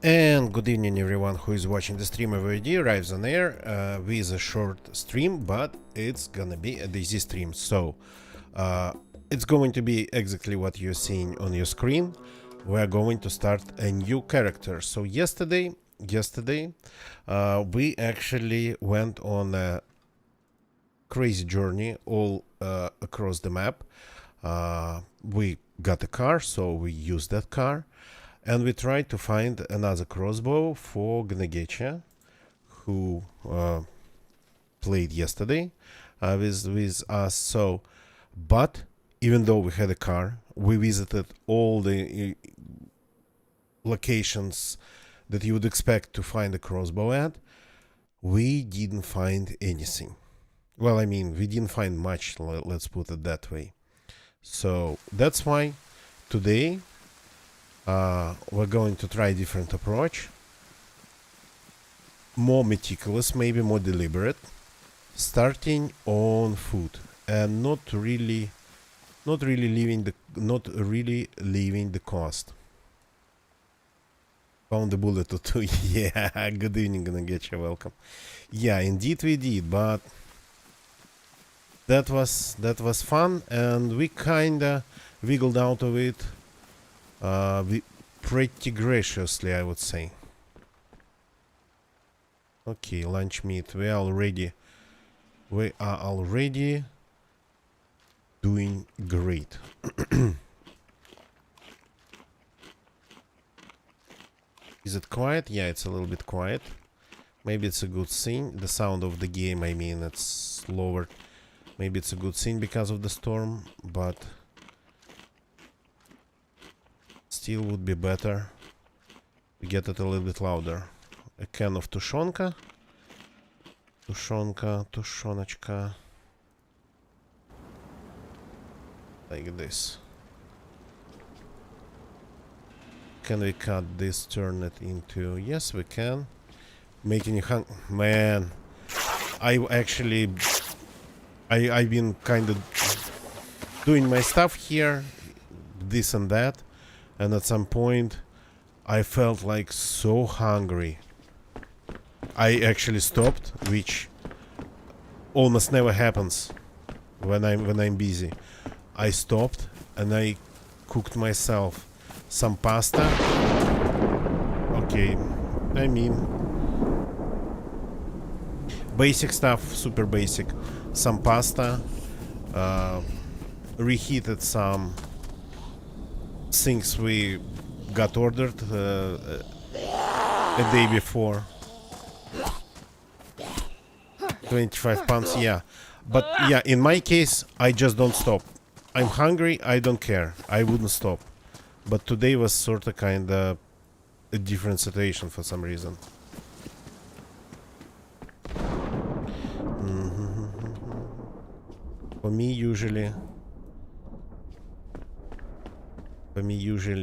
And good evening everyone who is watching the stream. Every arrives on air with a short stream, but it's gonna be a DayZ stream, so it's going to be exactly what you're seeing on your screen. We're going to start a new character. So yesterday we actually went on a crazy journey all across the map. We got a car, so we used that car. And we tried to find another crossbow for Gnegecha, who played yesterday with us. So, but even though we had a car, we visited all the locations that you would expect to find a crossbow at. We didn't find anything. Well, I mean, we didn't find much, let's put it that way. So that's why today we're going to try a different approach, more meticulous, maybe more deliberate, starting on foot and not really leaving the cost. Found the bullet or two. Yeah, good evening, gonna get you, welcome. Yeah, indeed we did, but that was fun, and we kinda wiggled out of it pretty graciously, I would say. Okay, lunch meat. We are already doing great. Is it quiet? Yeah, it's a little bit quiet. Maybe it's a good thing. The sound of the game, I mean, it's lowered. Maybe it's a good thing because of the storm, but still would be better to get it a little bit louder. A can of tushonka. Tushonочка. Like this. Can we cut this, turn it into... Yes, we can. Making you Man, I've been kind of doing my stuff here, this and that, and at some point I felt like so hungry. I actually stopped, which almost never happens when I'm busy. I stopped and I cooked myself some pasta. Okay, I mean, basic stuff, super basic. Some pasta, reheated some things we got ordered a day before. 25 pounds, yeah. But yeah, in my case, I just don't stop. I'm hungry, I don't care. I wouldn't stop. But today was sort of kind of a different situation for some reason. For me, usually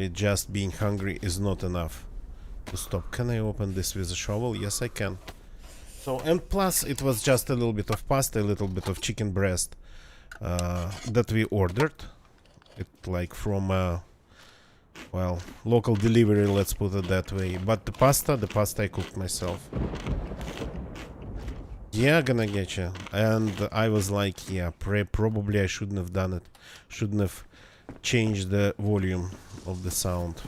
just being hungry is not enough to stop. Can I open this with a shovel? Yes, I can. So, and plus it was just a little bit of pasta, a little bit of chicken breast that we ordered. It like from well, local delivery, let's put it that way. But the pasta I cooked myself. Yeah, gonna get you. And I was like, yeah, probably I shouldn't have done it. Shouldn't have changed the volume of the sound.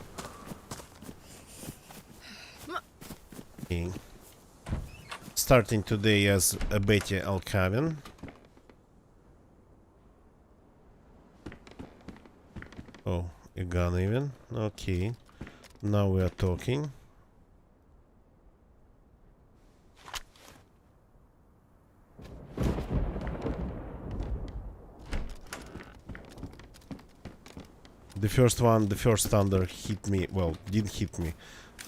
Okay. Starting today as a Betty Alcavin. Oh, a gun even. Okay. Now we are talking. The first thunder hit me, well, didn't hit me.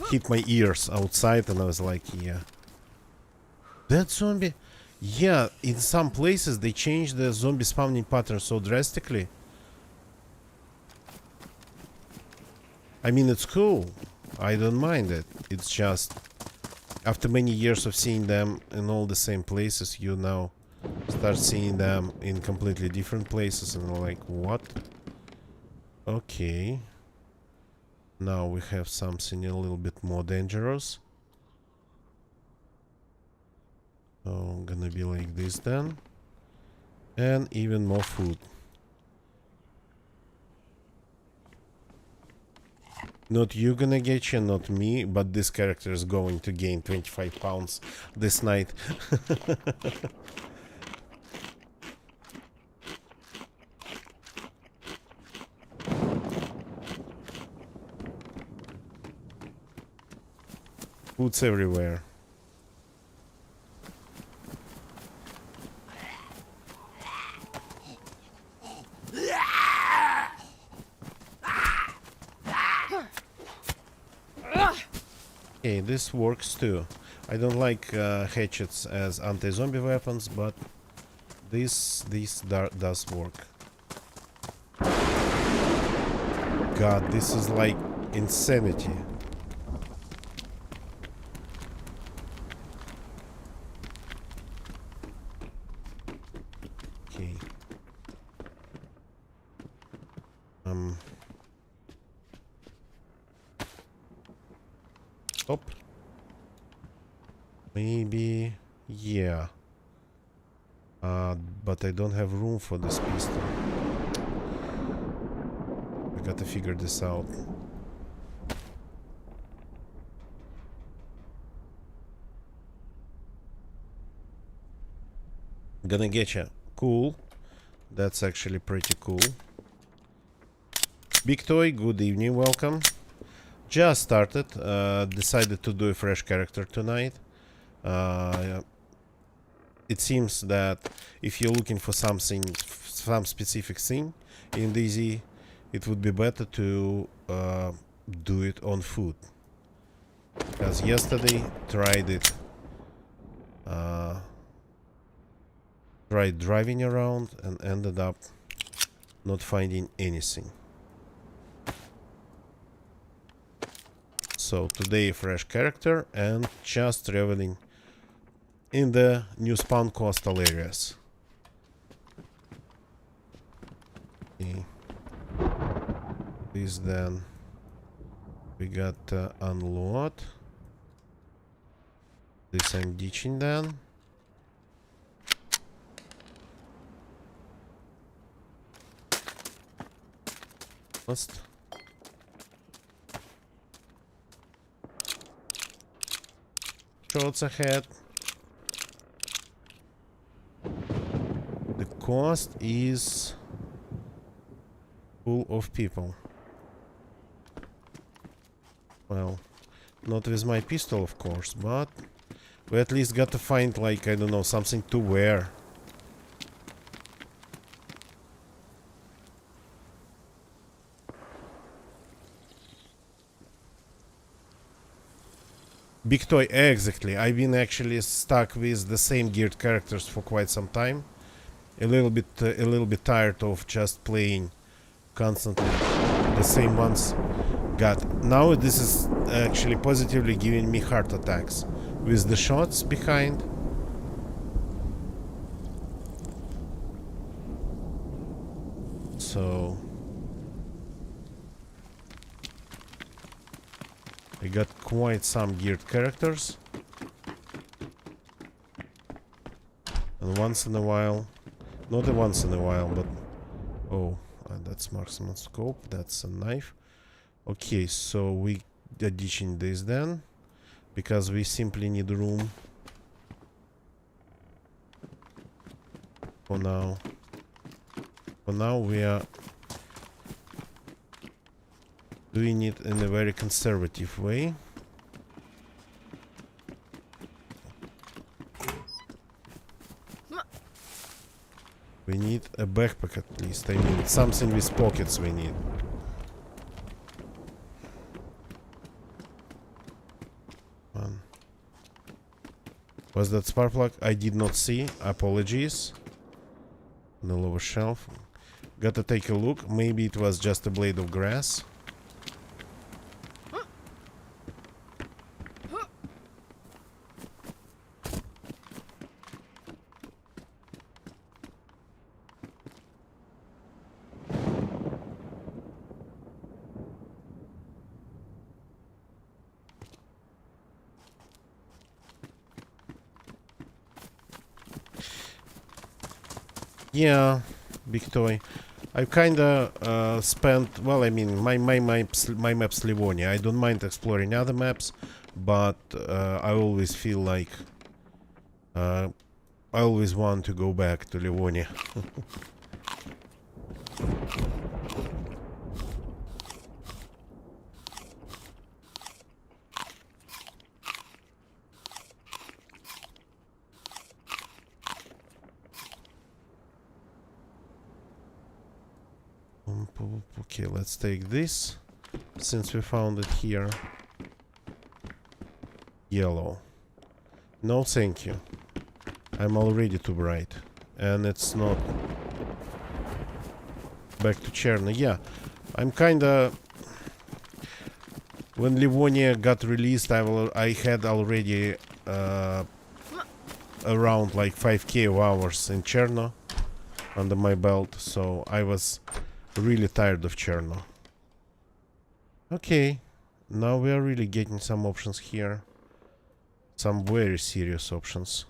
Hit my ears outside, and I was like, yeah. That zombie... Yeah, in some places they changed the zombie spawning pattern so drastically. I mean, it's cool. I don't mind it. It's just... After many years of seeing them in all the same places, you now start seeing them in completely different places, and like, what? Okay. Now we have something a little bit more dangerous. So gonna be like this then. And even more food. Not you gonna get you, not me, but this character is going to gain 25 pounds this night. Food's everywhere. Okay, this works too. I don't like hatchets as anti-zombie weapons, but this does work. God, this is like insanity. Okay. Stop. Maybe, yeah. But I don't have room for this pistol. I gotta figure this out. Gonna getcha. Cool. That's actually pretty cool. Big Toy, good evening, welcome. Just started. Decided to do a fresh character tonight. It seems that if you're looking for something, some specific thing in DayZ, it would be better to do it on foot. Because yesterday tried it. Tried driving around and ended up not finding anything. So today fresh character and just traveling in the new spawn coastal areas. Okay. This then we got unload. This I'm ditching then. First. Shots ahead. The coast is full of people. Well, not with my pistol, of course, but we at least got to find, like, I don't know, something to wear. Big Toy, exactly. I've been actually stuck with the same geared characters for quite some time. A little bit tired of just playing constantly the same ones. God, now this is actually positively giving me heart attacks with the shots behind. So I got quite some geared characters, and once in a while, not a once in a while, but oh, that's marksman scope, that's a knife. Okay, so we are ditching this then, because we simply need room for now. For now we are doing it in a very conservative way. We need a backpack at least. I mean, something with pockets we need. Was that spark plug? I did not see. Apologies. On the lower shelf. Gotta take a look. Maybe it was just a blade of grass. Yeah, big toy. I kinda spent, well, I mean, my map's Livonia. I don't mind exploring other maps, but I always feel like I always want to go back to Livonia. Okay, let's take this, since we found it here. Yellow. No, thank you. I'm already too bright. And it's not... Back to Cherno. Yeah, I'm kinda... When Livonia got released, I had already around like 5k of hours in Cherno under my belt, so I was really tired of Cherno. Okay, now we are really getting some options here. Some very serious options.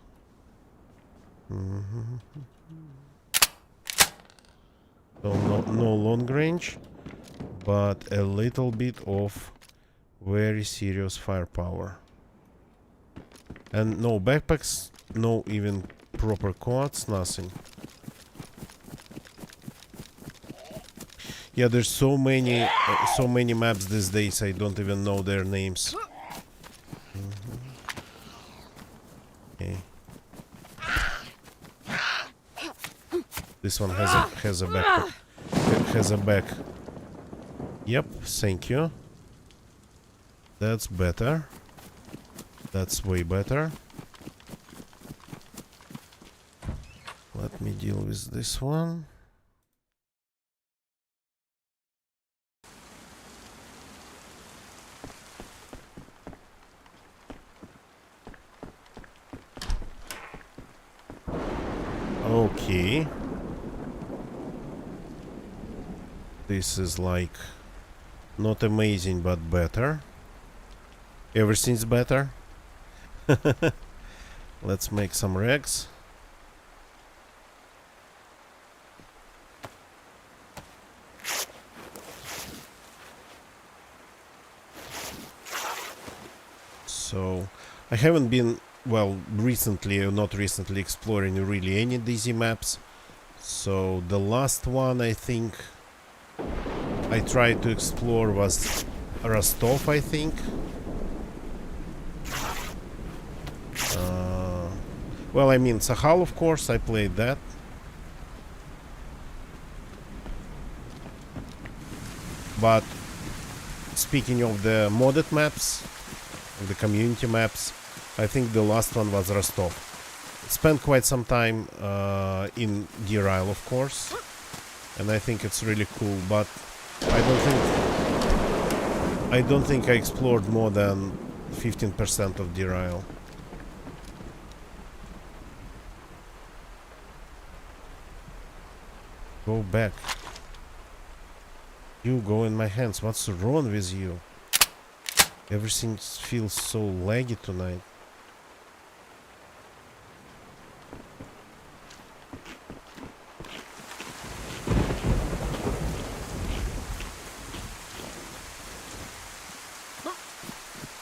So no long range, but a little bit of very serious firepower. And no backpacks, no even proper quads, nothing. Yeah, there's so many maps these days, I don't even know their names. Okay. This one has a backpack. It has a back. Yep, thank you. That's better. That's way better. Let me deal with this one. Okay. This is like not amazing but better. Everything's better. Let's make some rags. So I haven't been, well, recently or not recently, exploring really any DZ maps. So the last one I think I tried to explore was Rostov, I think. Well, I mean, Sahal, of course, I played that. But speaking of the modded maps, the community maps, I think the last one was Rostov. Spent quite some time in Deer, of course, and I think it's really cool, but I don't think I explored more than 15% of Deer. Go back. You go in my hands. What's wrong with you? Everything feels so laggy tonight.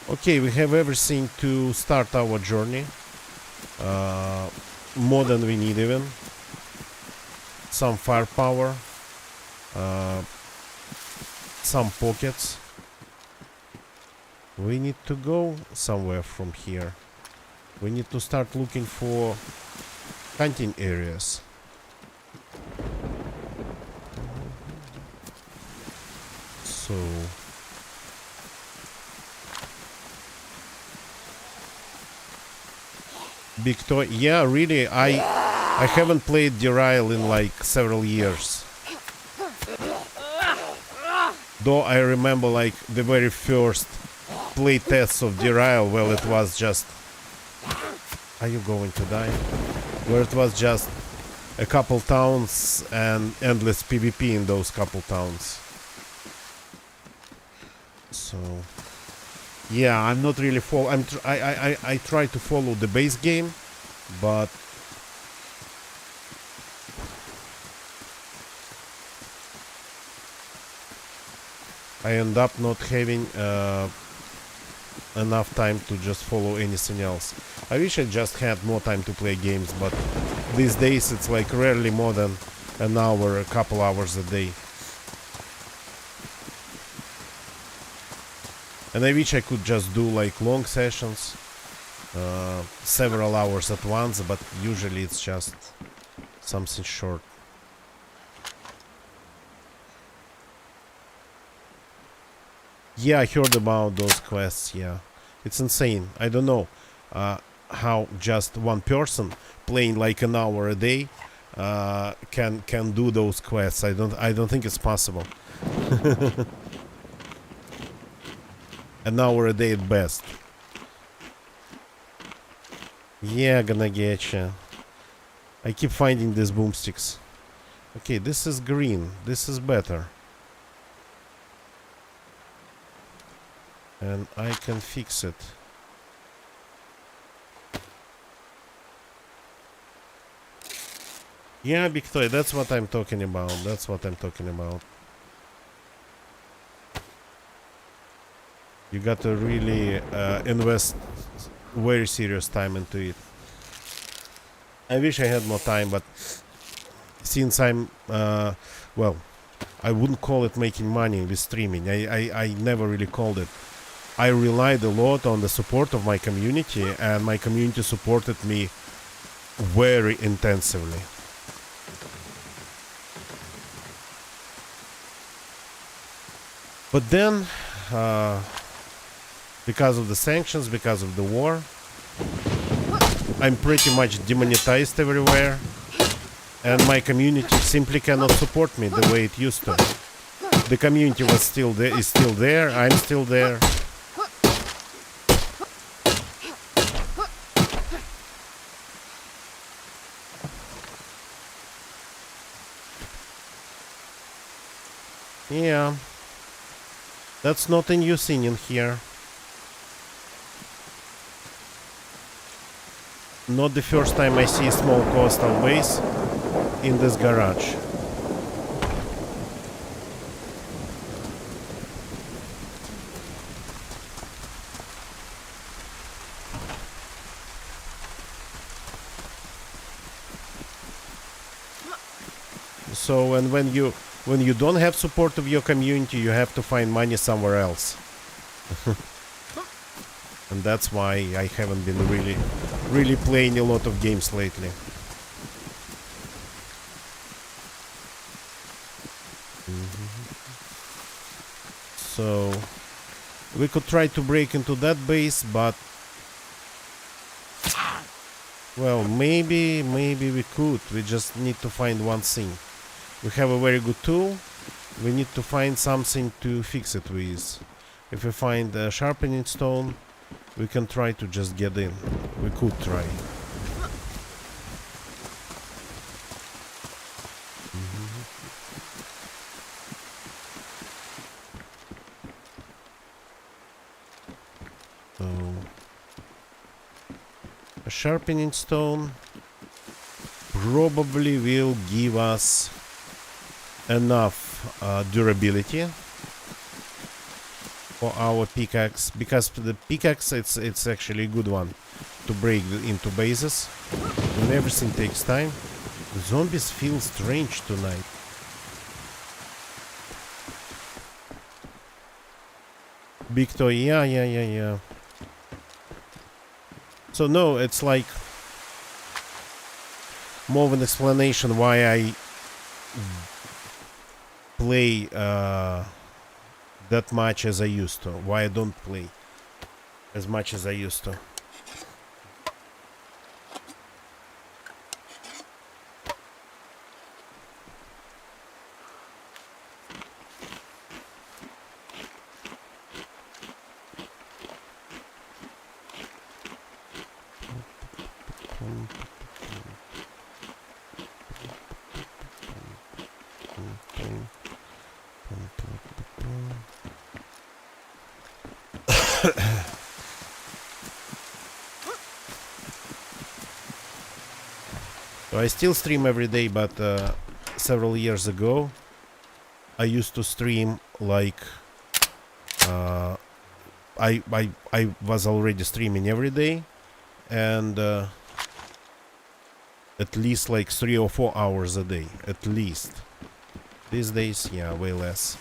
Okay, we have everything to start our journey. More than we need even. Some firepower. Some pockets. We need to go somewhere from here. We need to start looking for hunting areas. So big toy. Yeah, really, I haven't played Derile in like several years. Though I remember like the very first play tests of Derile, well, it was just... Are you going to die? Where it was just a couple towns and endless PvP in those couple towns. So... Yeah, I'm not really I try to follow the base game, but I end up not having enough time to just follow anything else. I wish I just had more time to play games, but these days it's like rarely more than an hour, a couple hours a day. And I wish I could just do like long sessions, several hours at once, but usually it's just something short. Yeah, I heard about those quests, yeah. It's insane. I don't know how just one person playing like an hour a day can do those quests. I don't think it's possible. An hour a day at best. Yeah, gonna get ya. I keep finding these boomsticks. Okay, this is green. This is better. And I can fix it. Yeah, big toy, that's what I'm talking about. That's what I'm talking about. You got to really invest very serious time into it. I wish I had more time, but since I'm, well, I wouldn't call it making money with streaming. I never really called it. I relied a lot on the support of my community, and my community supported me very intensively. But then, because of the sanctions, because of the war, I'm pretty much demonetized everywhere, and my community simply cannot support me the way it used to. The community was still there, is still there, I'm still there. Yeah, that's not a new thing in here. Not the first time I see a small coastal base in this garage. So, and when you don't have support of your community, you have to find money somewhere else. And that's why I haven't been really playing a lot of games lately. So we could try to break into that base, but well, maybe we could. We just need to find one thing. We have a very good tool. We need to find something to fix it with. If we find a sharpening stone, we can try to just get in. We could try. So, a sharpening stone probably will give us enough durability for our pickaxe, because the pickaxe it's actually a good one to break into bases, and everything takes time. The zombies feel strange tonight. Big toy, yeah. So no, it's like more of an explanation why I play that much as I used to. Why I don't play as much as I used to. So I still stream every day, but several years ago I used to stream like I was already streaming every day, and at least like 3 or 4 hours a day, at least. These days, yeah, way less.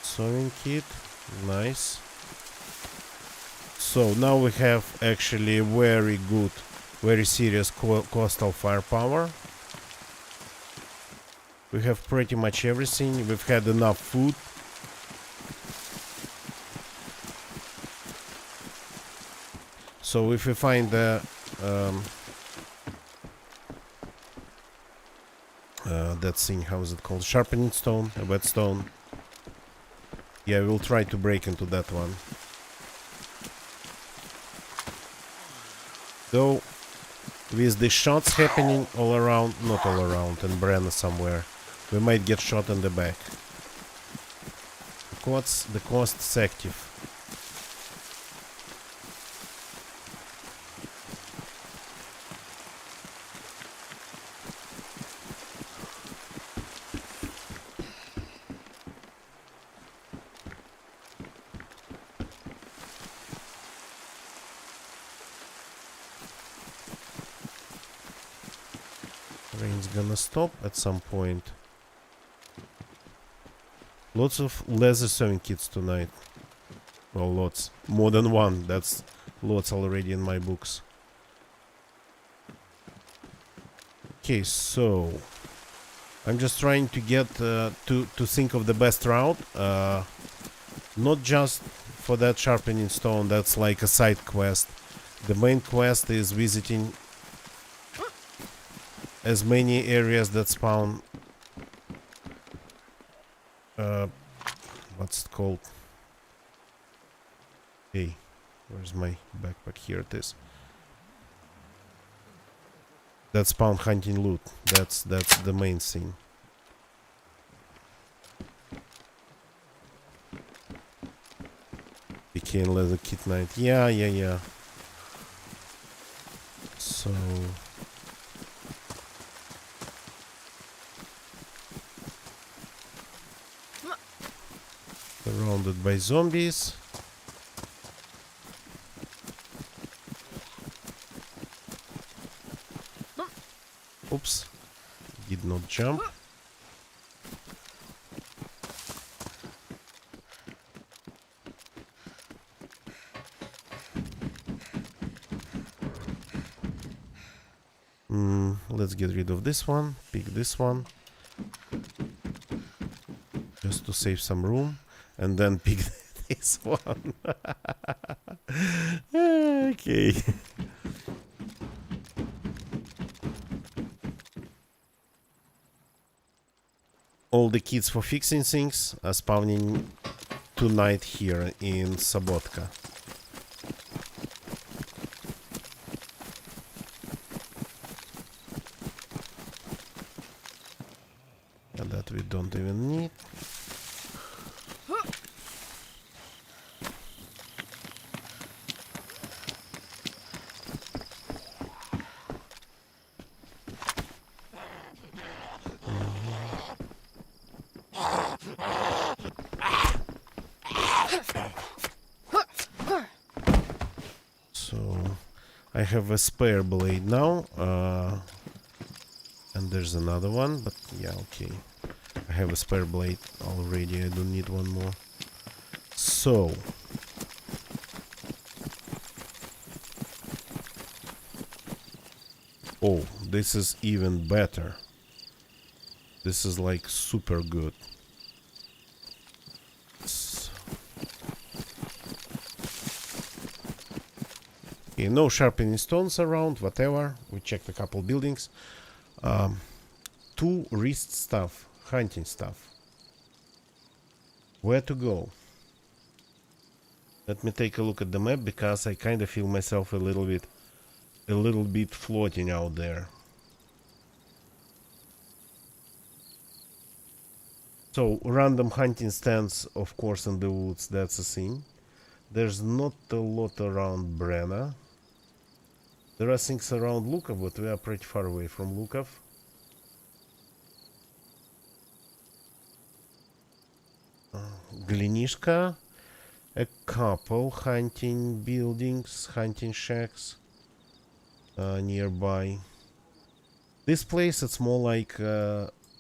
Sewing kit, nice. So now we have actually very good, very serious coastal firepower. We have pretty much everything. We've had enough food. So if we find that thing, how is it called? Sharpening stone, a whetstone. Yeah, we'll try to break into that one. Though, with the shots happening all around, not all around, and Brenna somewhere, we might get shot in the back. The coast's active. Rain's gonna stop at some point. Lots of leather sewing kits tonight. Well, lots. More than one. That's lots already in my books. Okay, so I'm just trying to get to think of the best route. Not just for that sharpening stone. That's like a side quest. The main quest is visiting as many areas that spawn what's it called? Hey, where's my backpack? Here it is. That spawn hunting loot. That's the main thing. Became leather kit night. Yeah. So surrounded by zombies. Oops. Did not jump. Let's get rid of this one. Pick this one. Just to save some room. And then pick this one. Okay. All the kits for fixing things are spawning tonight here in Sabotka. And that we don't even need. I have a spare blade now, and there's another one, but yeah, okay. I have a spare blade already, I don't need one more. So, oh, this is even better. This is like super good. Okay, no sharpening stones around, whatever. We checked a couple buildings. 2 wrist stuff, hunting stuff. Where to go? Let me take a look at the map, because I kind of feel myself a little bit floating out there. So, random hunting stands, of course, in the woods, that's a thing. There's not a lot around Brenna. There are things around Lukov, but we are pretty far away from Lukov. Glinishka. A couple hunting buildings, hunting shacks nearby. This place, it's more like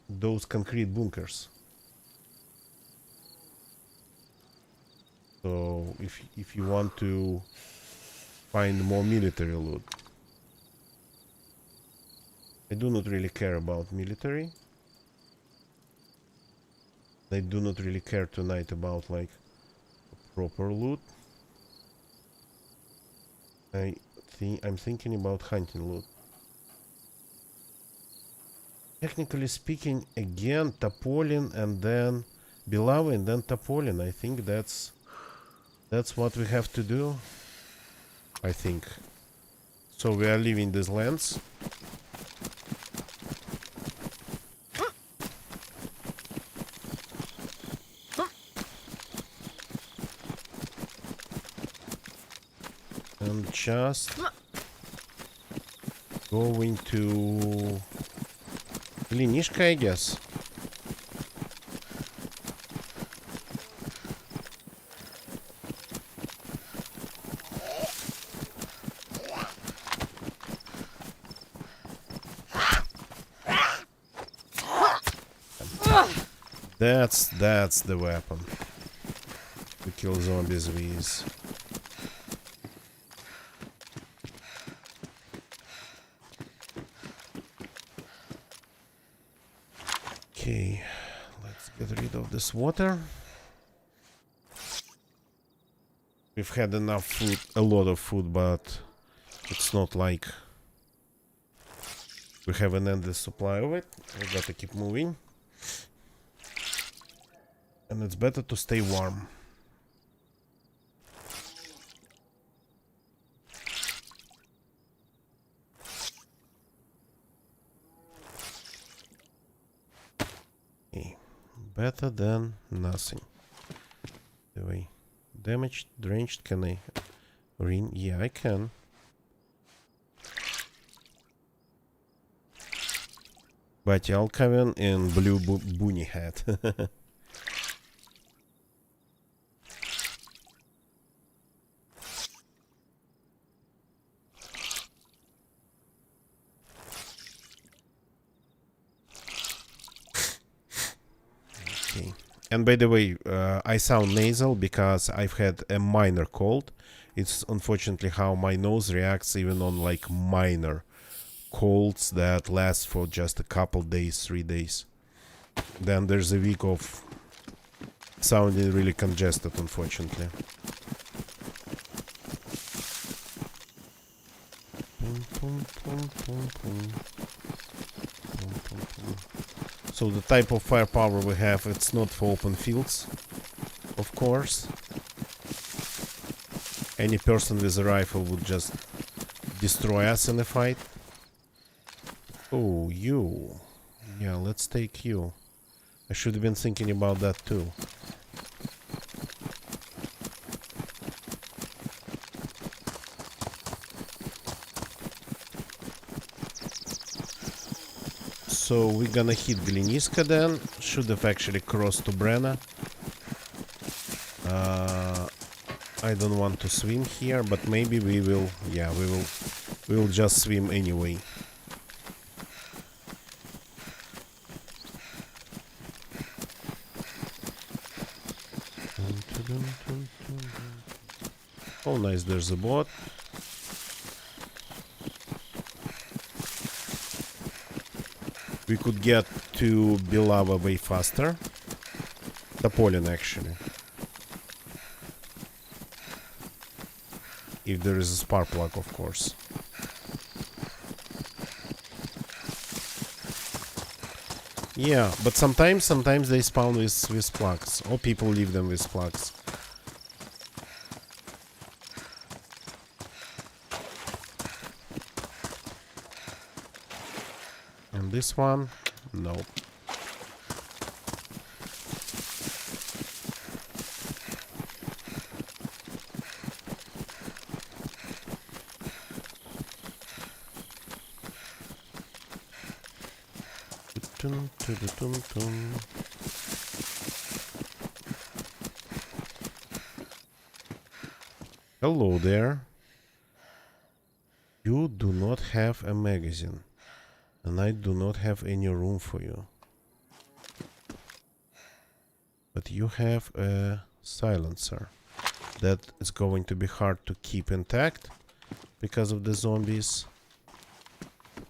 those concrete bunkers. So if you want to find more military loot. I do not really care about military. I do not really care tonight about like proper loot. I'm thinking about hunting loot. Technically speaking, again Topolin and then Belava and then Topolin. I think that's what we have to do. I think. So we are leaving these lands. And just going to Linishka, I guess. That's the weapon to kill zombies with. Okay, let's get rid of this water. We've had enough food, a lot of food, but it's not like we have an endless supply of it. We gotta keep moving. And it's better to stay warm. Okay. Better than nothing. Anyway, damaged, drenched, can I ring? Yeah, I can. But I'll come in blue bunny hat. And by the way, I sound nasal because I've had a minor cold. It's unfortunately how my nose reacts even on like minor colds that last for just a couple days, 3 days. Then there's a week of sounding really congested, unfortunately. So the type of firepower we have, it's not for open fields, of course. Any person with a rifle would just destroy us in a fight. Oh, you. Yeah, let's take you. I should have been thinking about that too. So we're gonna hit Gliniska then. Should have actually crossed to Brenna. I don't want to swim here, but maybe we will. Yeah, we will just swim anyway. Oh, nice! There's a boat. We could get to Belava way faster. Topolin, actually. If there is a spark plug, of course. Yeah, but sometimes they spawn with plugs. Or people leave them with plugs. And this one? Nope. Hello there. You do not have a magazine, and I do not have any room for you. But you have a silencer that is going to be hard to keep intact because of the zombies.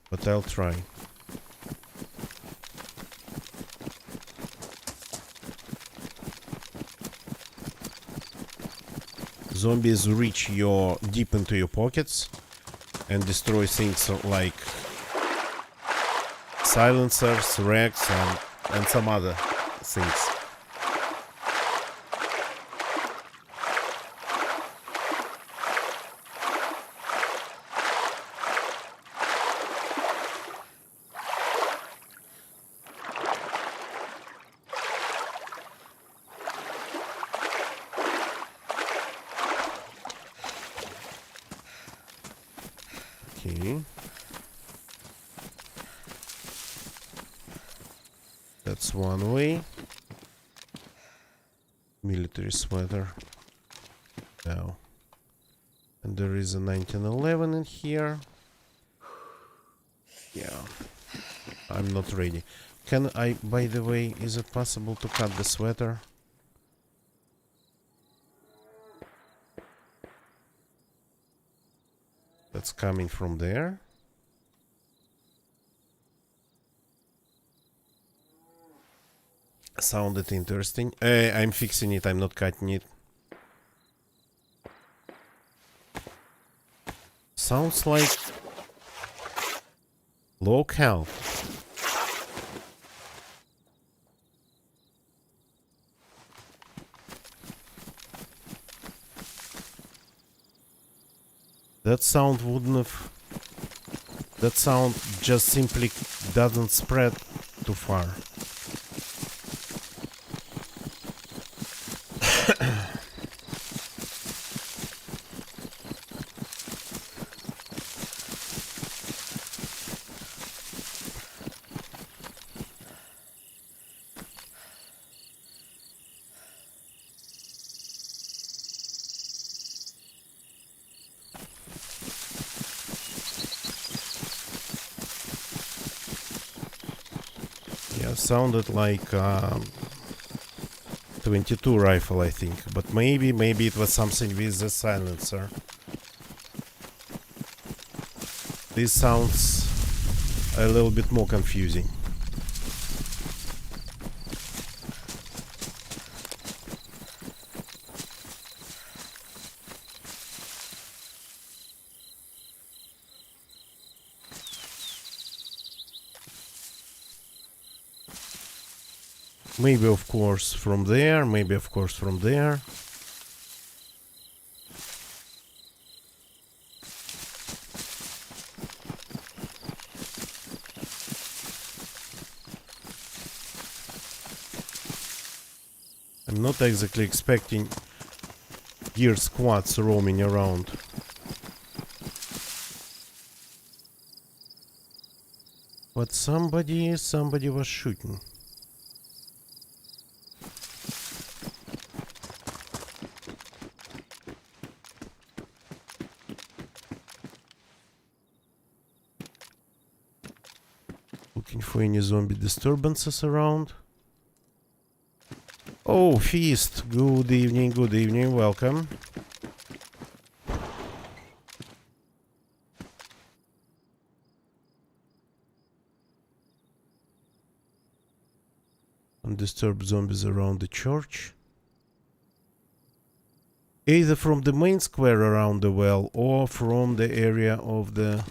But I'll try. Zombies reach deep into your pockets and destroy things like silencers, racks, and some other things. Okay. That's one way. Military sweater. Now. And there is a 1911 in here. Yeah. I'm not ready. Can I, by the way, is it possible to cut the sweater? That's coming from there. Sounded interesting. I'm fixing it, I'm not cutting it. Sounds like low-cal. That sound wouldn't have... That sound just simply doesn't spread too far. Yeah, sounded like 22 rifle, I think, but maybe it was something with the silencer. This sounds a little bit more confusing. Maybe of course from there, maybe of course from there. I'm not exactly expecting gear squads roaming around. But somebody was shooting. Looking for any zombie disturbances around. Oh, Feast. Good evening, welcome. Undisturbed zombies around the church. Either from the main square around the well or from the area of the...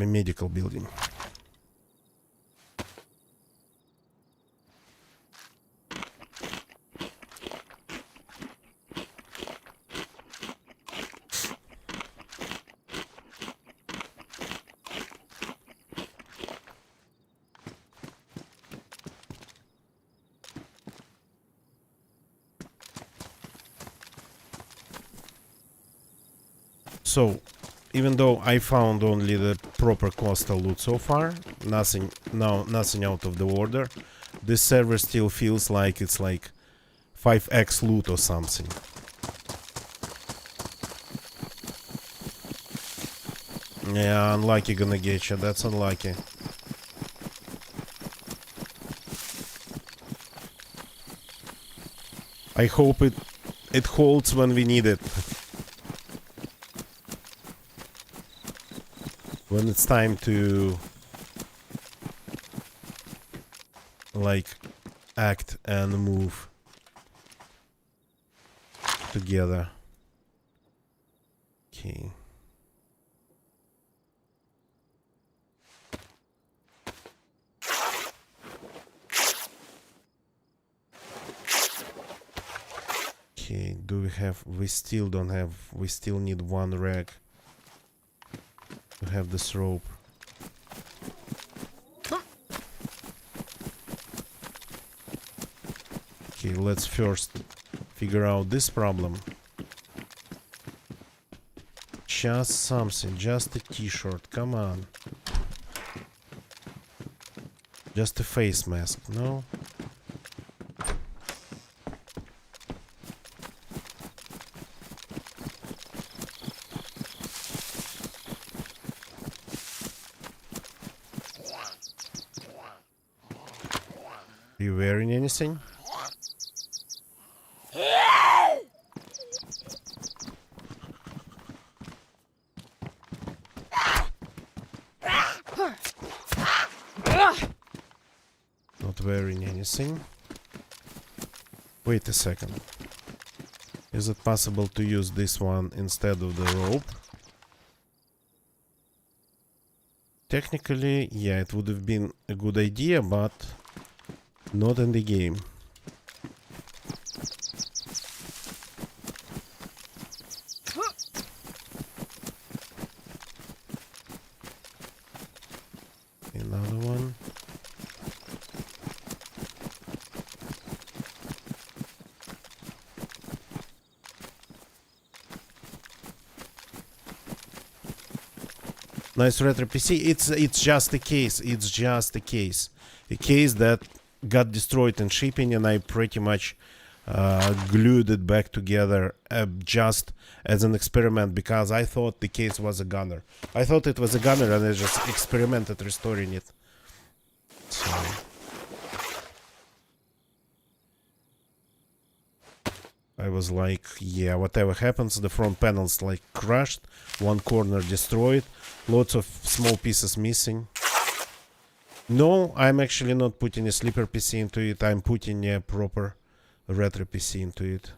medical building. So, even though I found only the proper coastal loot so far, nothing out of the order, this server still feels like it's like 5x loot or something. Yeah, unlucky gonna get you, that's unlucky. I hope it holds when we need it. When it's time to like act and move together. Okay. Okay, do we have, we still don't have, we still need one rag to have this rope. Okay, let's first figure out this problem. Just something, just a t-shirt, come on. Just a face mask, no? Are you wearing anything? Not wearing anything. Wait a second. Is it possible to use this one instead of the rope? Technically, yeah, it would have been a good idea, but not in the game. Another one. Nice retro PC. It's just a case. It's just a case. A case that got destroyed in shipping, and I pretty much glued it back together just as an experiment, because I thought the case was a gunner. I thought it was a gunner, and I just experimented restoring it. So I was like, yeah, whatever happens, the front panel's like crushed, one corner destroyed, lots of small pieces missing. No, I'm actually not putting a sleeper PC into it, I'm putting a proper retro PC into it.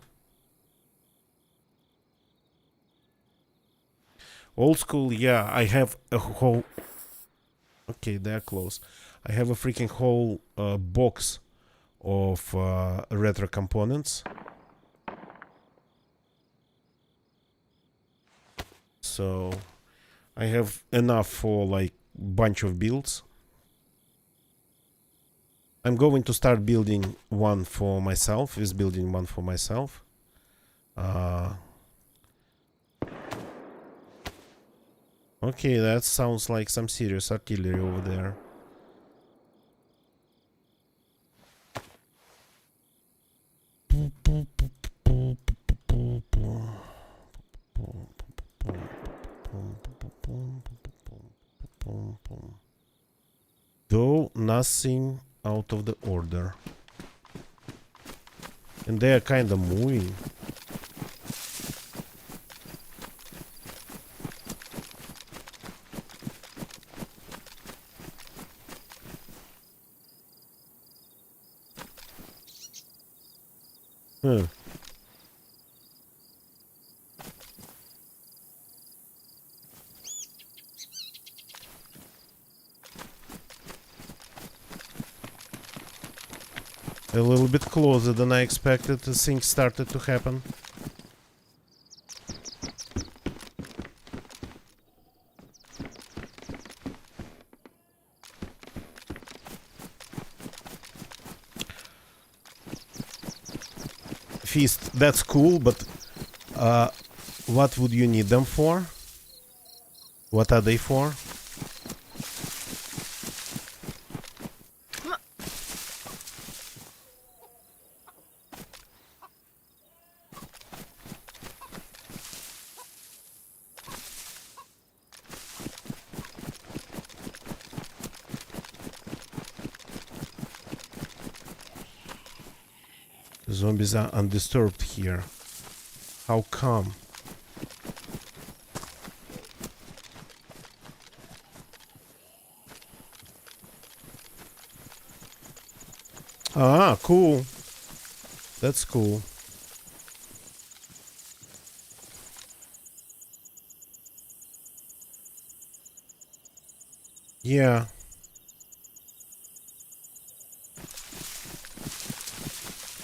Old school, yeah, I have a whole... Okay, they're close. I have a freaking whole box of retro components. So I have enough for like bunch of builds. I'm going to start building one for myself. Is building one for myself. Okay, that sounds like some serious artillery over there. Though nothing out of the order. And they are kind of moving. Huh. A little bit closer than I expected. Things started to happen. Feast, that's cool, but what would you need them for? What are they for? Zombies are undisturbed here. How come? Ah, cool. That's cool. Yeah.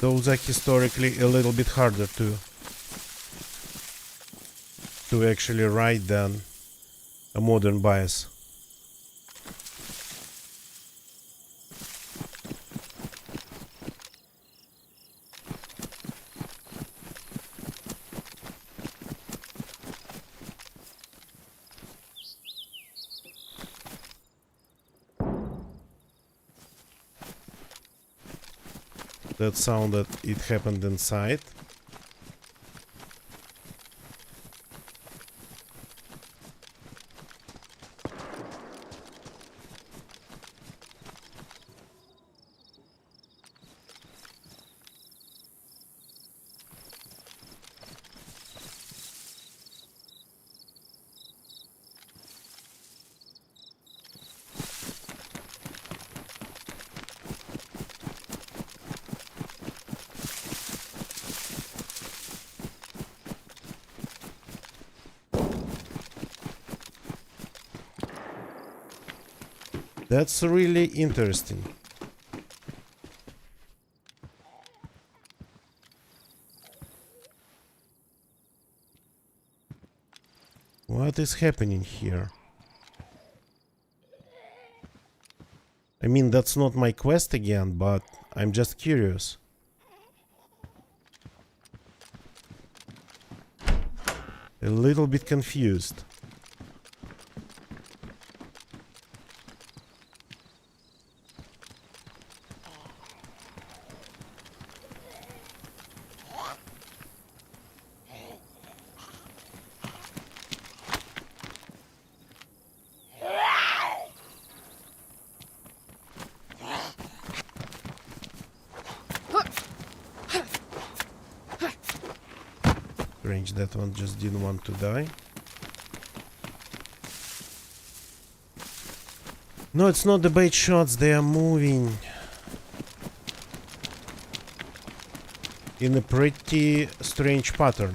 Those are historically a little bit harder to actually write than a modern bias. That sounded it happened inside. That's really interesting. What is happening here? I mean, that's not my quest again, but I'm just curious. A little bit confused. Range, that one just didn't want to die. No, it's not the bait shots, they are moving in a pretty strange pattern.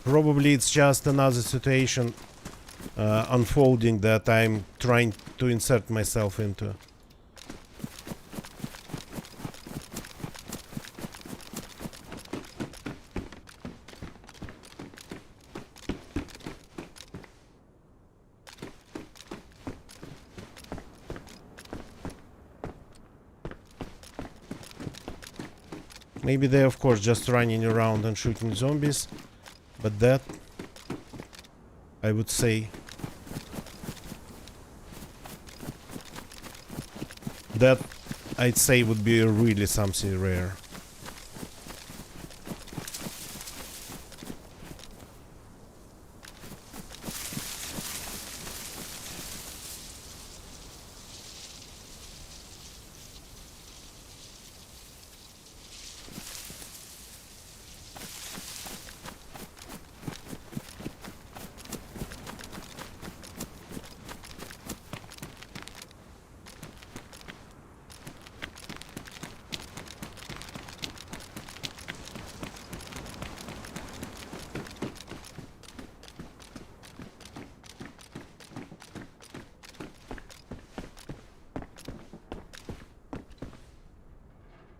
Probably it's just another situation unfolding that I'm trying to insert myself into. Maybe they're of course just running around and shooting zombies, but that, I would say, that I'd say would be really something rare.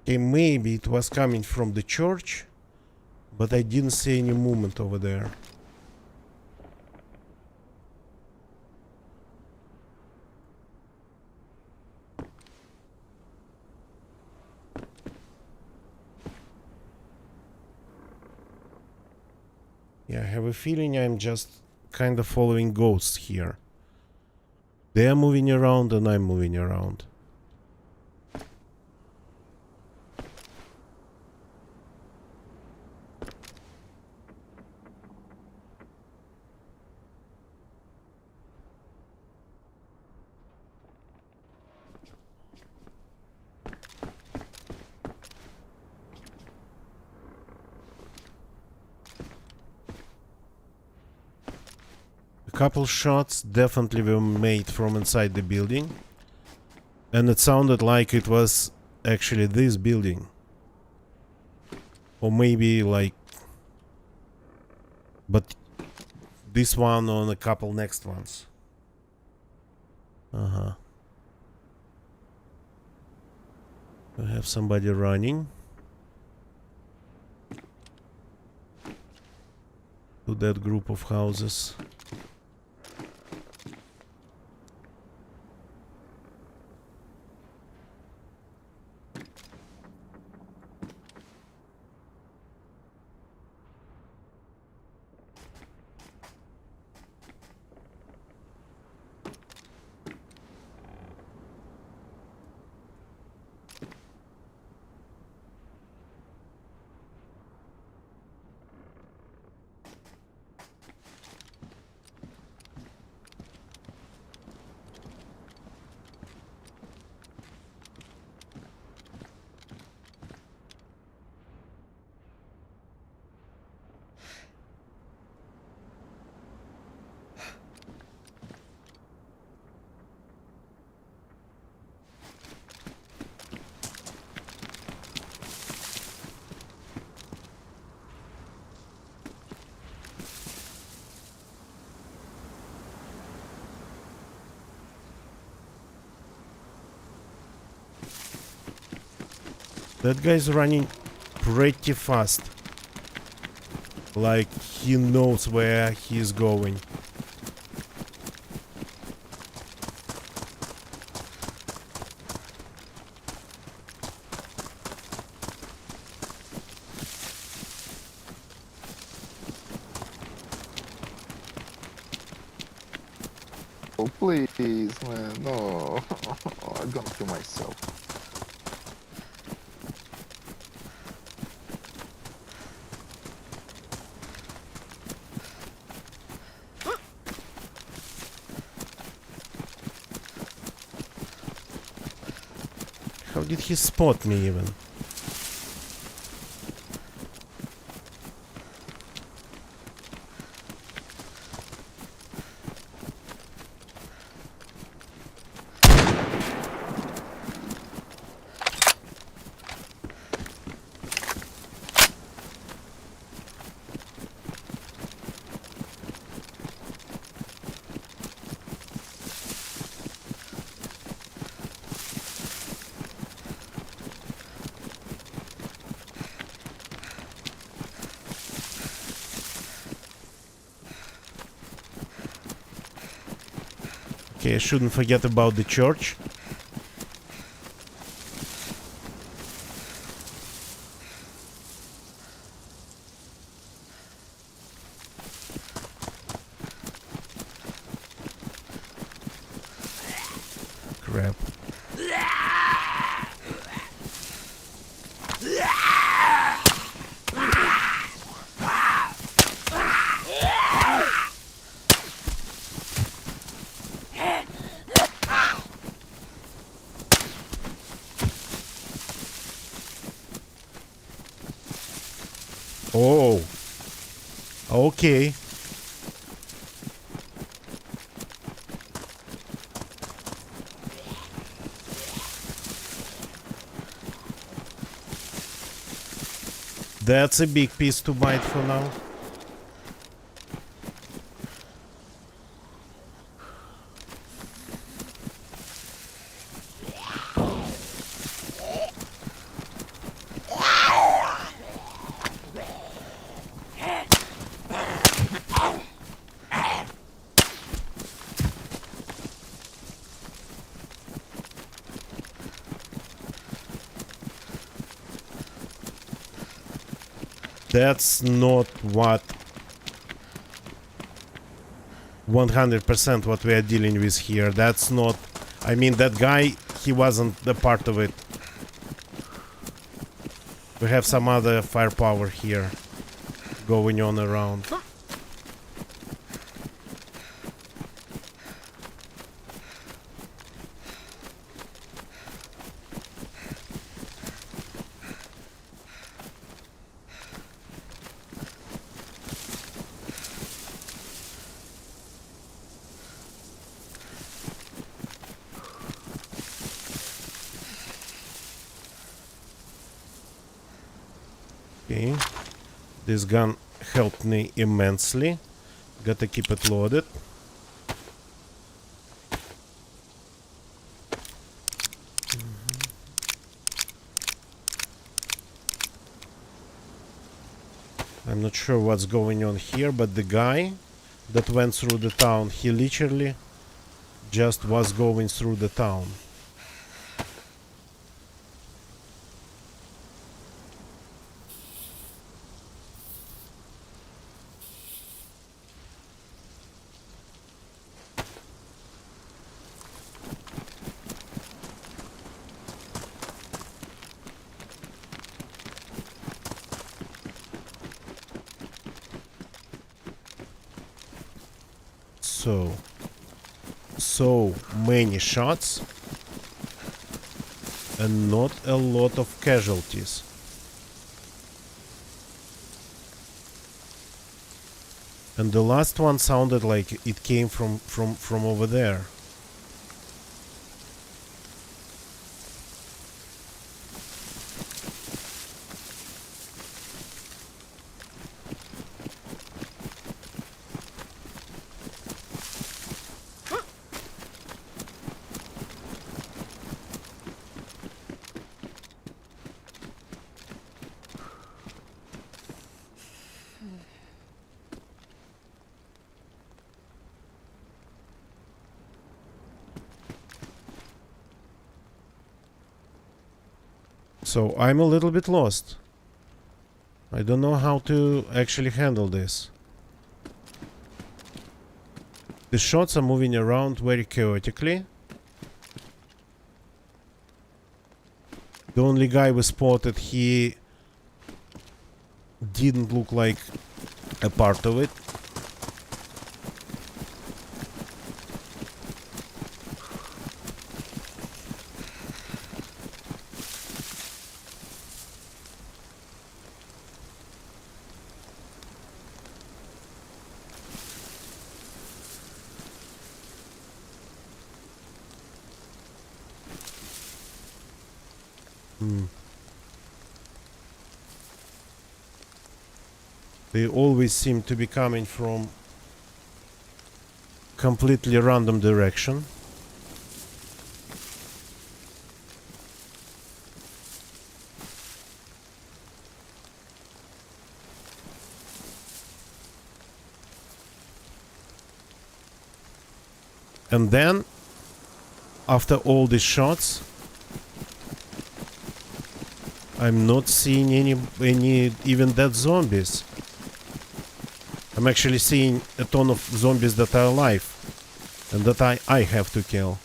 Okay, maybe it was coming from the church, but I didn't see any movement over there. Yeah, I have a feeling I'm just kind of following ghosts here. They are moving around and I'm moving around. Couple shots definitely were made from inside the building, and it sounded like it was actually this building, or maybe like, but this one on a couple next ones. I have somebody running to that group of houses. That guy's running pretty fast. Like he knows where he's going. Oh, please, man, no. I'm gonna kill myself. How did he spot me even? Okay, I shouldn't forget about the church. Crap. Oh, okay. That's a big piece to bite for now. That's not what 100% what we are dealing with here. That's not... I mean, that guy, he wasn't the part of it. We have some other firepower here going on around. Okay, this gun helped me immensely. Gotta keep it loaded. I'm not sure what's going on here, but the guy that went through the town, he literally just was going through the town. So many shots and not a lot of casualties. And the last one sounded like it came from over there. So I'm a little bit lost. I don't know how to actually handle this. The shots are moving around very chaotically. The only guy we spotted, he didn't look like a part of it. They always seem to be coming from completely random direction. And then, after all these shots, I'm not seeing any even dead zombies. I'm actually seeing a ton of zombies that are alive and that I have to kill.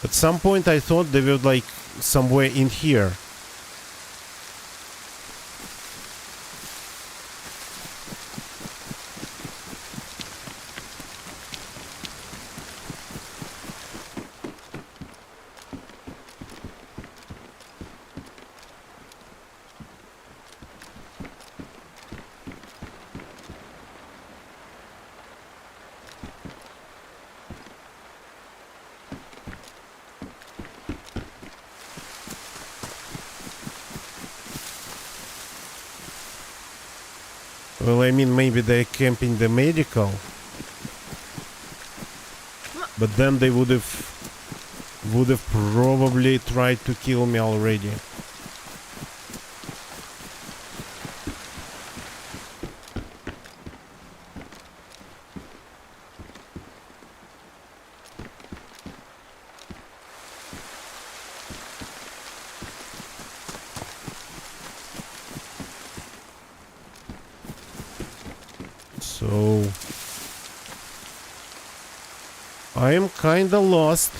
At some point I thought they were like somewhere in here. Well, I mean, maybe they're camping the medical. But then they would have probably tried to kill me already. So I am kinda lost.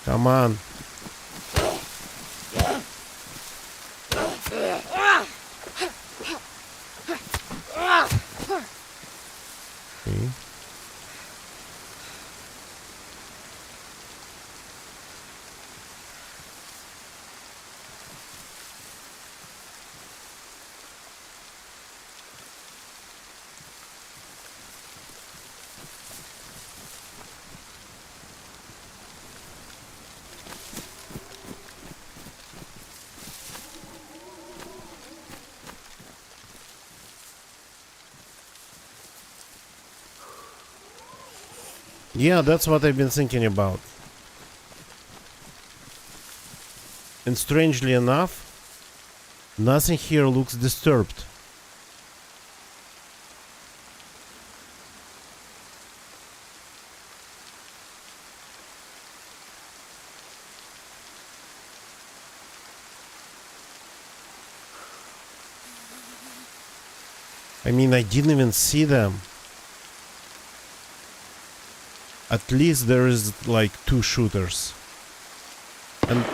Come on. Okay. Yeah, that's what I've been thinking about. And strangely enough, nothing here looks disturbed. I mean, I didn't even see them. At least there is like 2 shooters. And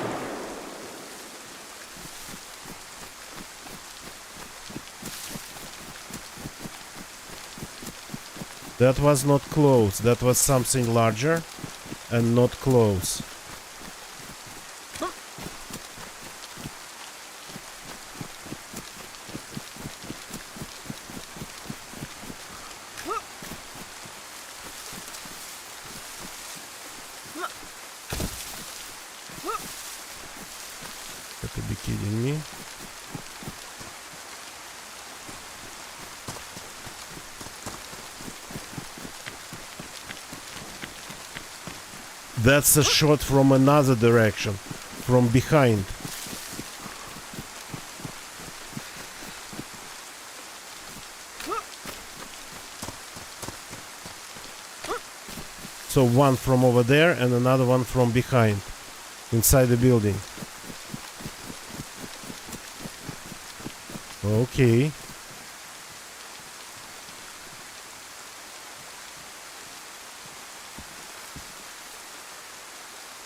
that was not close. That was something larger and not close. Got to be kidding me. That's a shot from another direction, from behind. So one from over there and another one from behind, inside the building. Okay.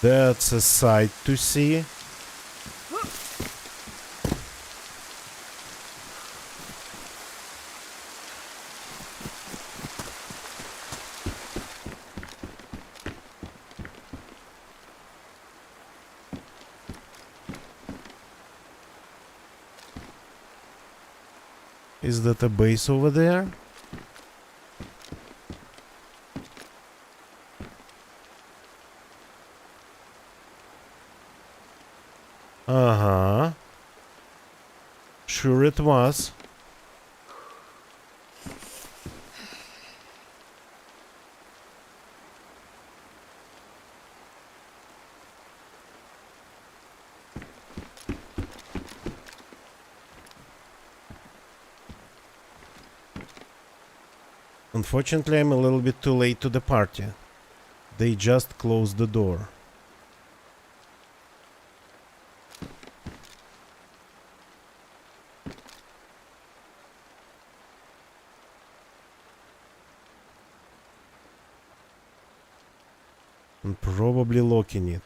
That's a sight to see. Is that a base over there? Uh-huh. Sure it was. Unfortunately, I'm a little bit too late to the party. They just closed the door. And probably locking it.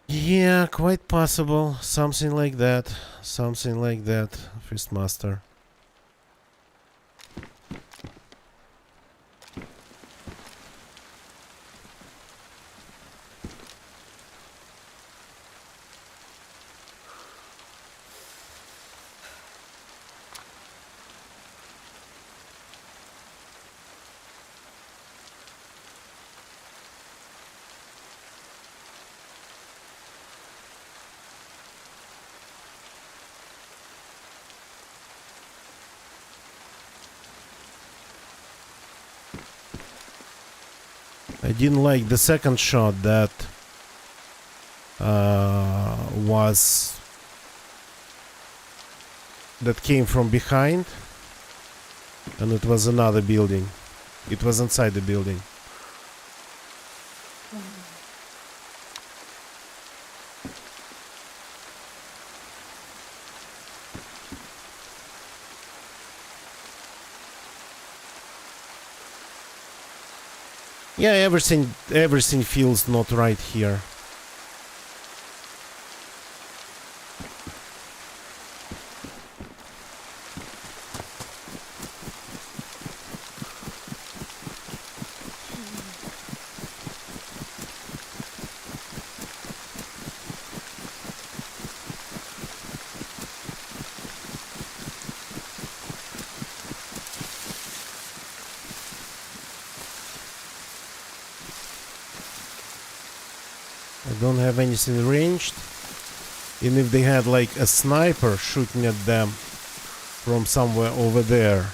Yeah, quite possible. Something like that. Something like that, Fistmaster. I didn't like the second shot that came from behind, and it was another building. It was inside the building. Yeah, everything feels not right here. I don't have anything ranged. Even if they had like a sniper shooting at them from somewhere over there.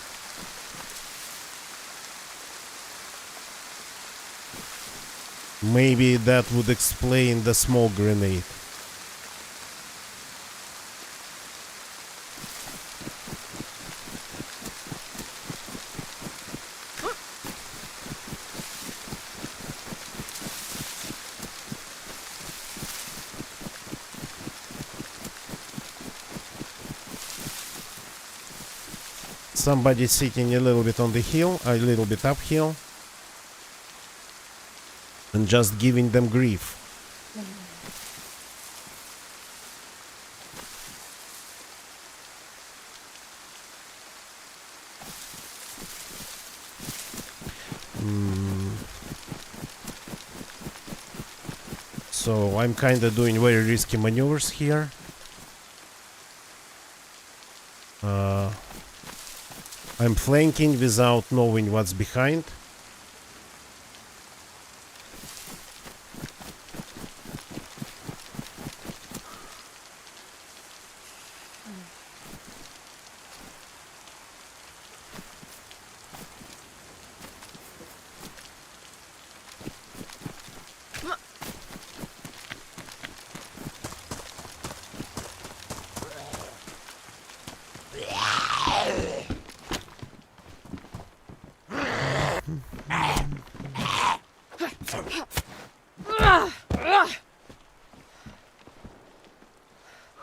Maybe that would explain the smoke grenade. Somebody sitting a little bit on the hill, a little bit uphill, and just giving them grief. So I'm kind of doing very risky maneuvers here. I'm flanking without knowing what's behind.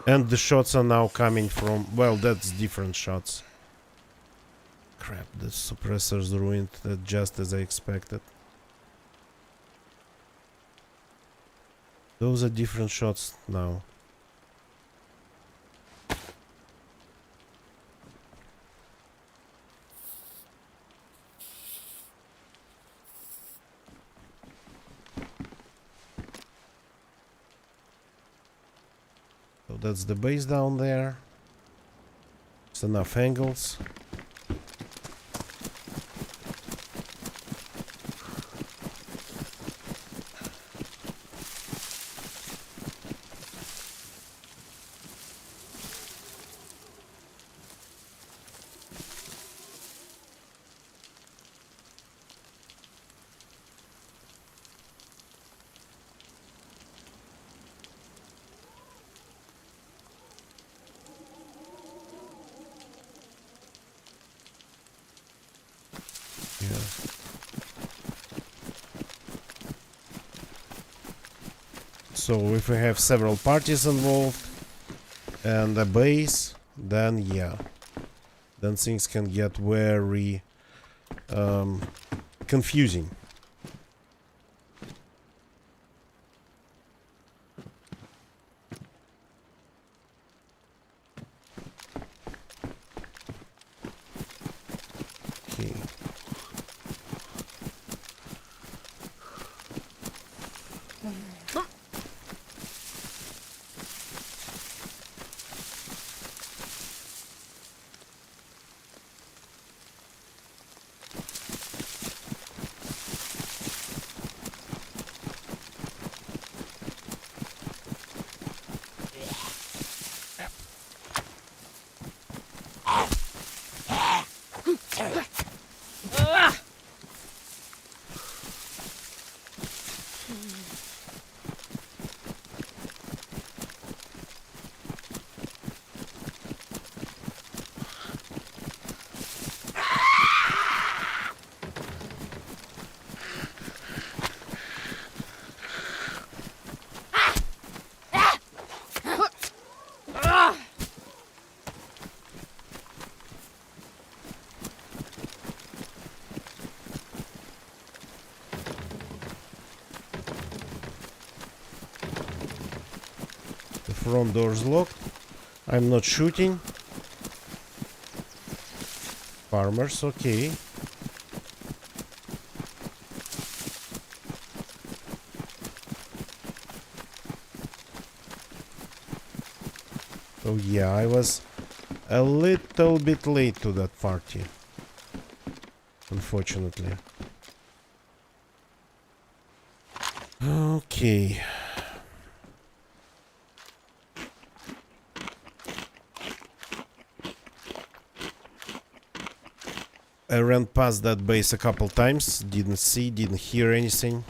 And the shots are now coming from... Well, that's different shots. Crap, the suppressor's ruined that just as I expected. Those are different shots now. So that's the base down there. It's enough angles. So if we have several parties involved and a base, then yeah. Then things can get very confusing. Okay. The front door's locked. I'm not shooting. Farmers, okay. Oh yeah, I was a little bit late to that party. Unfortunately. Okay. I ran past that base a couple times, didn't see, didn't hear anything.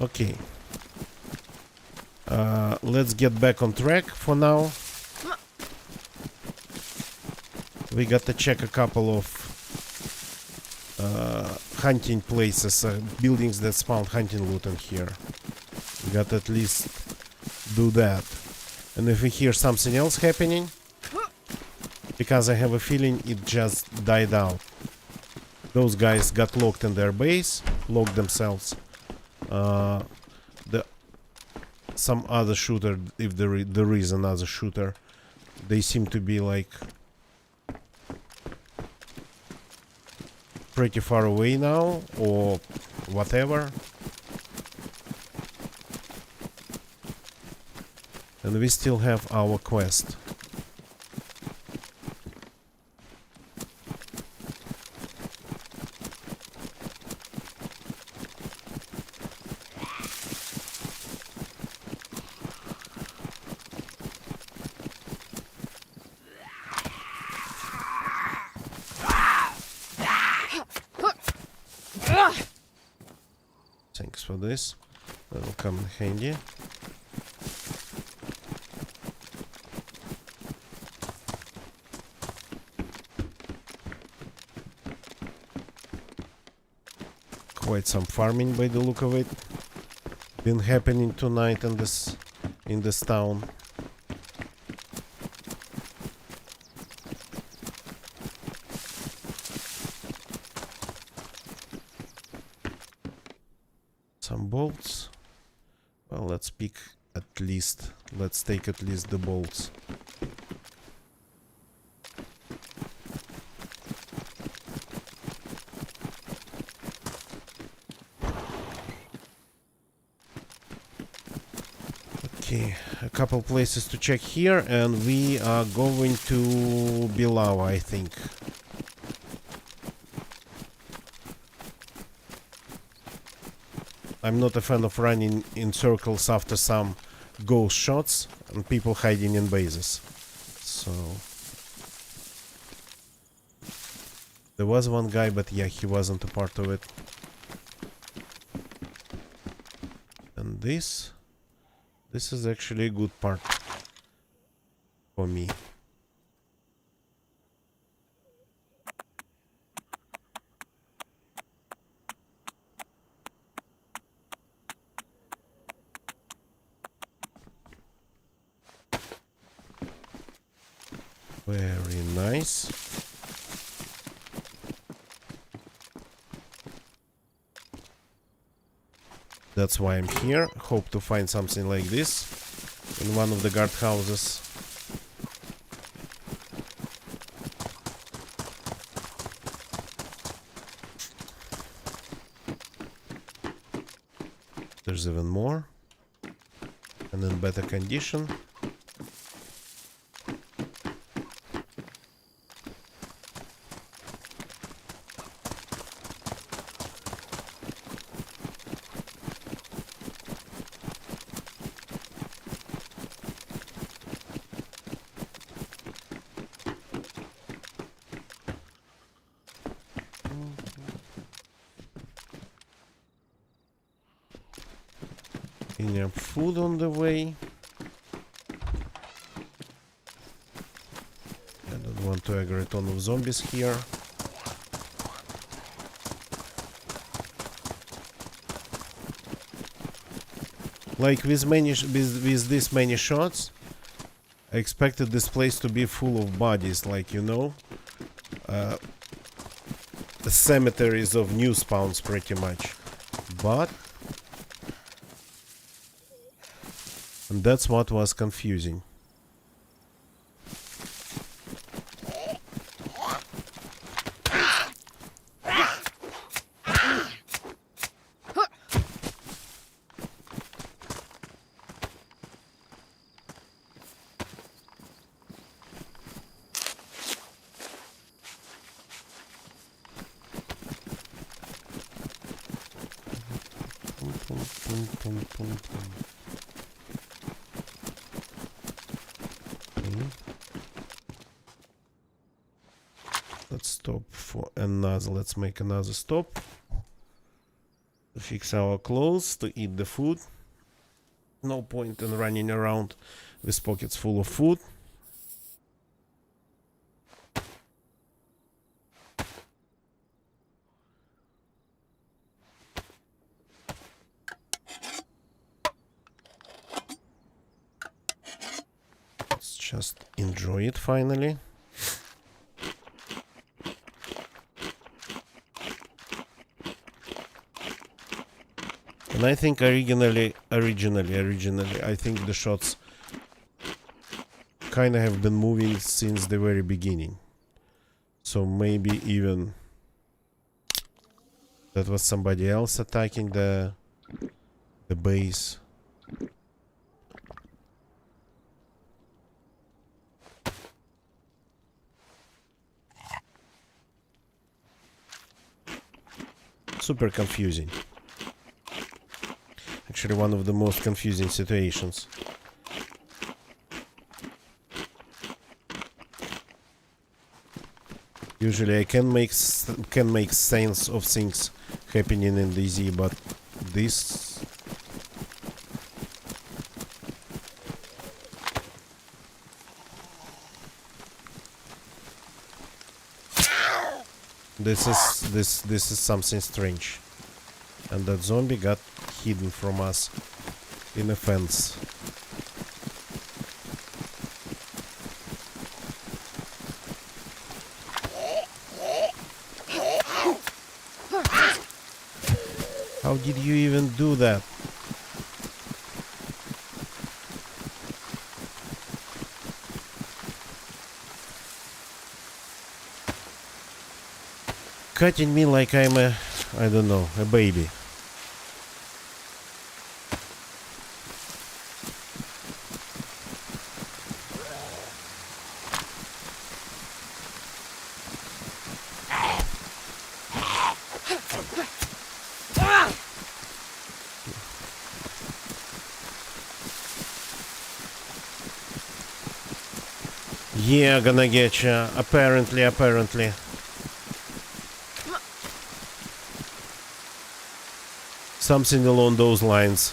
Okay. Let's get back on track for now. We got to check a couple of hunting places, buildings that spawn hunting loot in here. We got to at least do that. And if we hear something else happening, because I have a feeling it just died out. Those guys got locked in their base, locked themselves. Some other shooter, if there is another shooter, they seem to be like pretty far away now, or whatever. And we still have our quest. Thanks for this. That will come in handy. Quite some farming by the look of it. Been happening tonight in this town. Some bolts. Well, let's pick at least. Let's take at least the bolts. Okay, a couple places to check here, and we are going to Bilao, I think. I'm not a fan of running in circles after some ghost shots and people hiding in bases. So there was one guy, but yeah, he wasn't a part of it. And this is actually a good part for me. Very nice. That's why I'm here. Hope to find something like this in one of the guard houses. There's even more. And in better condition. Enough food on the way. I don't want to aggro a ton of zombies here. Like with this many shots, I expected this place to be full of bodies, like, you know, the cemeteries of new spawns pretty much. But and that's what was confusing. Let's stop for another. Let's make another stop. To fix our clothes, to eat the food. No point in running around with pockets full of food. Let's just enjoy it finally. And I think originally, I think the shots kind of have been moving since the very beginning. So maybe even that was somebody else attacking the base. Super confusing. Actually, one of the most confusing situations. Usually, I can make sense of things happening in DayZ, but this. This is something strange. And that zombie got hidden from us in a fence. How did you even do that? Cutting me like I'm a, I don't know, a baby. Yeah, gonna get ya. Apparently. Something along those lines.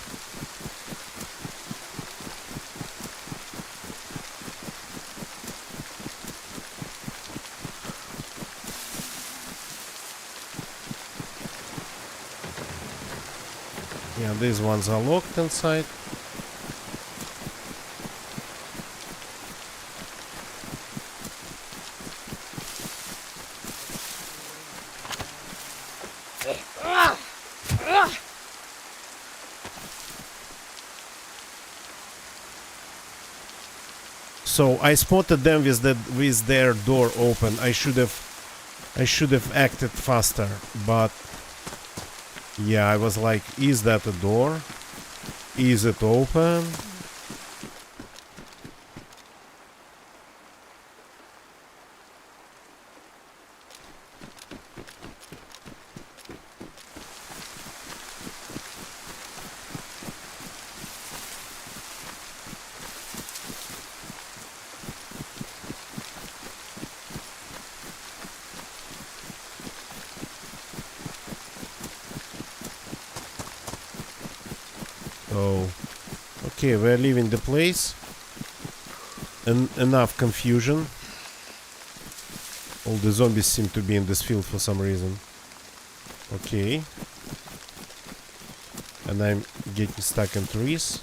Yeah, these ones are locked inside. So I spotted them with their door open. I should have acted faster, but yeah, I was like, is that a door? Is it open? Oh, okay, we're leaving the place. Enough confusion. All the zombies seem to be in this field for some reason. Okay. And I'm getting stuck in trees.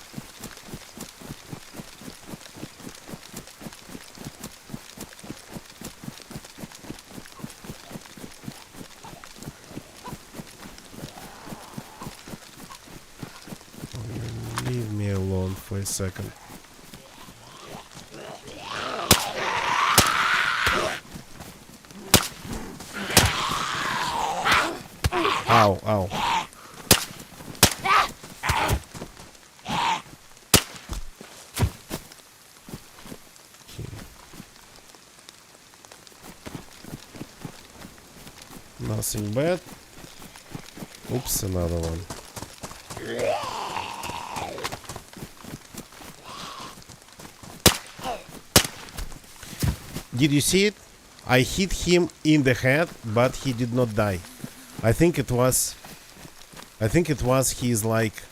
Leave me alone for a second. Ow, ow. Okay. Nothing bad. Oops, another one. Did you see it? I hit him in the head, but he did not die. I think it was his like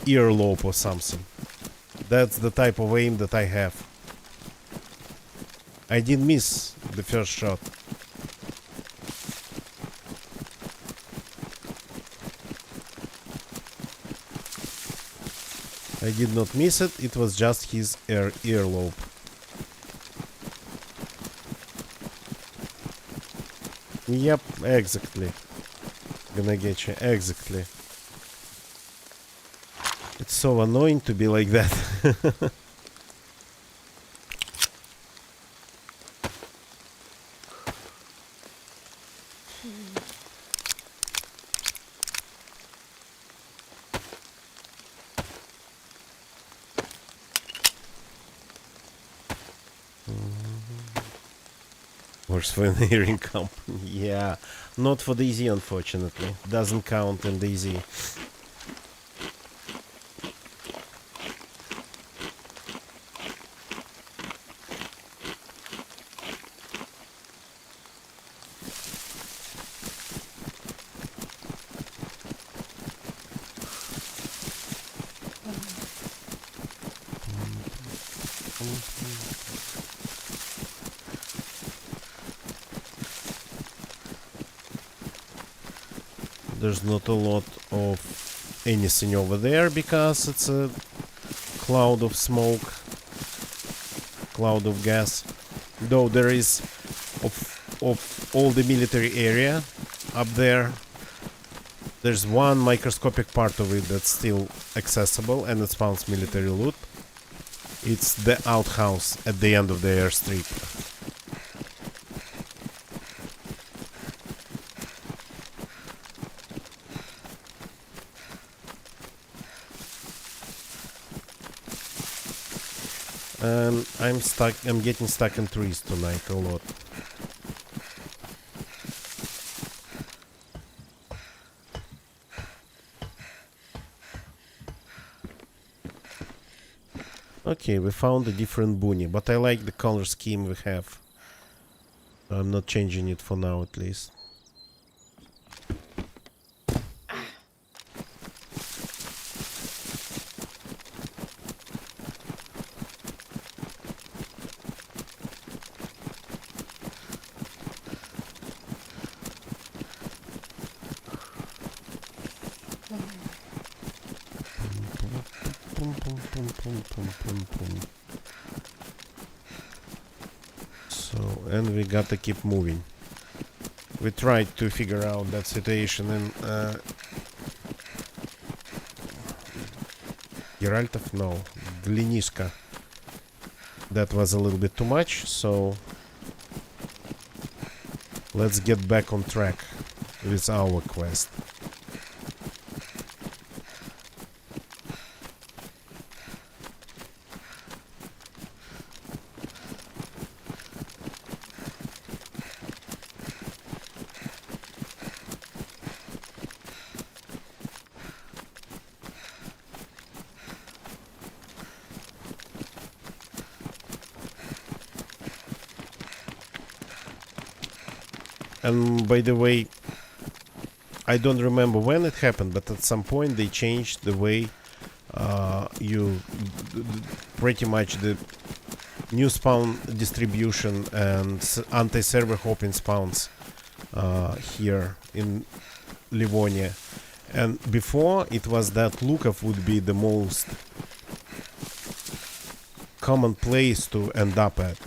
earlobe or something. That's the type of aim that I have. I didn't miss the first shot. I did not miss it, it was just his earlobe. Yep, exactly. Gonna get you, exactly. It's so annoying to be like that. Worse for an hearing company. Yeah, not for DayZ, unfortunately. Doesn't count in DayZ. There's not a lot of anything over there because it's a cloud of smoke, cloud of gas. Though there is of all the military area up there, there's one microscopic part of it that's still accessible and it spawns military loot. It's the outhouse at the end of the airstrip. And I'm getting stuck in trees tonight a lot. Okay, we found a different boonie, but I like the color scheme we have. I'm not changing it for now at least. So, and we gotta keep moving. We tried to figure out that situation in Geraltov? No, Gliniska. that was a little bit too much, so let's get back on track with our quest. And by the way, I don't remember when it happened, but at some point they changed the way you pretty much the new spawn distribution and anti-server hopping spawns here in Livonia. And before it was that lookup would be the most common place to end up at.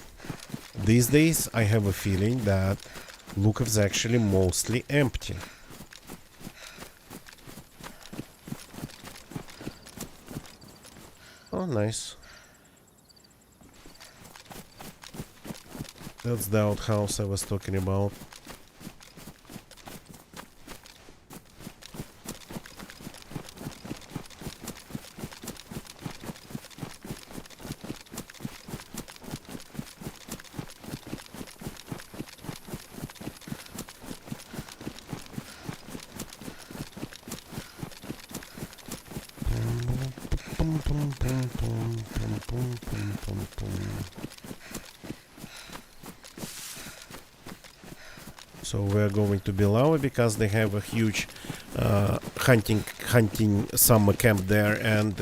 These days I have a feeling that lookup is actually mostly empty. Oh, nice. That's the outhouse I was talking about. So we're going to Bilava because they have a huge hunting summer camp there, and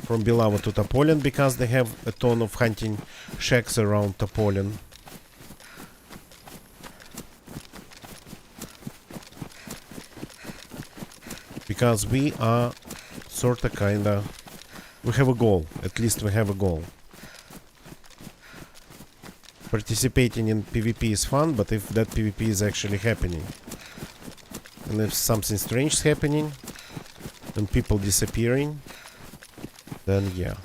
from Bilava to Topolin because they have a ton of hunting shacks around Topolin. Because we are sorta kinda, we have a goal, at least we have a goal. Participating in PvP is fun, but if that PvP is actually happening, and if something strange is happening, and people disappearing, then yeah.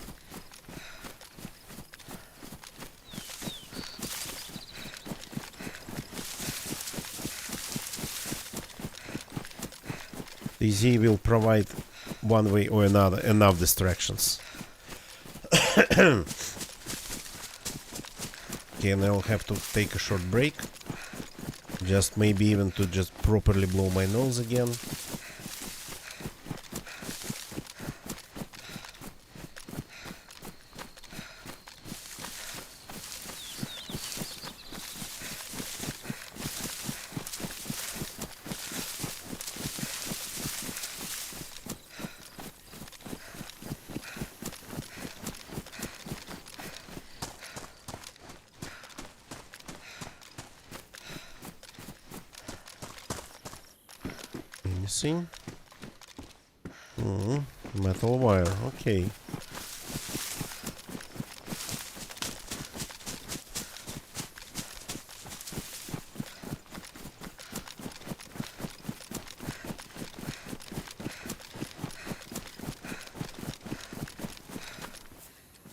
DZ will provide one way or another enough distractions. Okay, and I'll have to take a short break. Just maybe even to just properly blow my nose again. Missing. Metal wire, okay.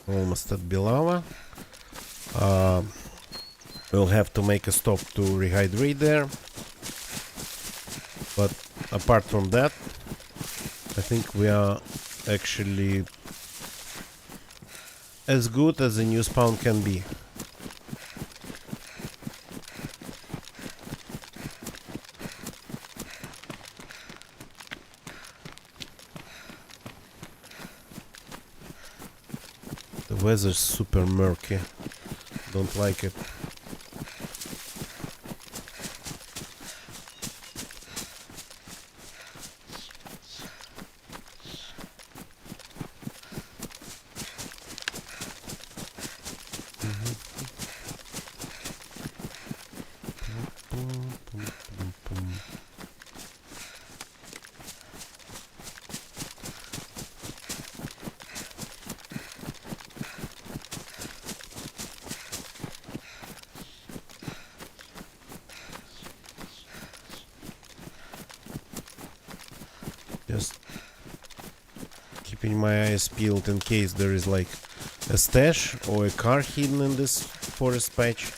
Almost at Bilava. We'll have to make a stop to rehydrate there. But apart from that, I think we are actually as good as a new spawn can be. The weather's super murky. Don't like it. Just keeping my eyes peeled in case there is like a stash or a car hidden in this forest patch.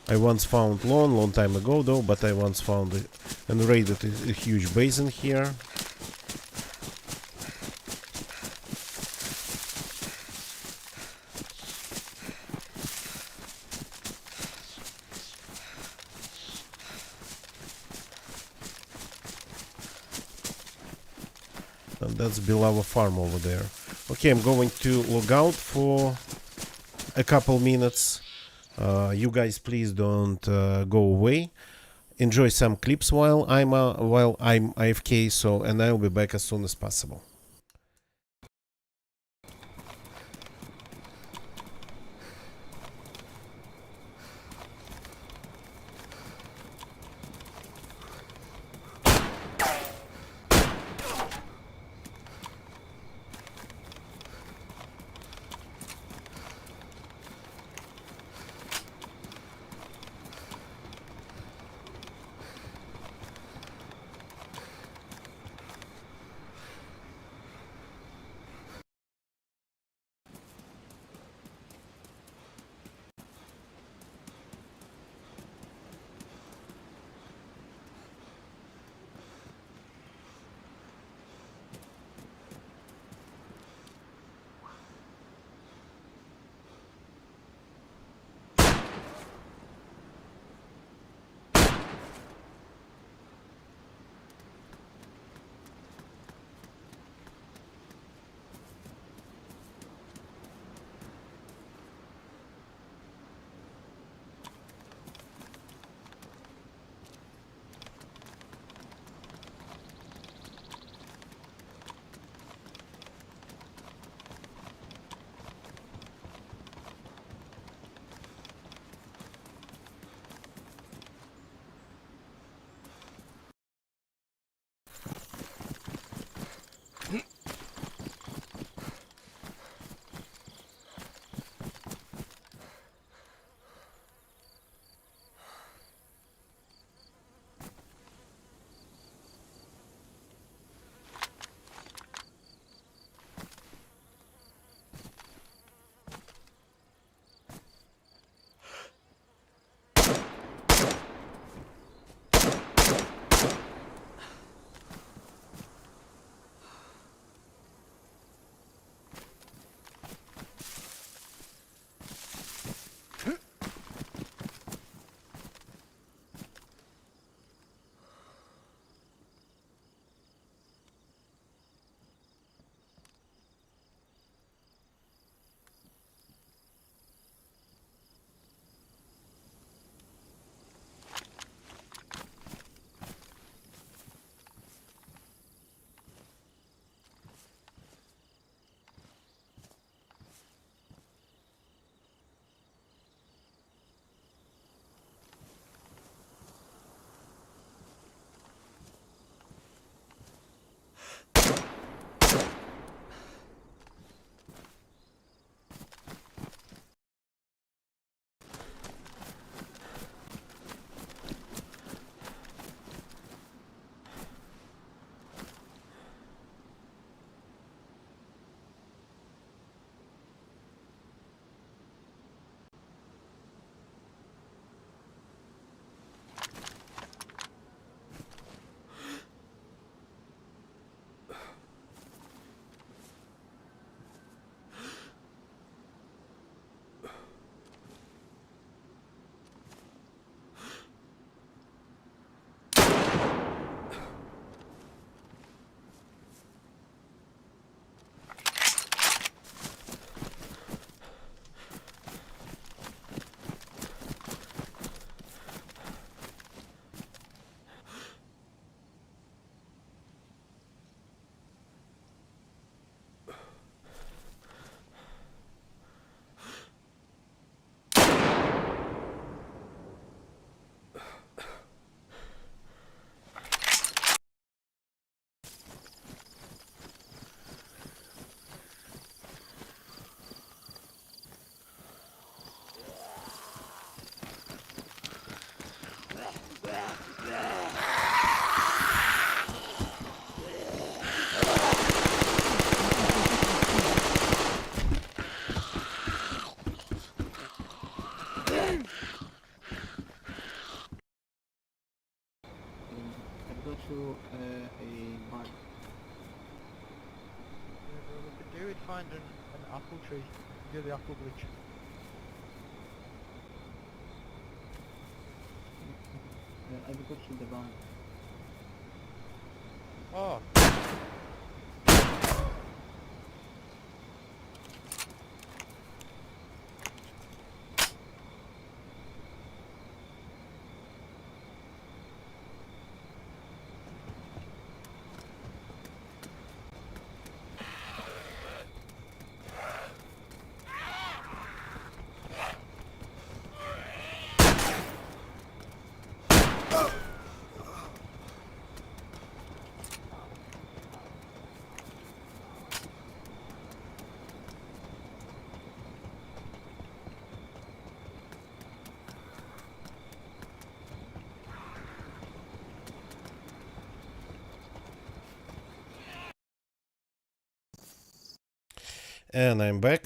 I once found long time ago though, but I once found and raided a huge basin here. And that's Belava farm over there. Okay, I'm going to log out for a couple minutes. You guys please don't go away. Enjoy some clips while I'm AFK, so and I'll be back as soon as possible. An apple tree near the apple bridge. I will go kill the bomb. Oh, And I'm back.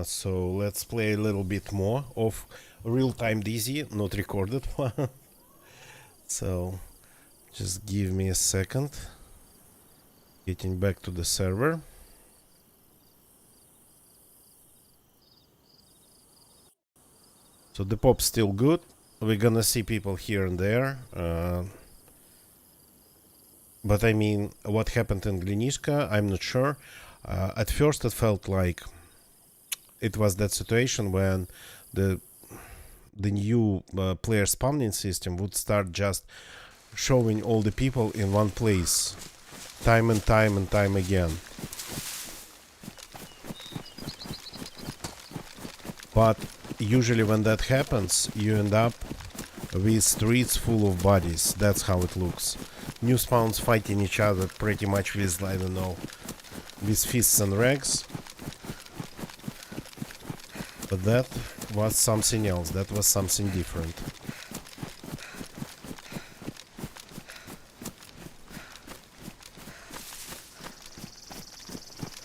So let's play a little bit more of real-time DZ, not recorded one. So just give me a second. Getting back to the server. So the pop's still good. We're gonna see people here and there. But I mean, what happened in Glinishka, I'm not sure. At first it felt like it was that situation when the new player spawning system would start just showing all the people in one place time and time and time again. But usually when that happens, you end up with streets full of bodies. That's how it looks. New spawns fighting each other pretty much with, I don't know, with fists and rags. But that was something else. That was something different.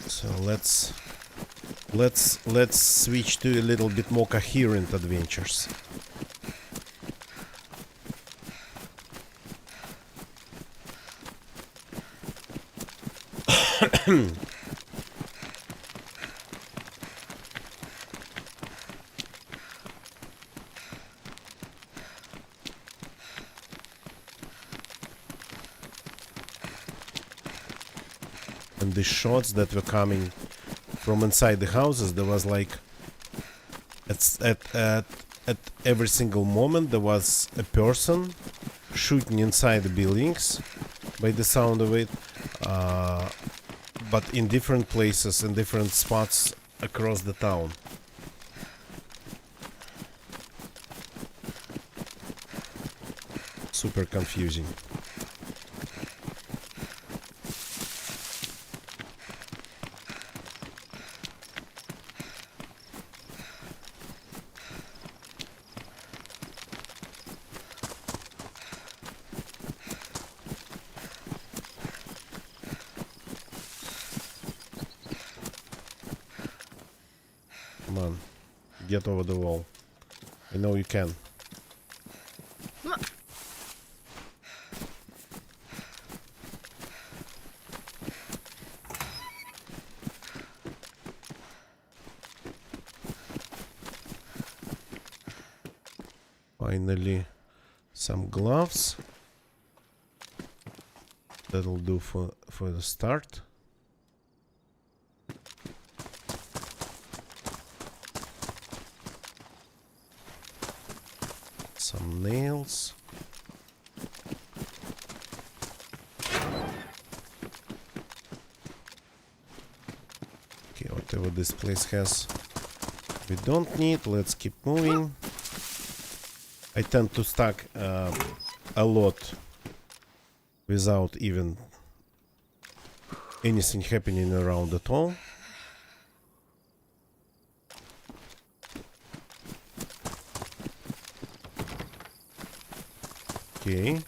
So let's switch to a little bit more coherent adventures. And the shots that were coming from inside the houses, there was like at every single moment there was a person shooting inside the buildings by the sound of it, but in different places, in different spots across the town. Super confusing. Come on, get over the wall. I know you can. Finally, some gloves. That'll do for the start. Some nails. Okay, whatever this place has, we don't need. Let's keep moving. I tend to stack a lot without even anything happening around at all. Okay,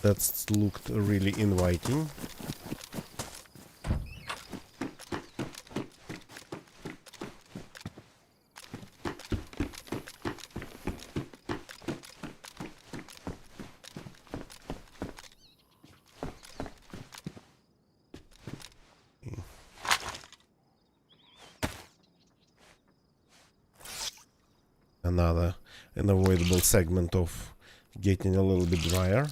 that's looked really inviting. Another unavoidable segment of getting a little bit drier.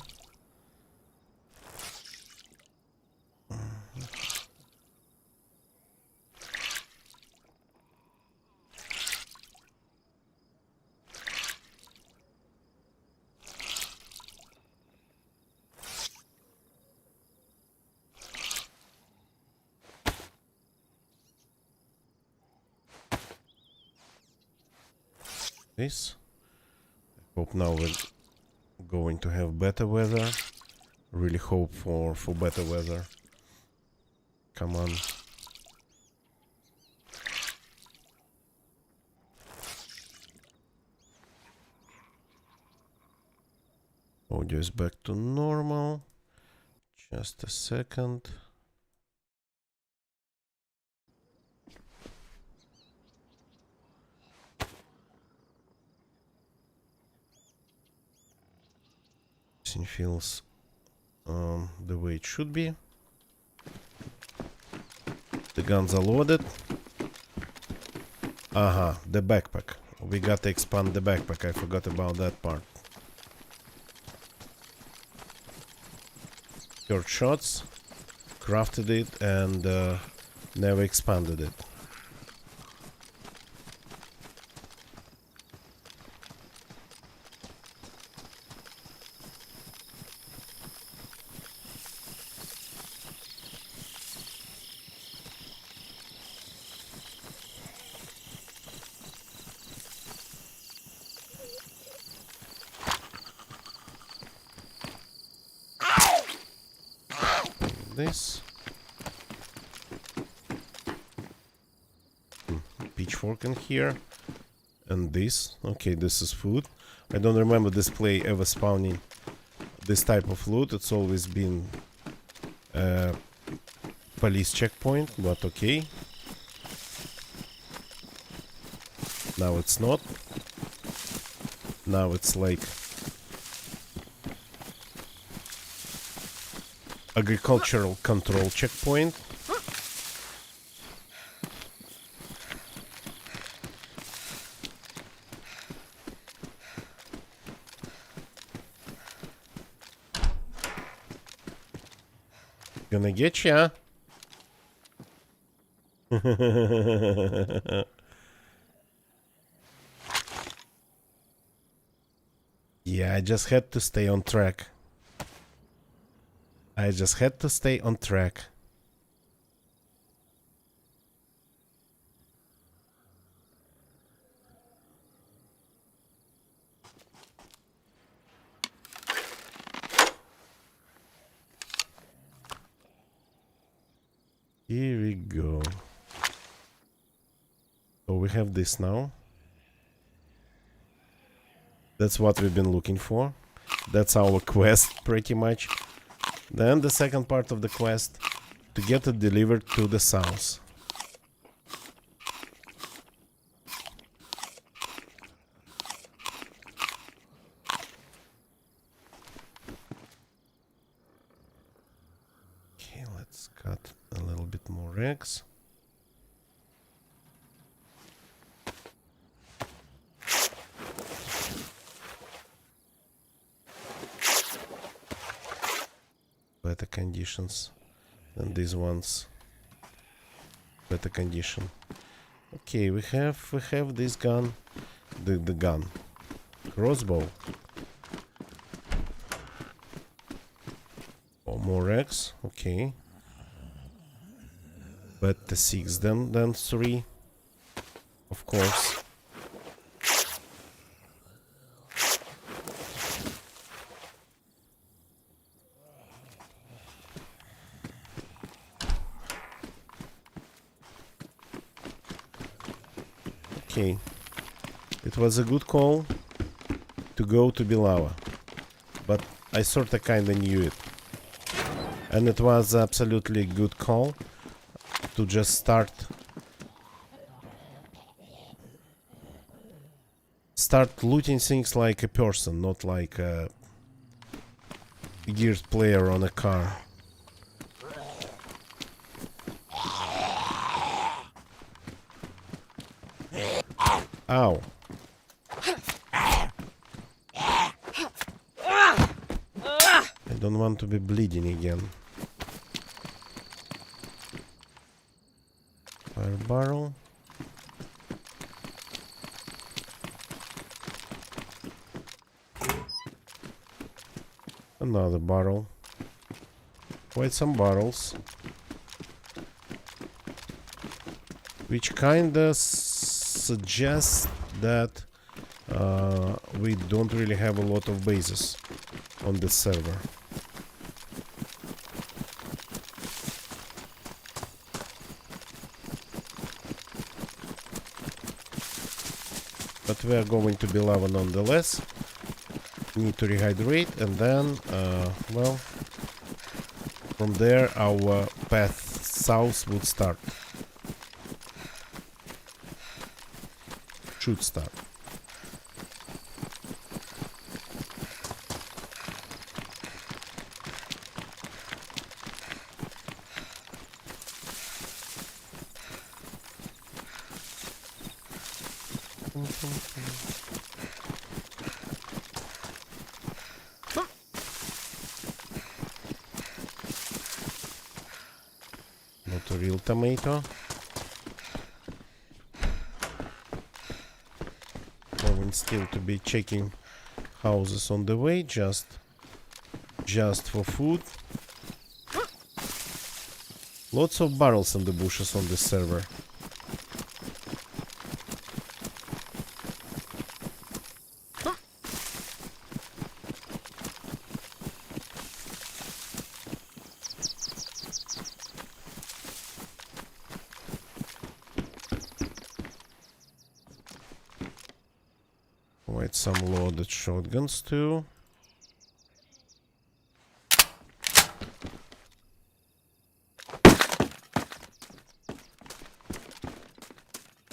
This. I hope now we're going to have better weather. Really hope for better weather. Come on. Audio is back to normal. Just a second. Everything feels the way it should be. The guns are loaded. Aha, the backpack. We gotta expand the backpack. I forgot about that part. Third shots, crafted it, and never expanded it. This pitchfork in here, and this. Okay, this is food. I don't remember this play ever spawning this type of loot. It's always been a police checkpoint, but okay. Now it's not. Now it's like agricultural control checkpoint. Gonna get ya. Yeah, I just had to stay on track. I just had to stay on track. Here we go. So we have this now. That's what we've been looking for. That's our quest, pretty much. Then the second part of the quest, to get it delivered to the south. Okay, let's cut a little bit more eggs. Better conditions than these ones. Better condition. Okay, we have this gun, the gun, crossbow. Oh, more eggs. Okay. Better 6 than 3, of course. Okay, it was a good call to go to Bilava, but I sorta kinda knew it. And it was absolutely a good call to just start looting things like a person, not like a geared player on a car. Ow. don't want to be bleeding again. Fire barrel. Another barrel. Quite some barrels. Which kinda suggests that we don't really have a lot of bases on this server. But we are going to be lava nonetheless. Need to rehydrate, and then, well, from there our path south would start. Should start. Not a real tomato. Going still to be checking houses on the way, just for food. Lots of barrels in the bushes on this server. Quite some loaded shotguns too.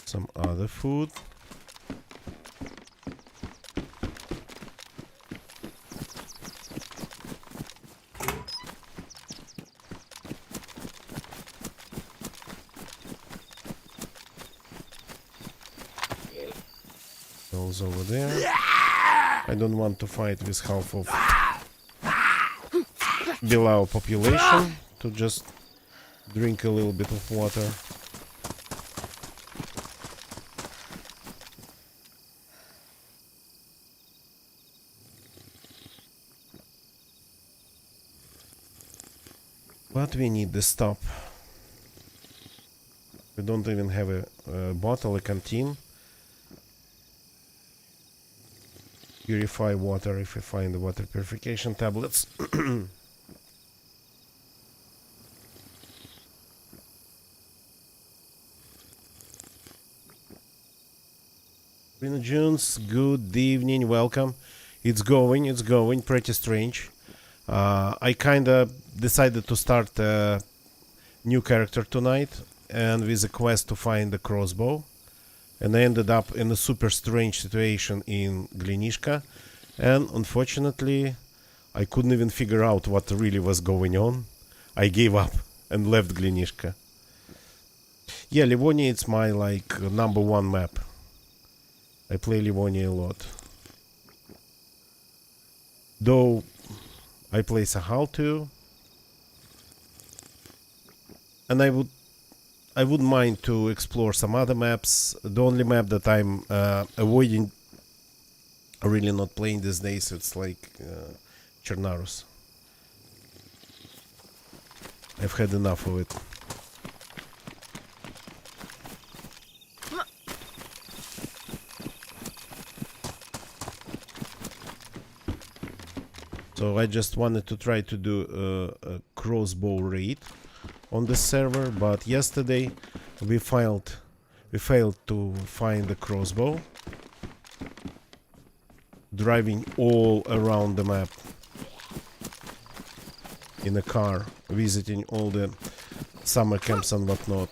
Some other food. Those over there. I don't want to fight with half of below population, to just drink a little bit of water. But we need the stop. We don't even have a bottle, a canteen. Purify water if we find the water purification tablets. Rina Jones, good evening, welcome. It's going pretty strange. I kinda decided to start a new character tonight, and with a quest to find the crossbow. And I ended up in a super strange situation in Glinishka, and unfortunately I couldn't even figure out what really was going on. I gave up and left Glinishka. Yeah, Livonia, it's my like #1 map. I play Livonia a lot. Though I play Sahal too. And I wouldn't mind to explore some other maps. The only map that I'm avoiding, really not playing these days, it's like Chernaros. I've had enough of it. So I just wanted to try to do a crossbow raid on the server, but yesterday we failed to find the crossbow, driving all around the map in a car, visiting all the summer camps and whatnot.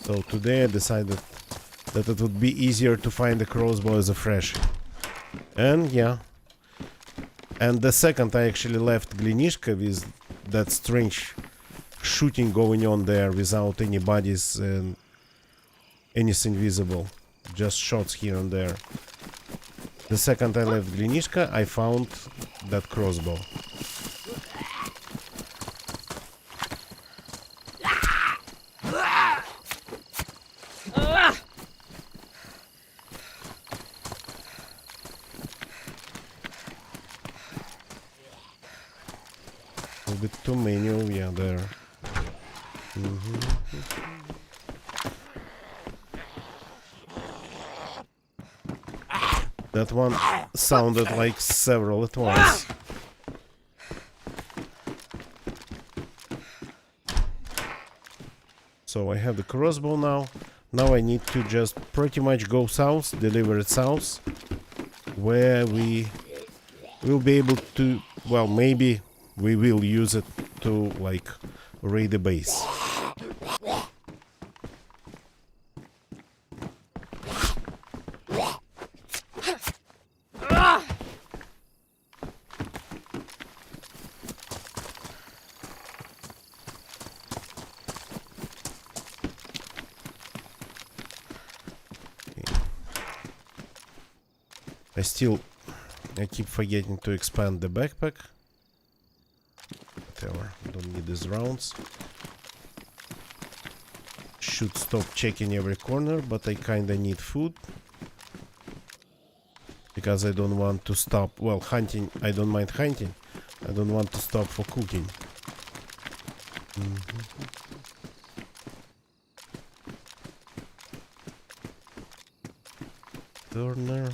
So today I decided that it would be easier to find the crossbow as a fresh. And yeah, and the second I actually left Glinishka with that strange shooting going on there without any bodies and anything visible, just shots here and there. The second I left Glinishka, I found that crossbow. too many of you there. That one sounded like several at once. So I have the crossbow now. Now I need to just pretty much go south, deliver it south, where we will be able to, well, maybe we will use it to like raid the base. I keep forgetting to expand the backpack. Whatever, don't need these rounds. Should stop checking every corner, but I kinda need food. Because I don't want to stop, well, hunting, I don't mind hunting. I don't want to stop for cooking. Turner.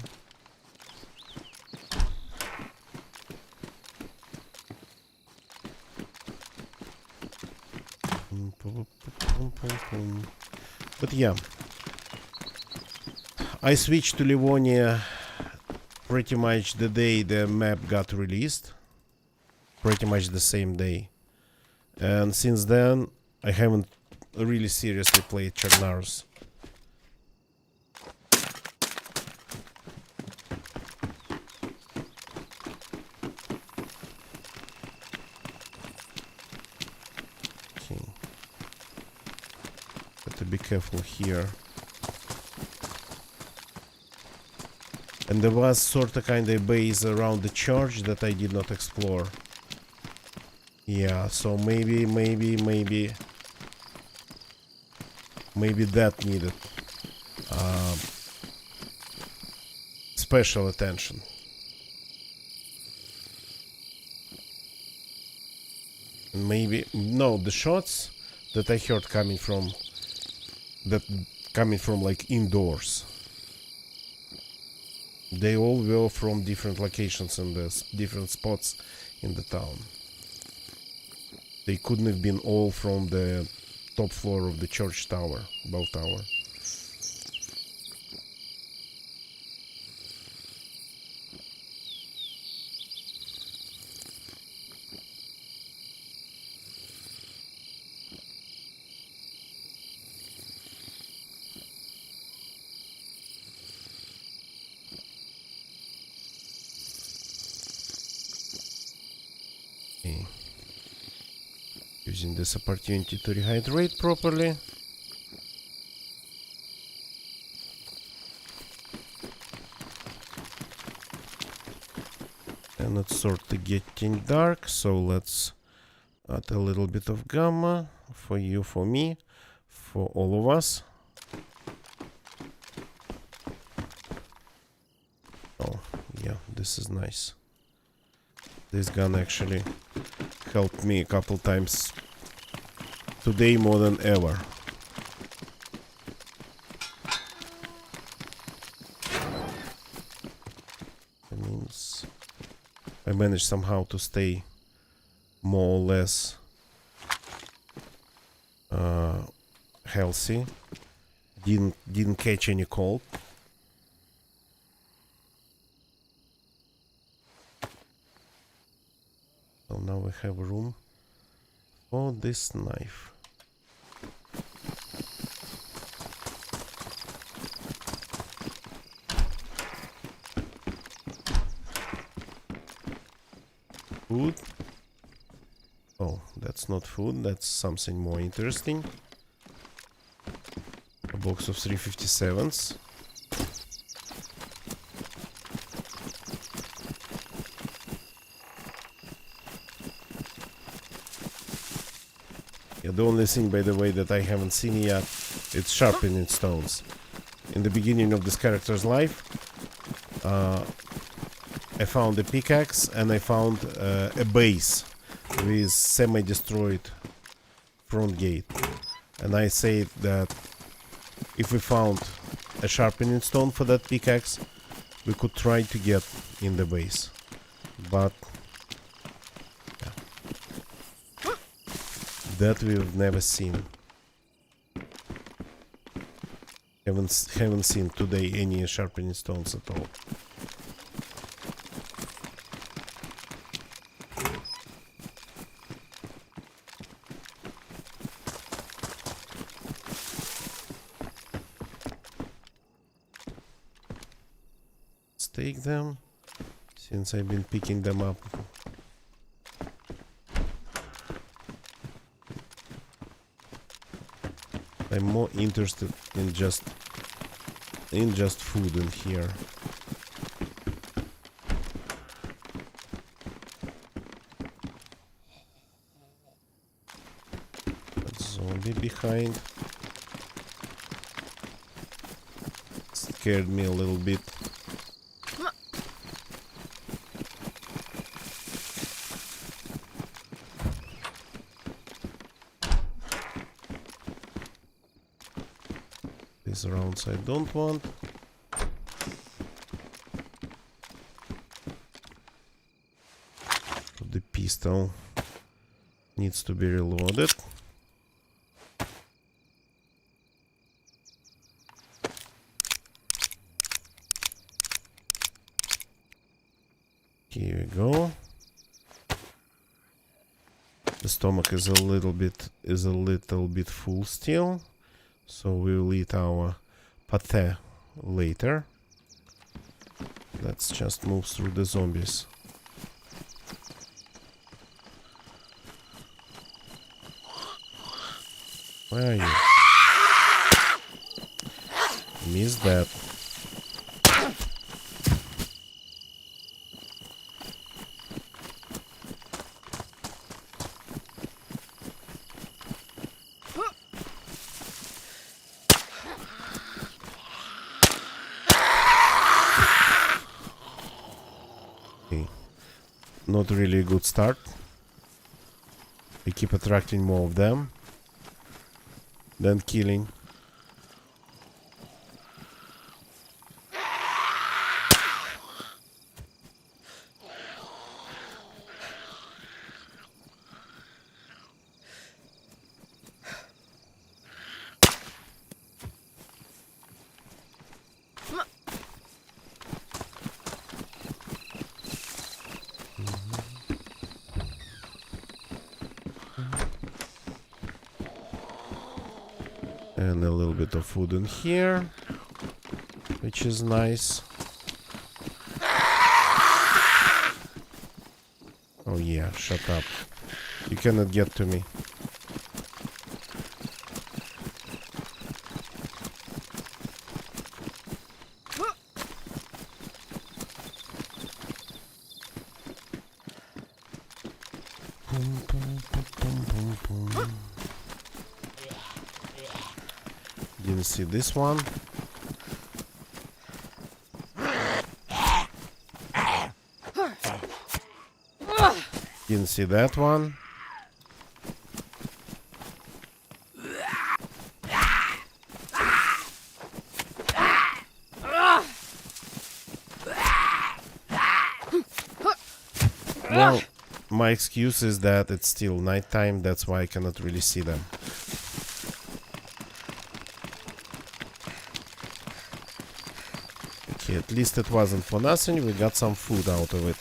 But yeah, I switched to Livonia pretty much the day the map got released, pretty much the same day, and since then I haven't really seriously played Chernarus. Be careful here. And there was sort of kind of base around the church that I did not explore. Yeah, so maybe that needed special attention. Maybe no, the shots that I heard coming from like indoors. They all were from different locations in the different spots in the town. They couldn't have been all from the top floor of the church tower, bell tower. Using this opportunity to rehydrate properly. And it's sort of getting dark, so let's add a little bit of gamma for you, for me, for all of us. Oh, yeah, this is nice. This gun actually helped me a couple times today more than ever. That means I managed somehow to stay more or less healthy. Didn't catch any cold. So now we have room for this knife. Food. Oh, that's not food, that's something more interesting. A box of 357s. Yeah, the only thing, by the way, that I haven't seen yet, it's sharpening stones. In the beginning of this character's life, I found a pickaxe and I found a base with semi-destroyed front gate. And I said that if we found a sharpening stone for that pickaxe, we could try to get in the base. But yeah, that we've never seen. Haven't seen today any sharpening stones at all. Let's take them, since I've been picking them up. I'm more interested in just food in here. That zombie behind scared me a little bit. These rounds I don't want. The pistol needs to be reloaded. Here we go. The stomach is a little bit full still. So we'll eat our pate later. Let's just move through the zombies. Where are you? Missed that. Not really a good start. I keep attracting more of them than killing. And a little bit of food in here, which is nice. Oh yeah, shut up. You cannot get to me. Boom, boom, boom, boom, boom, boom. Didn't see this one. Didn't see that one. Well, my excuse is that it's still nighttime, that's why I cannot really see them. Okay, at least it wasn't for nothing, we got some food out of it.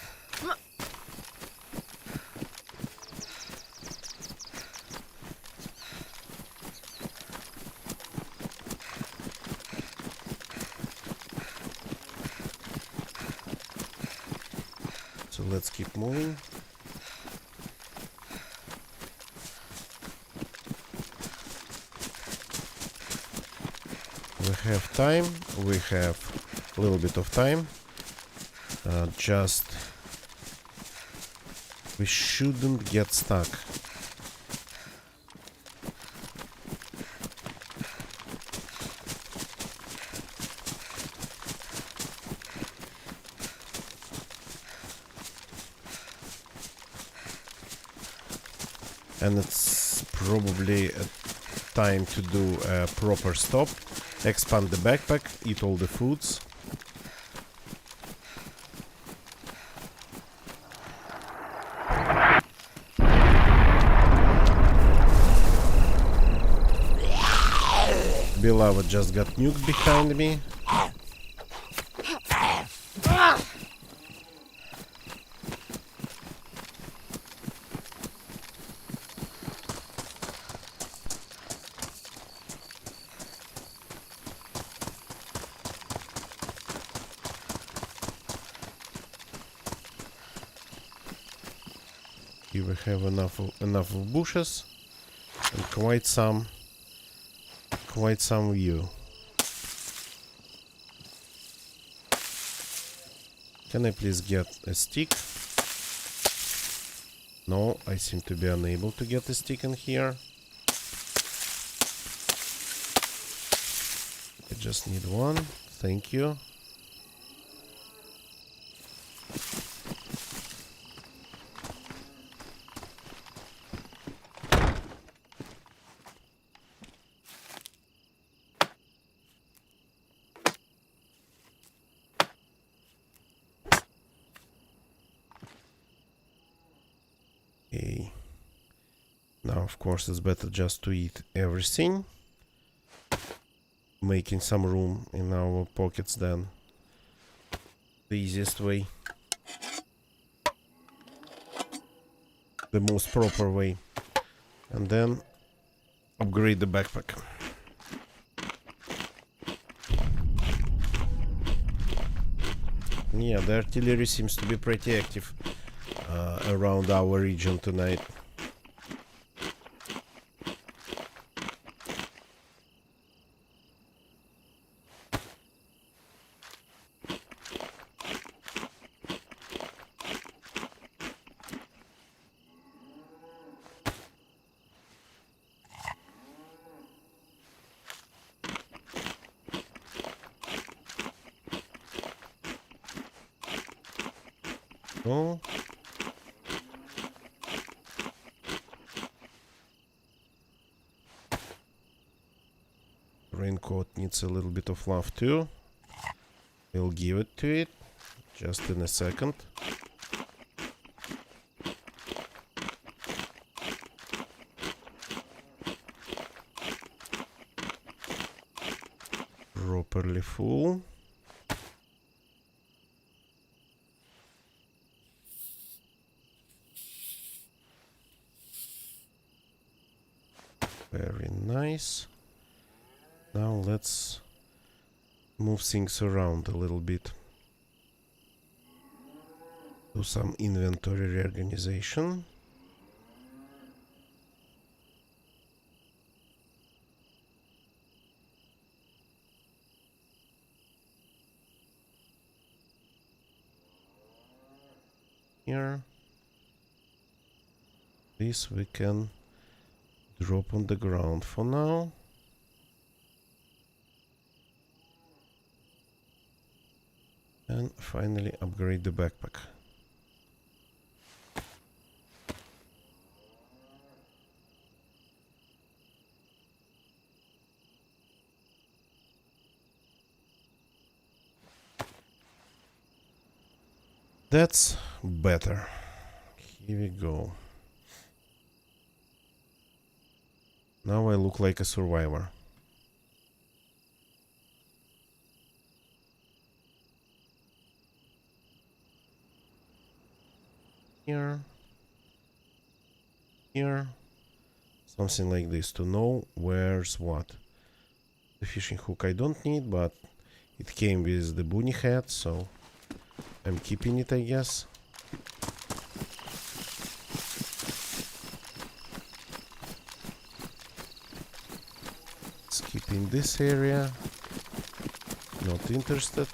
So let's keep moving. We have time, we have a little bit of time. We shouldn't get stuck. and it's probably time to do a proper stop, expand the backpack, eat all the foods. Beloved just got nuked behind me. Here we have enough of bushes and quite some view. Can I please get a stick? No, I seem to be unable to get a stick in here. I just need one. Thank you. Okay. Now, of course, it's better just to eat everything, making some room in our pockets then. The easiest way. The most proper way. And then upgrade the backpack. Yeah, the artillery seems to be pretty active around our region tonight. Oh. Raincoat needs a little bit of love too. We'll give it to it just in a second. Properly full. Very nice. Now let's move things around a little bit. Do some inventory reorganization. Here. This we can drop on the ground for now. And finally upgrade the backpack. That's better. Here we go. Now I look like a survivor. Here. Here. Something like this to know where's what. The fishing hook I don't need, but it came with the bunny head, so I'm keeping it, I guess. Skipping this area. Not interested.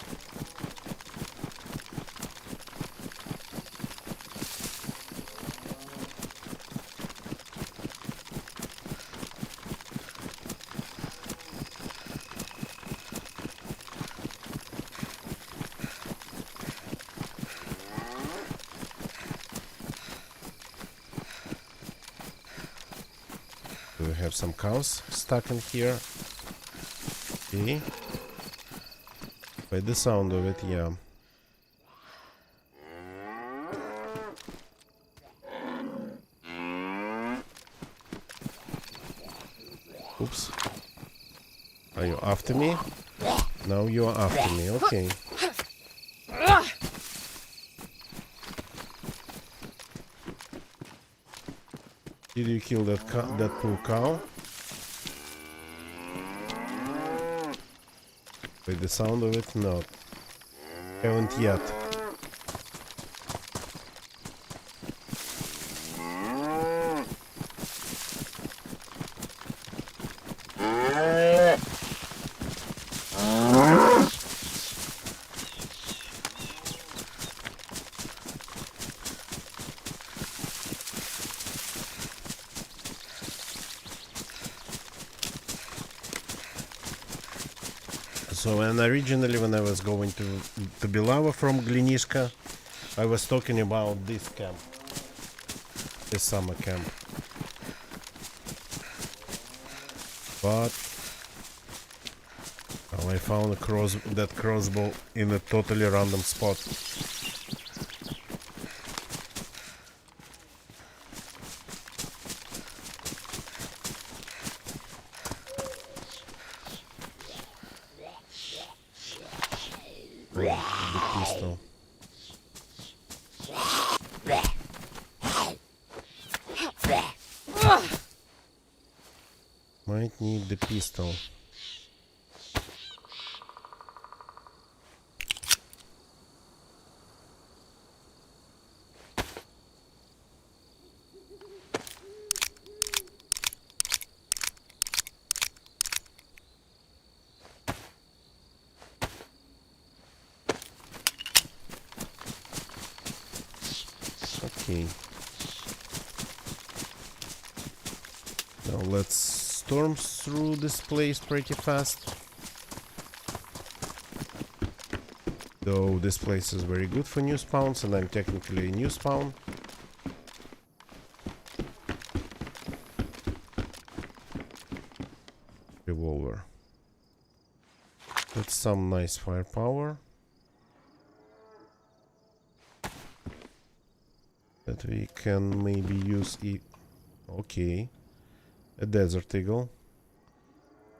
We have some cows stuck in here. Okay. By the sound of it, yeah. Oops. Are you after me? Now you are after me, okay. Did you kill that poor cow? By the sound of it, no. Haven't yet. So originally when I was going to Belava from Glinishka, I was talking about this camp. This summer camp. But well, I found that crossbow in a totally random spot. The pistol. Might need the pistol. Okay. Now let's storm through this place pretty fast. Though this place is very good for new spawns and I'm technically a new spawn. Revolver. That's some nice firepower. That we can maybe use it. Okay. A desert eagle.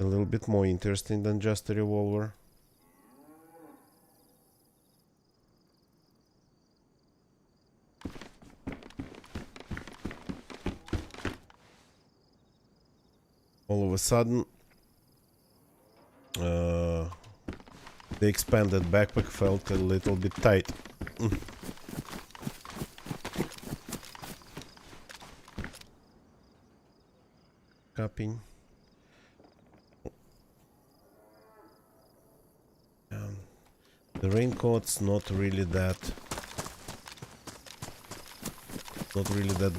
A little bit more interesting than just a revolver. All of a sudden, the expanded backpack felt a little bit tight. Cupping. The raincoat's not really that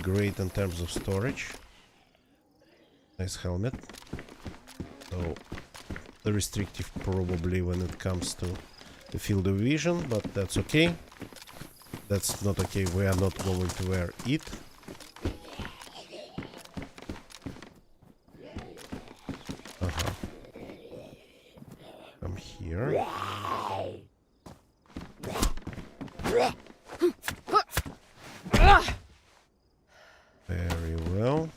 great in terms of storage. Nice helmet. So restrictive probably when it comes to the field of vision, but that's okay. That's not okay. We are not going to wear it. Come here. Very well.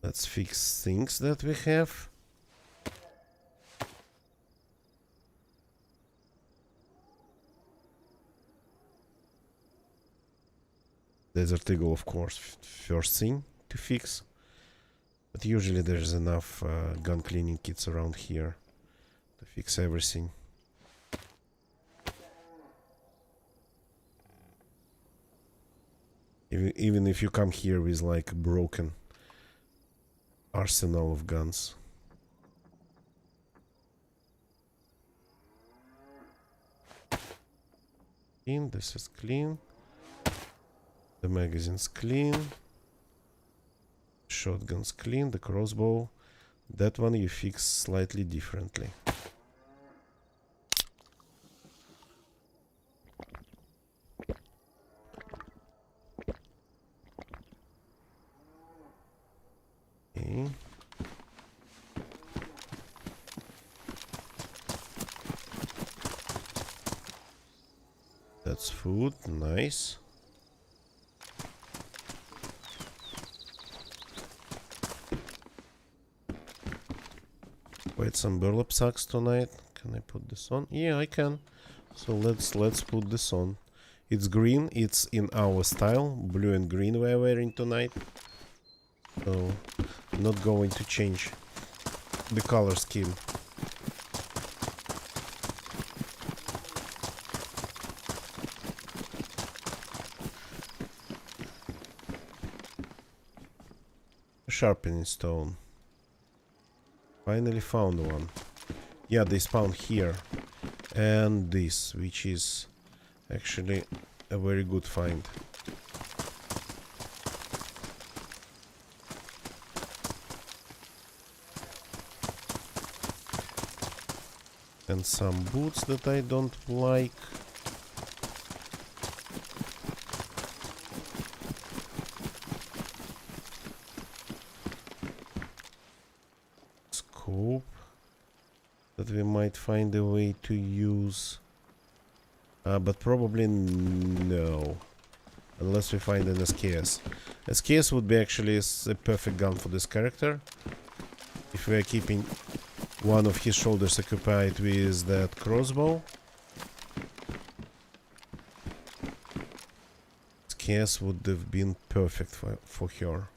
Let's fix things that we have. Desert Eagle, of course, first thing to fix. But usually there's enough gun cleaning kits around here to fix everything. Even if you come here with like a broken arsenal of guns. Clean, this is clean. The magazine's clean. Shotgun's clean, the crossbow. That one you fix slightly differently. Okay. That's food, nice. Wait, some burlap sacks tonight. Can I put this on? Yeah, I can. So let's put this on. It's green, it's in our style. Blue and green we're wearing tonight. So not going to change the color scheme. Sharpening stone. Finally found one. Yeah, they spawn here. And this, which is actually a very good find. And some boots that I don't like. Scope that we might find a way to use, but probably no, unless we find an SKS. SKS would be actually a perfect gun for this character if we are keeping one of his shoulders occupied with that crossbow. SKS would have been perfect for her.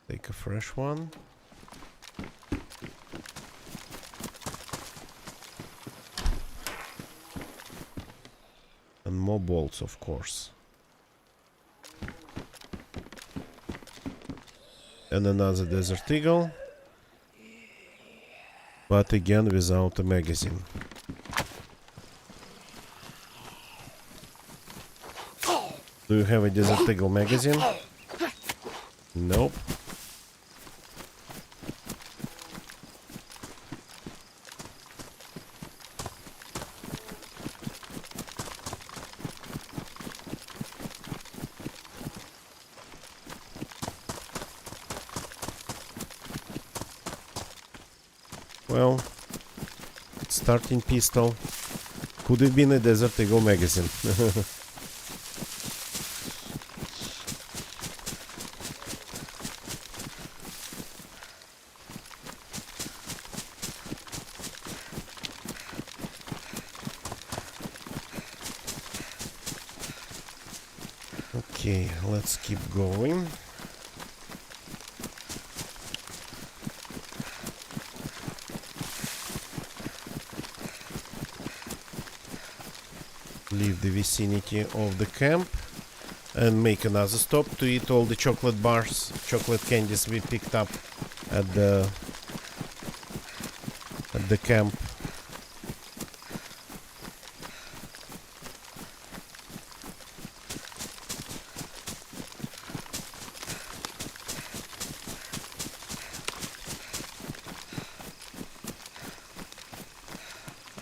Take a fresh one. And more bolts, of course. And another Desert Eagle. But again without a magazine. Do you have a Desert Eagle magazine? Nope. Well, starting pistol could have been a Desert Eagle magazine. Okay, let's keep going. Leave the vicinity of the camp and make another stop to eat all the chocolate bars, chocolate candies we picked up at the camp.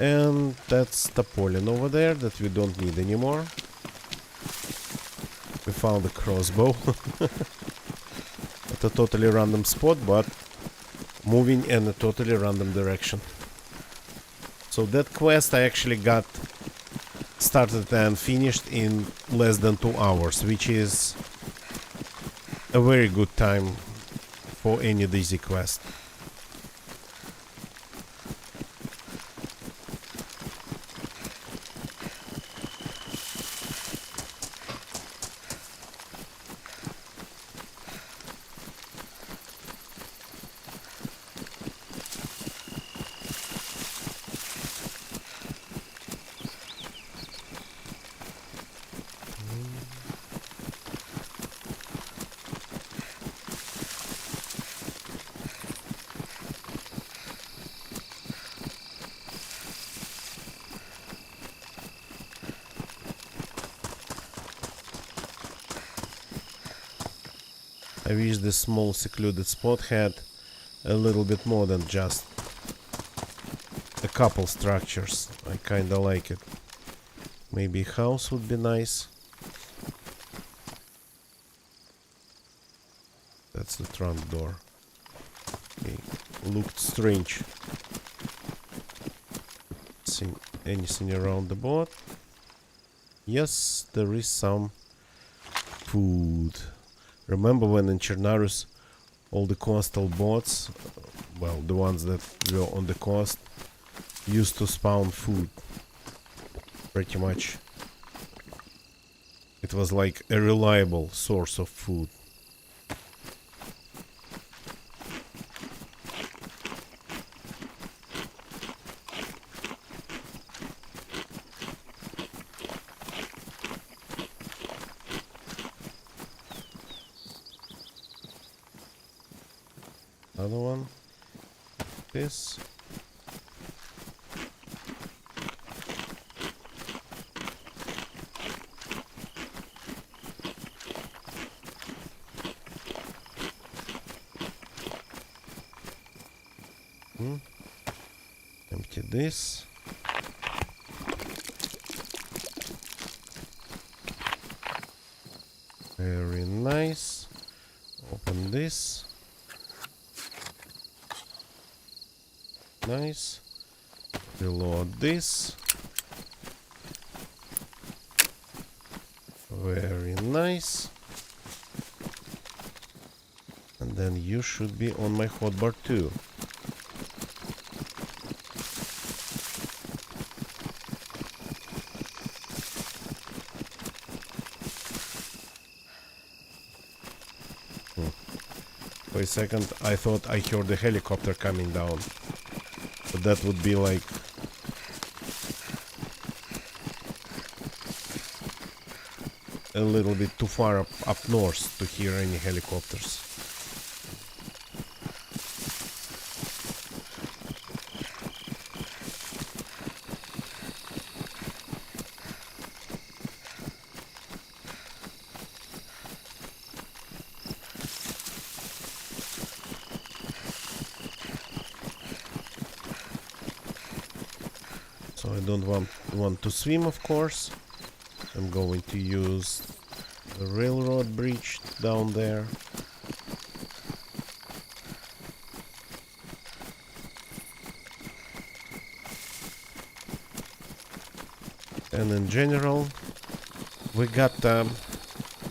And that's Topolin over there that we don't need anymore. We found a crossbow at a totally random spot, but moving in a totally random direction. So that quest I actually got started and finished in less than 2 hours, which is a very good time for any DayZ quest. I wish this small secluded spot had a little bit more than just a couple structures. I kinda like it. Maybe a house would be nice. That's the trunk door. Okay. Looked strange. See anything around the boat? Yes, there is some food. Remember when in Chernarus all the coastal boats, well, the ones that were on the coast, used to spawn food. Pretty much. It was like a reliable source of food. Another one. This. Empty this. Very nice. Open this. Nice. Reload this. Very nice. And then you should be on my hotbar too. For a second I thought I heard a helicopter coming down. But that would be like a little bit too far up north to hear any helicopters. So I don't want to swim, of course. I'm going to use the railroad bridge down there. And in general, we got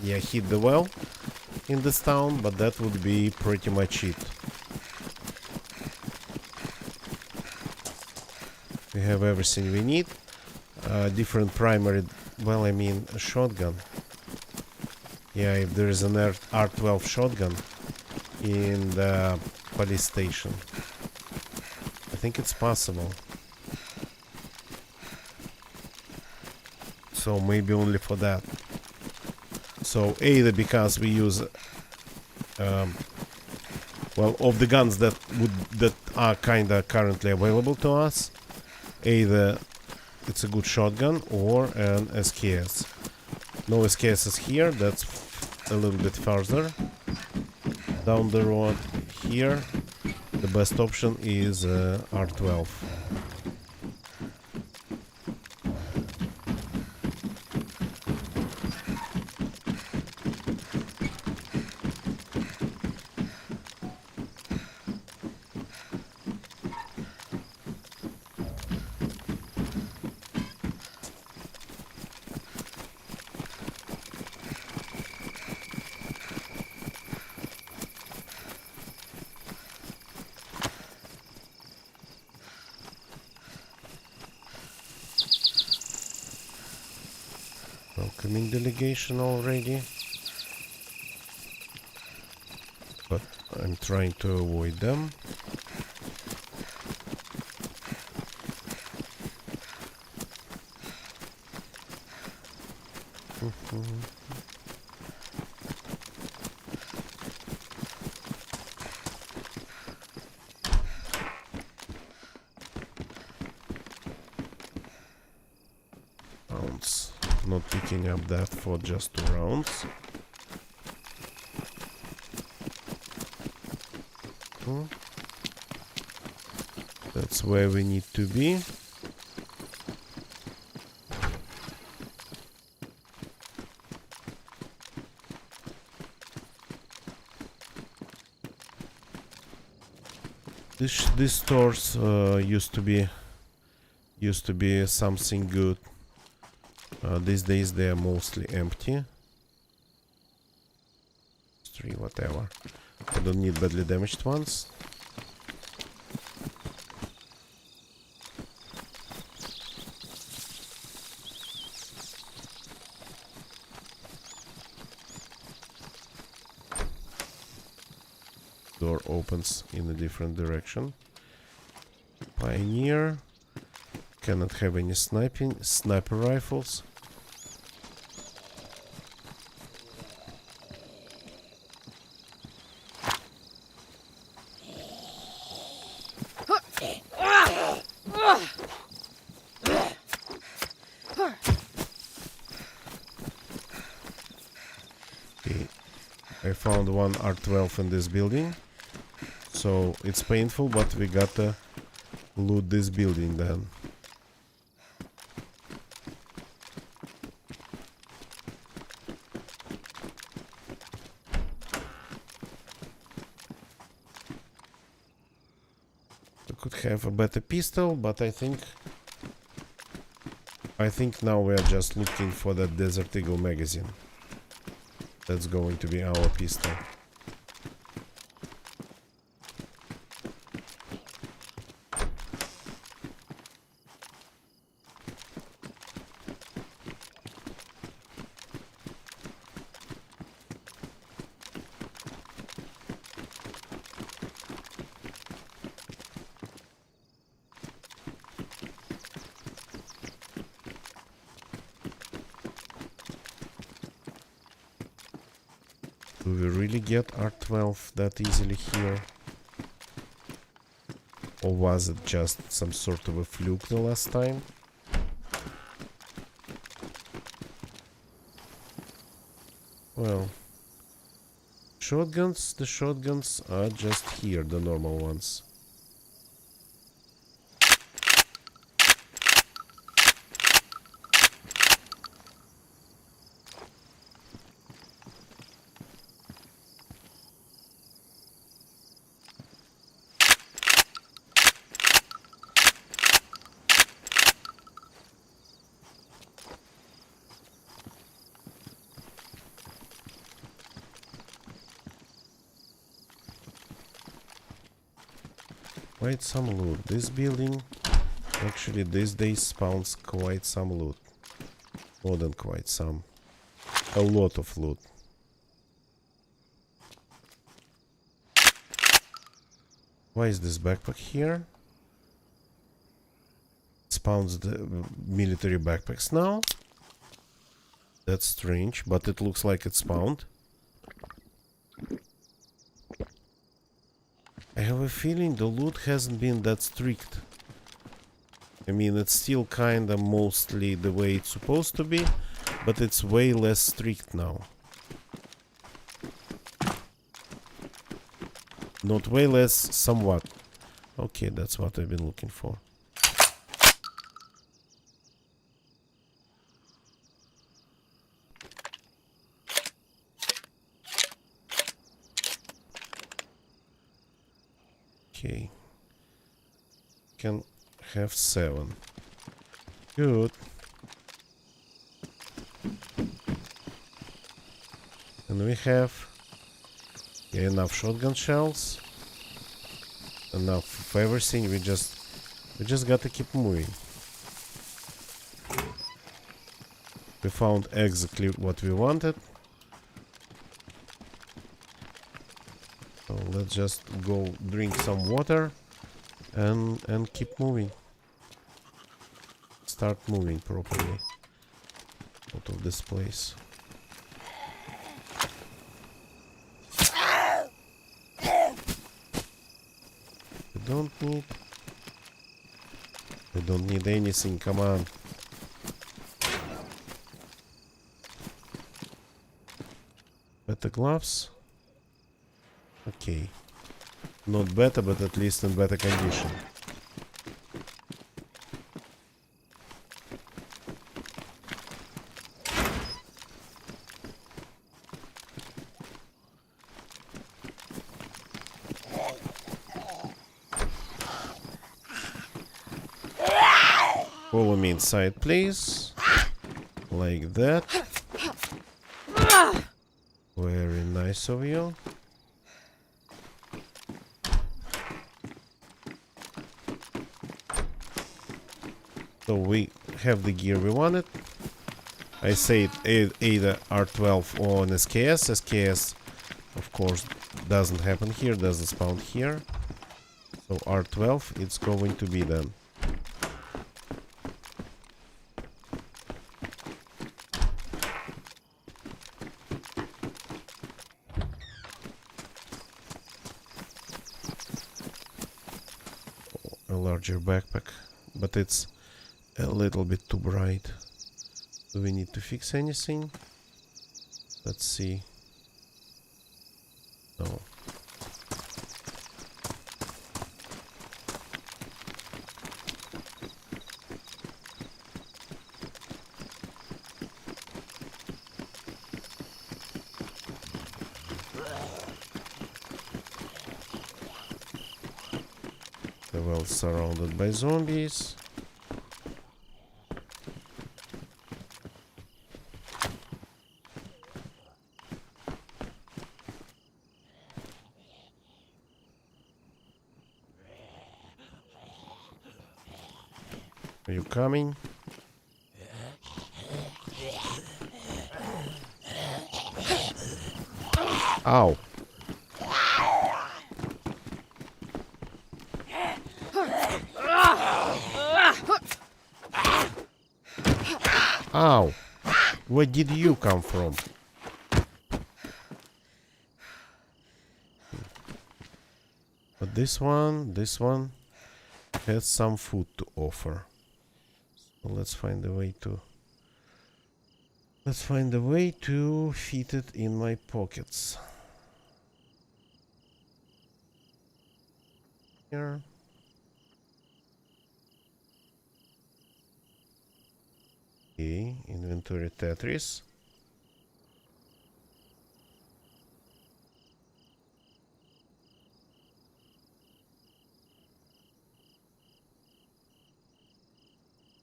hit the well in this town, but that would be pretty much it. We have everything we need. Different primary, well, I mean a shotgun. Yeah, if there is an R12 shotgun in the police station, I think it's possible. So maybe only for that. So either because we use well, of the guns that are kinda currently available to us, either it's a good shotgun or an SKS. No SKSs here, that's a little bit further down the road. Here the best option is R12. Welcoming delegation already, but I'm trying to avoid them. Rounds. Not picking up that for just 2 rounds. That's where we need to be. These stores used to be something good. These days they are mostly empty. 3, whatever. I don't need badly damaged ones. Door opens in a different direction. Pioneer. Cannot have any sniper rifles. Okay. I found one R12 in this building. So it's painful, but we gotta loot this building then. We could have a better pistol, but I think now we are just looking for that Desert Eagle magazine. That's going to be our pistol. Do we really get R12 that easily here? Or was it just some sort of a fluke the last time? Well, the shotguns are just here, the normal ones. Quite some loot. This building actually these days spawns quite some loot. More than quite some. A lot of loot. Why is this backpack here? It spawns the military backpacks now. That's strange, but it looks like it's spawned. I have a feeling the loot hasn't been that strict. I mean, it's still kinda mostly the way it's supposed to be, but it's way less strict now. Not way less, somewhat. Okay, that's what I've been looking for. Okay. Can have 7. Good. And we have enough shotgun shells. Enough of everything. We just gotta keep moving. We found exactly what we wanted. So let's just go drink some water and keep moving. Start moving properly out of this place. We don't need anything, come on. Better gloves. Okay. Not better, but at least in better condition. Follow me inside, please. Like that. Very nice of you. So we have the gear we wanted. I say either R12 or an SKS. SKS, of course, doesn't happen here, doesn't spawn here. So R12, it's going to be then. A larger backpack, but it's a little bit too bright. Do we need to fix anything? Let's see. No. The well surrounded by zombies. Are you coming? Ow. Ow. Where did you come from? But this one has some food to offer. So let's find a way to fit it in my pockets. Here. Okay, inventory Tetris.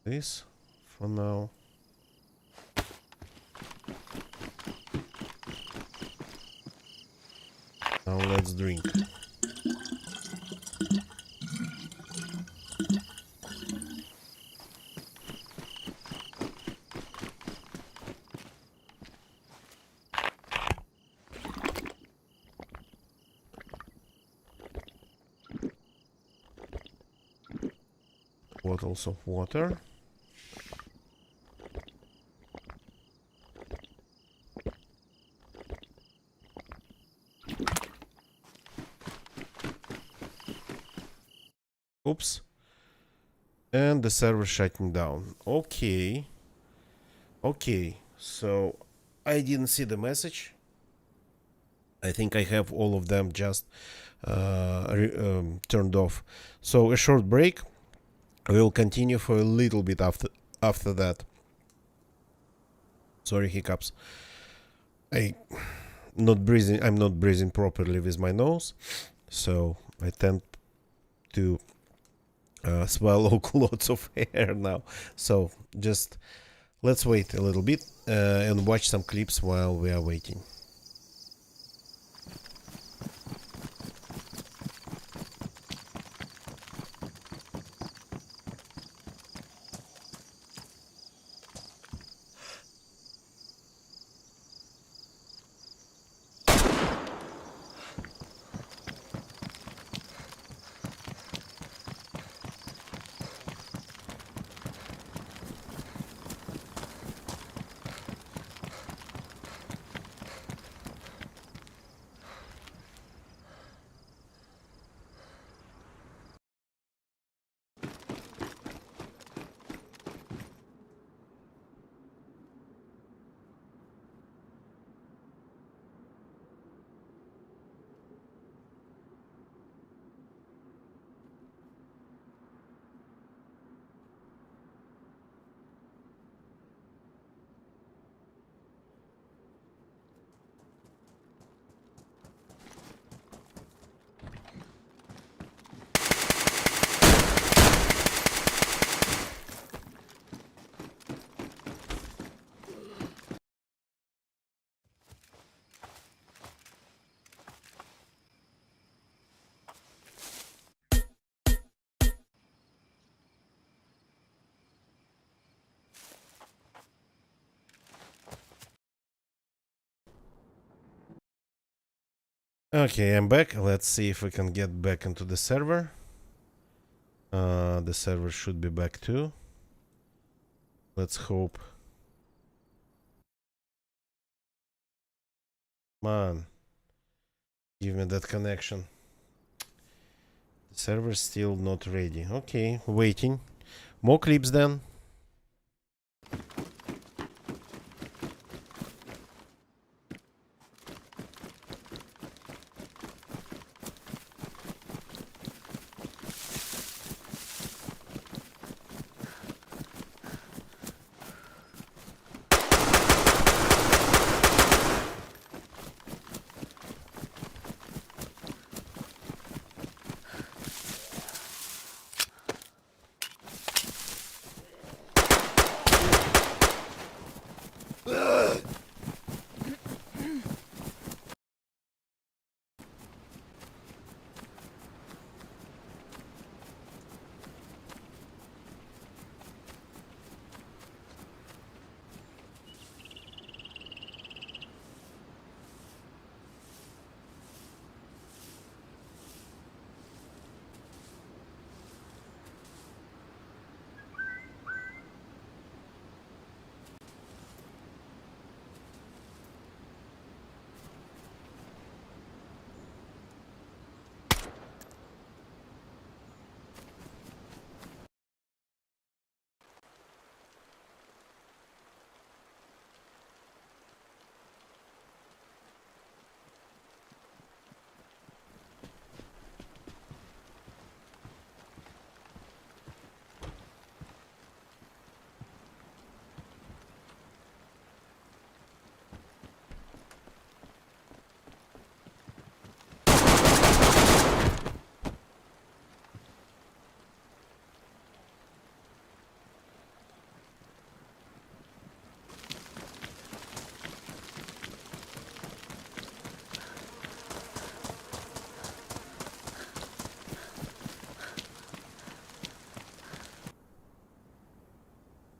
This for now. Now let's drink. Bottles of water. Oops. And the server shutting down. Okay. Okay. So I didn't see the message. I think I have all of them just turned off. So a short break. We'll continue for a little bit after that. Sorry, hiccups. I'm not breathing properly with my nose, so I tend to swallow lots of air now. So just let's wait a little bit and watch some clips while we are waiting. Okay, I'm back. Let's see if we can get back into the server. The server should be back too. Let's hope. Man, give me that connection. The server's still not ready. Okay, waiting. More clips then.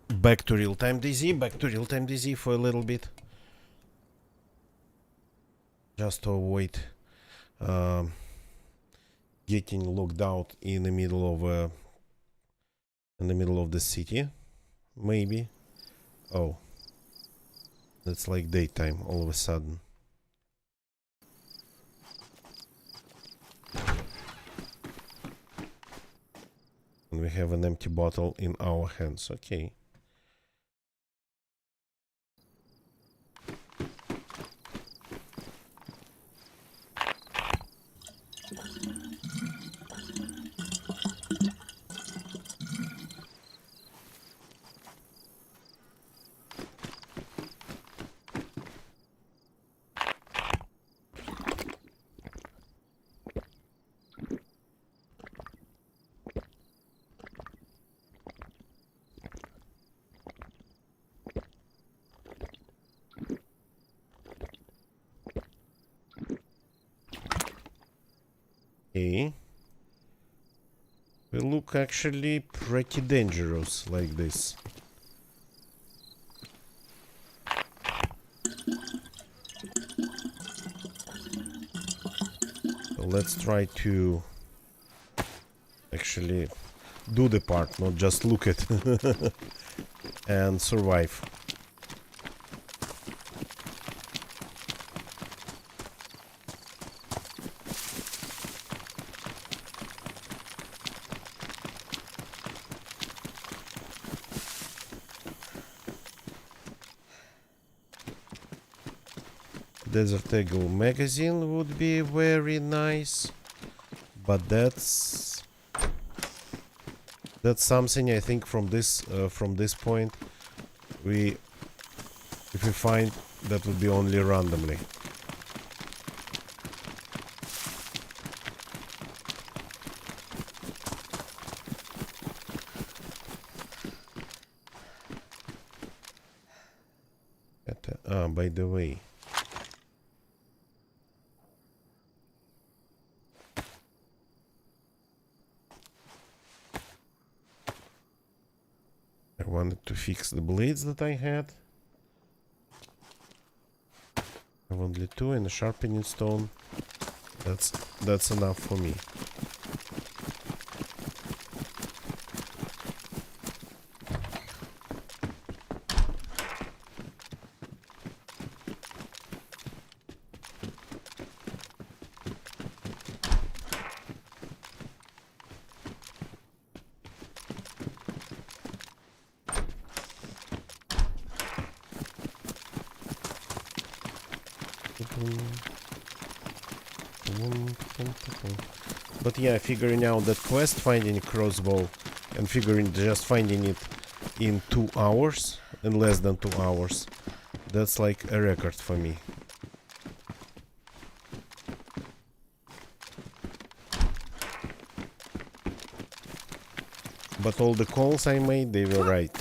Back to real-time DZ. Back to real-time DZ for a little bit. Just to avoid getting locked out in the middle of the city. Maybe. Oh, it's like daytime all of a sudden. And we have an empty bottle in our hands. Okay. Okay. We look actually pretty dangerous like this. So let's try to actually do the part, not just look at and survive. Desert Eagle magazine would be very nice, but that's something I think from this point if we find, that would be only randomly. By the way, I wanted to fix the blades that I had. I have only two and a sharpening stone. That's enough for me. But yeah, figuring out that quest, finding a crossbow, and just finding it in 2 hours, in less than 2 hours, that's like a record for me. But all the calls I made, they were right.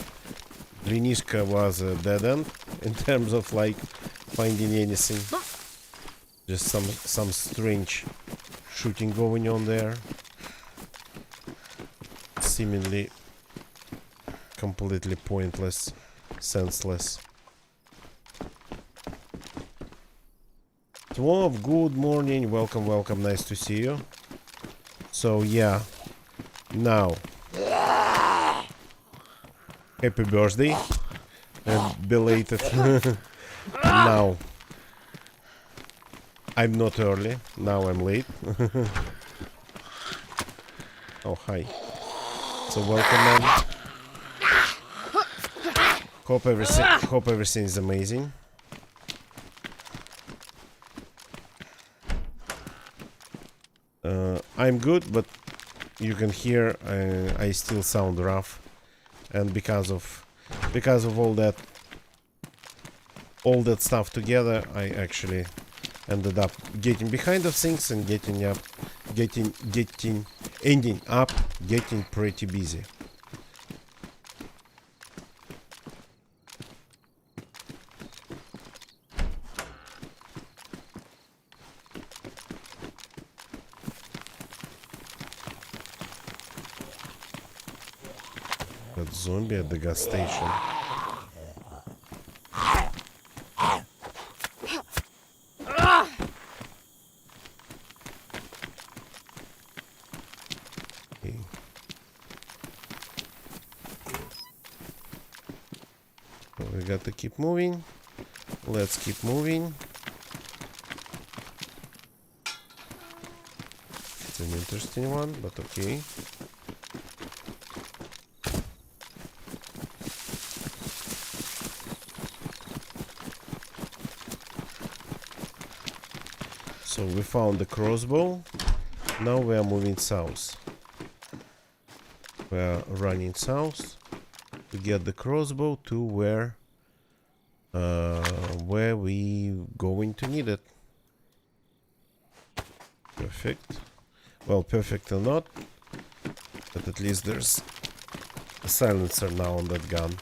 Drinishka was a dead end in terms of like finding anything. Just some strange shooting going on there. Seemingly completely pointless, senseless. Twelve, good morning, welcome, welcome, nice to see you. So yeah, now, happy birthday, and belated. Now, I'm not early, now I'm late. Oh, hi. So welcome, man. Hope everything is amazing. I'm good, but you can hear I still sound rough, and because of all that stuff together, I actually ended up getting behind of things and ending up getting pretty busy. Got zombie at the gas station. Okay. So we got to keep moving. Let's keep moving. It's an interesting one, but okay. So we found the crossbow. Now we are moving south. We are running south to get the crossbow to where we going to need it. Perfect. Well, perfect or not, but at least there's a silencer now on that gun,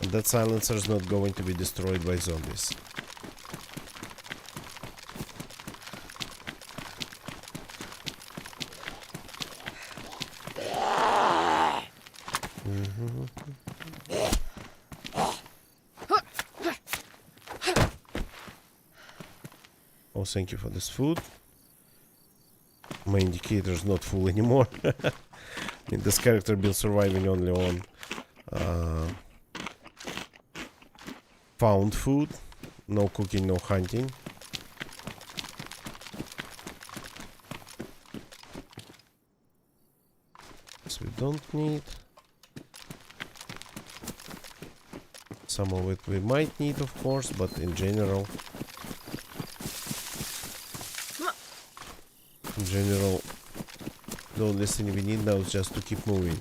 and that silencer is not going to be destroyed by zombies. Oh, thank you for this food. My indicator is not full anymore. I mean, this character been surviving only on found food. No cooking, no hunting. This we don't need. Some of it we might need, of course, but in general, the only thing we need now is just to keep moving.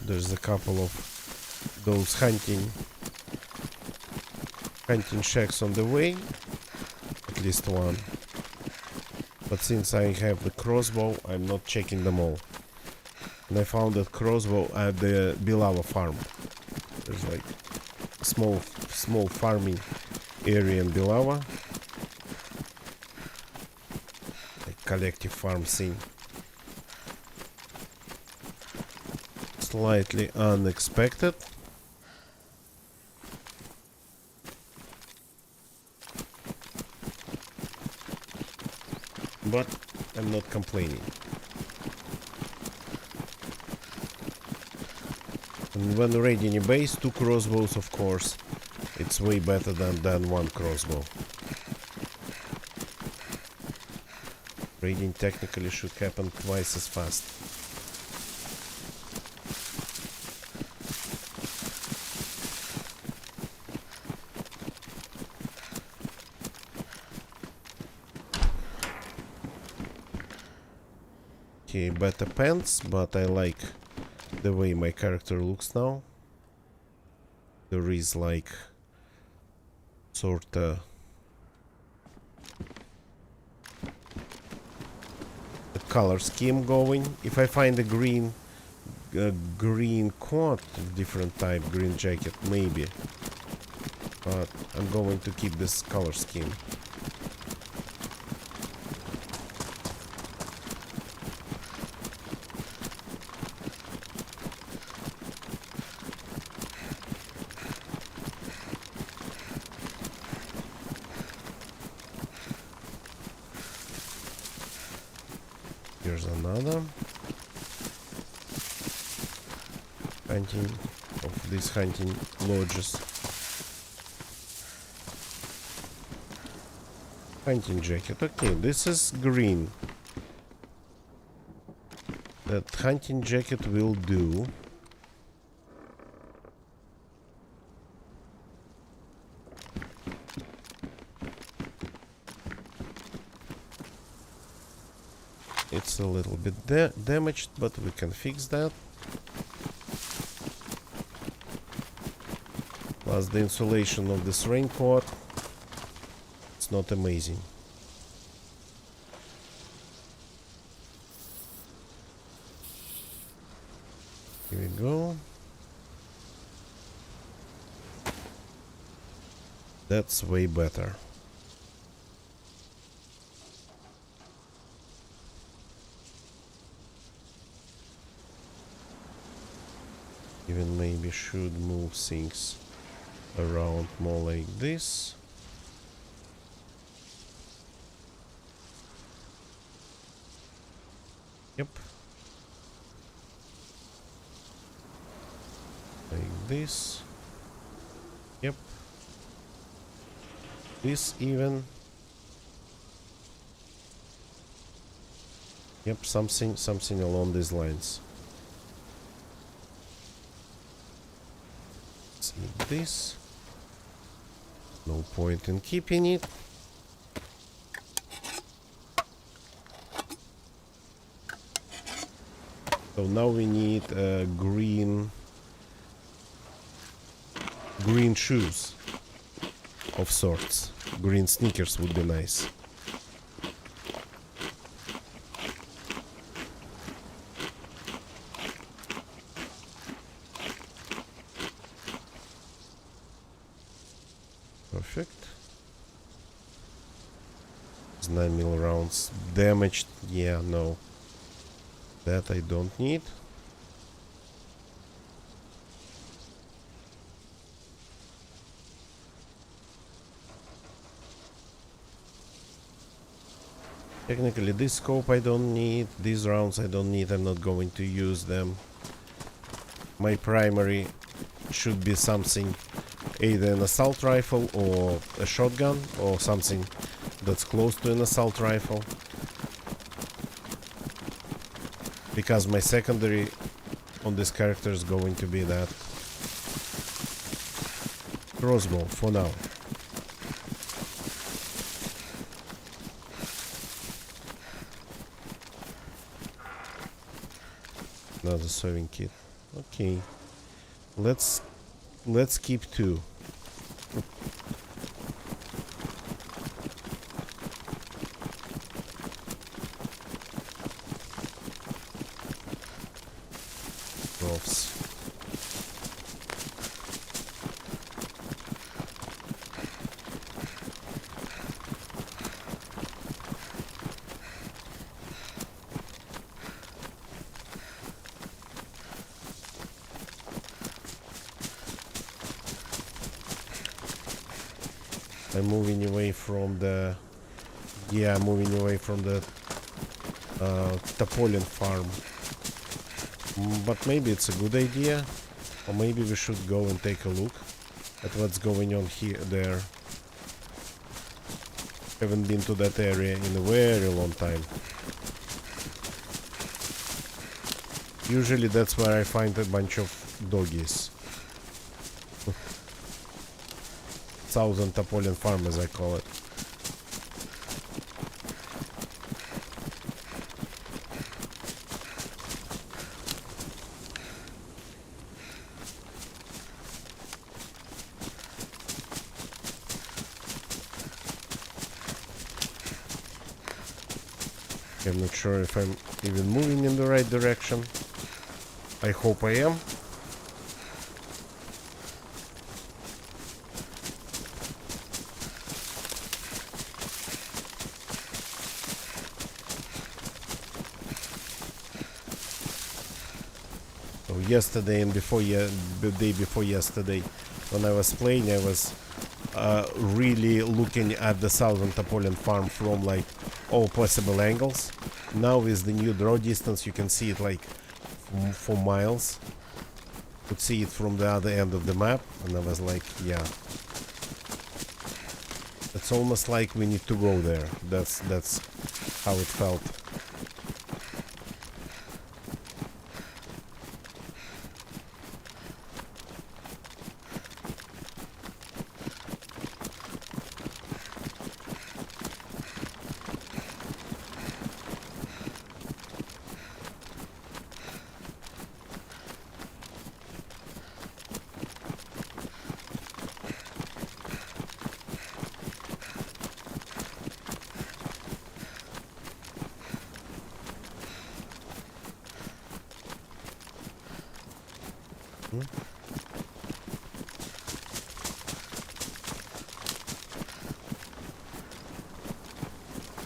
There's a couple of those hunting shacks on the way, at least one. But since I have the crossbow, I'm not checking them all. And I found that crossbow at the Bilava farm. There's like small farming area in Bilava. Like collective farm scene. Slightly unexpected. But I'm not complaining. And when raiding a base, 2 crossbows, of course, it's way better than 1 crossbow. Raiding technically should happen twice as fast. Okay, better pants, but I like the way my character looks now. There is like sorta a color scheme going. If I find a green coat, different type, green jacket, maybe. But I'm going to keep this color scheme. Here's another hunting of these hunting lodges. Hunting jacket. Okay, this is green. That hunting jacket will do. It's a little bit damaged, but we can fix that. Plus the insulation of this raincoat. It's not amazing. Here we go. That's way better. Even maybe should move things around more like this. Yep. Like this. Yep. This even. Yep, something along these lines. Like this. No point in keeping it. So now we need green shoes of sorts. Green sneakers would be nice. Perfect. 9mm rounds damaged. Yeah, no. That I don't need. Technically this scope I don't need. These rounds I don't need. I'm not going to use them. My primary should be something, either an assault rifle or a shotgun or something that's close to an assault rifle, because my secondary on this character is going to be that crossbow for now. Another sewing kit. Okay, let's keep 2. wolves. I'm moving away from the... Yeah, moving away from the Topolin farm. But maybe it's a good idea. Or maybe we should go and take a look at what's going on here, there. Haven't been to that area in a very long time. Usually that's where I find a bunch of doggies. Thousand Topolin farm, as I call it. I'm not sure if I'm even moving in the right direction. I hope I am. So yesterday and the day before yesterday, when I was playing, I was really looking at the Southern Topolin farm from like all possible angles. Now with the new draw distance you can see it like for miles. Could see it from the other end of the map, and I was like, yeah, it's almost like we need to go there. That's how it felt.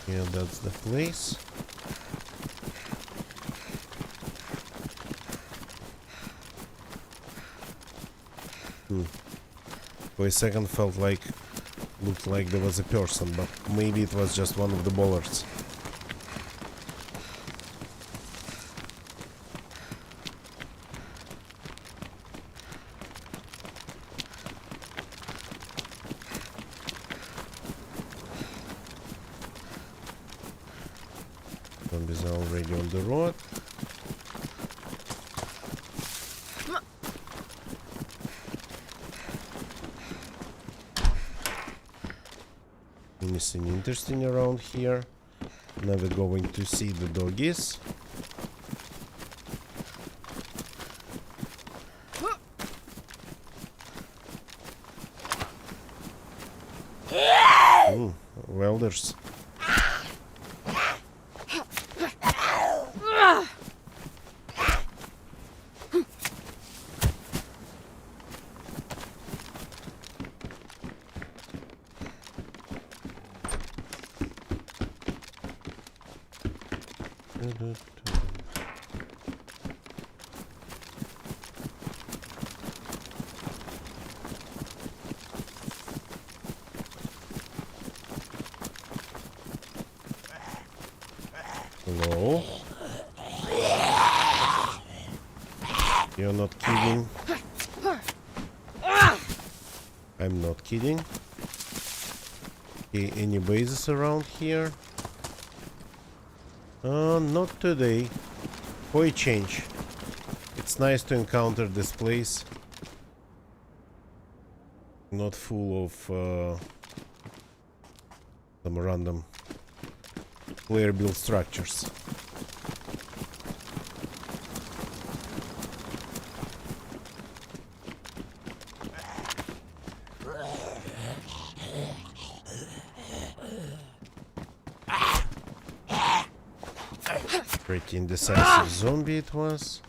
Yeah, that's the place. For a second looked like there was a person, but maybe it was just one of the bollards. Zombies are already on the road. Anything interesting around here? Never going to see the doggies. Welders. Hello? You're not kidding. I'm not kidding. Okay, any bases around here? Not today. For a change. It's nice to encounter this place. Not full of some random player built structures. Pretty indecisive zombie it was.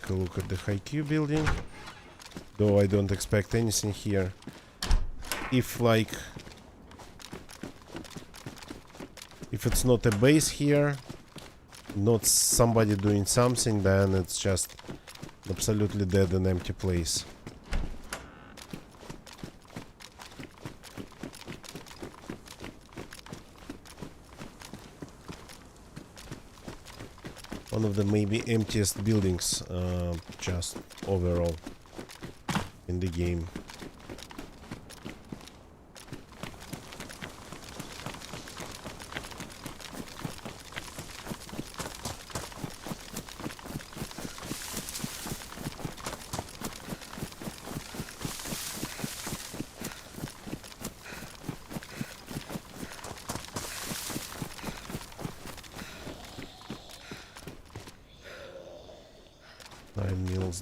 take a look at the high Q building. Though I don't expect anything here. If like... If it's not a base here, not somebody doing something, then it's just absolutely dead and empty place. One of the maybe emptiest buildings just overall in the game.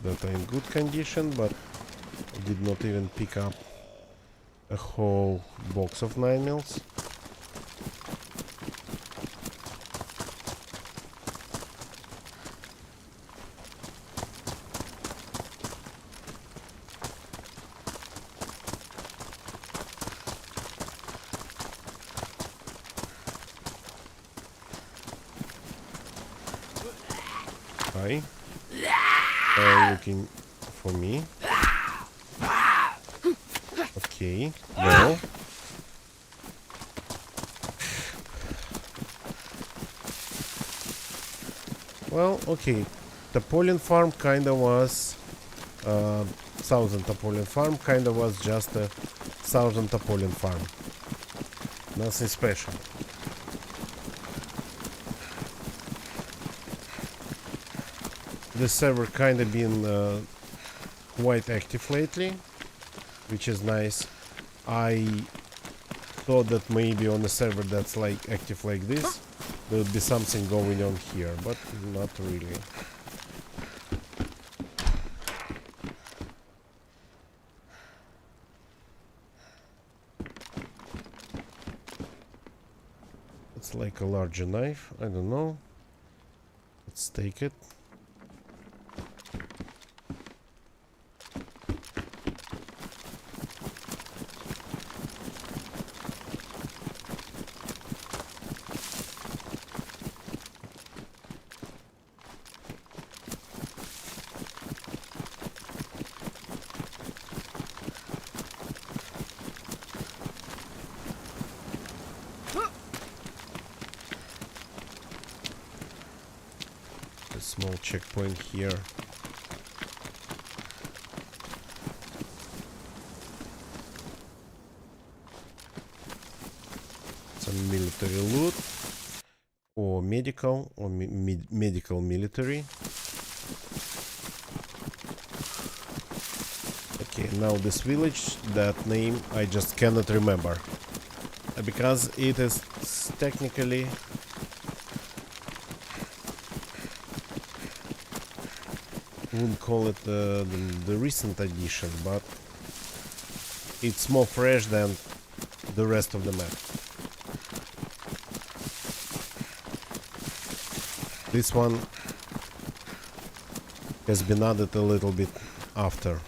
That are in good condition, but I did not even pick up a whole box of 9 mils. Hi. Looking for me. Okay, well. Well, okay. Topolin farm kinda was... Thousand Topolin farm kinda was just a Thousand Topolin farm. Nothing special. The server kinda been quite active lately, which is nice. I thought that maybe on a server that's like active like this, there would be something going on here, but not really. It's like a larger knife, I don't know. Let's take it. Small checkpoint here. Some military loot or medical or medical military. Okay, now this village, that name I just cannot remember because it is technically wouldn't call it the recent addition, but it's more fresh than the rest of the map. This one has been added a little bit after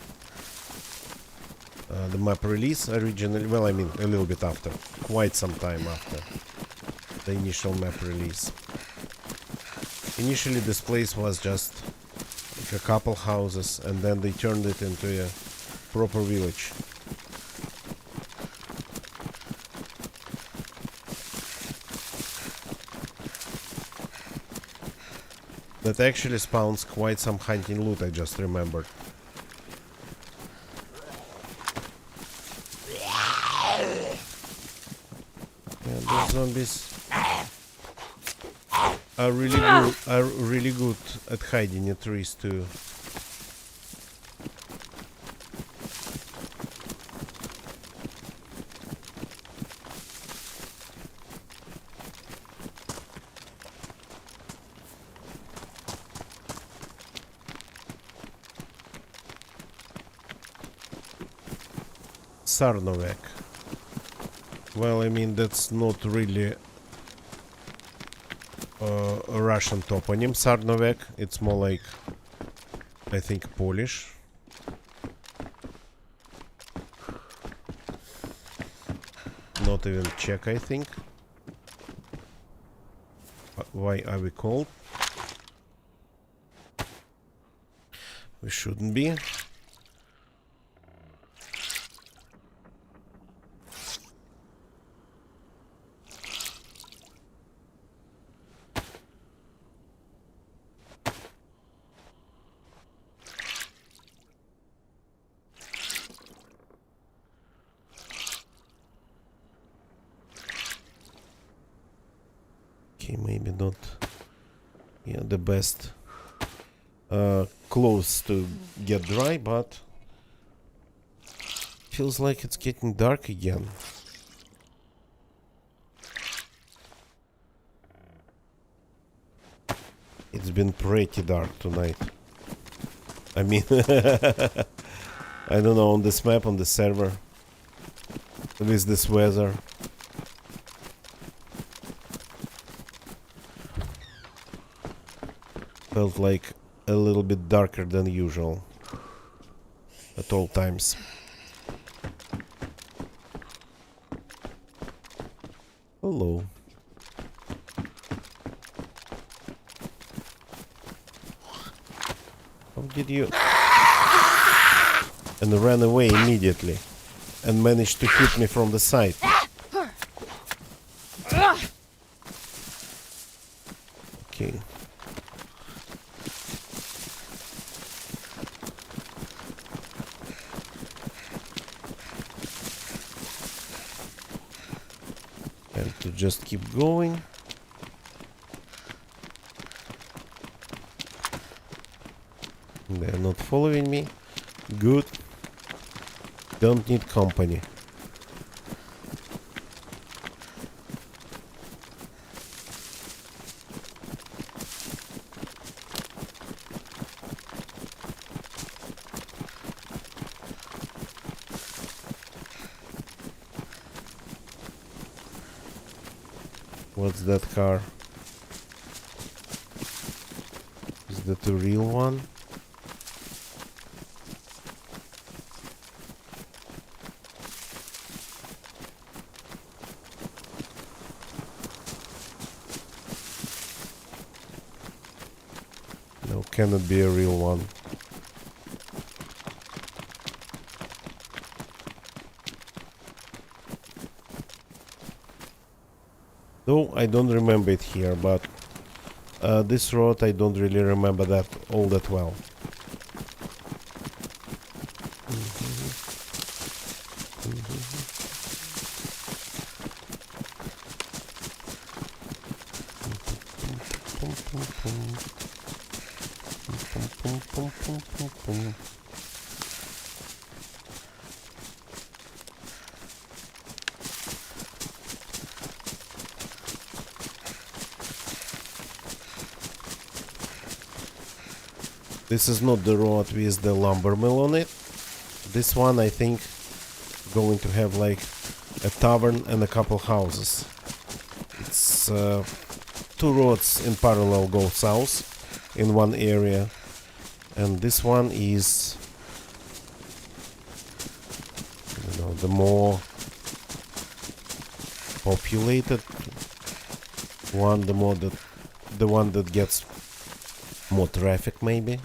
the map release originally. Well, I mean a little bit after, quite some time after the initial map release. Initially this place was just a couple houses, and then they turned it into a proper village. That actually spawns quite some hunting loot, I just remembered. And those zombies are really good at hiding in trees too. Sarnovek. Well, I mean, that's not really a Russian toponym, Sarnovek. It's more like I think Polish. Not even Czech, I think. Why are we cold? We shouldn't be. Okay, maybe not. Yeah, the best clothes to get dry, but feels like it's getting dark again. It's been pretty dark tonight. I mean, I don't know, on this map, on the server, with this weather. Felt like a little bit darker than usual at all times. Hello. How did you... And ran away immediately and managed to hit me from the side. Okay. And to just keep going. They're not following me. Good. Don't need company. What's that car? Is that a real one? No, cannot be a real one. Though I don't remember it here, but this road I don't really remember that all that well. This is not the road with the lumber mill on it. This one, I think, going to have like a tavern and a couple houses. It's two roads in parallel go south in one area, and this one is, you know, the more populated one, the one that gets more traffic, maybe.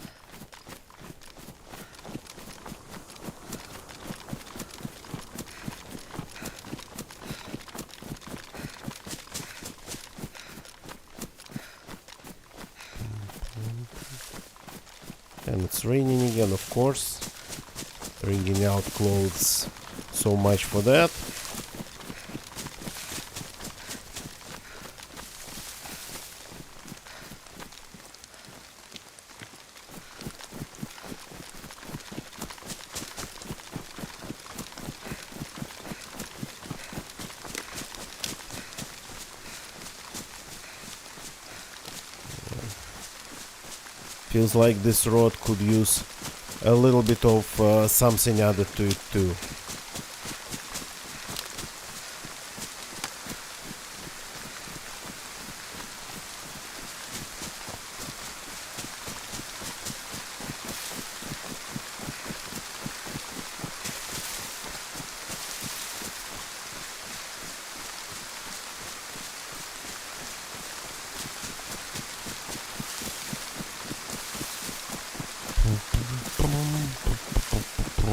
And it's raining again, of course. Wringing out clothes. So much for that. Feels like this road could use a little bit of something added to it too.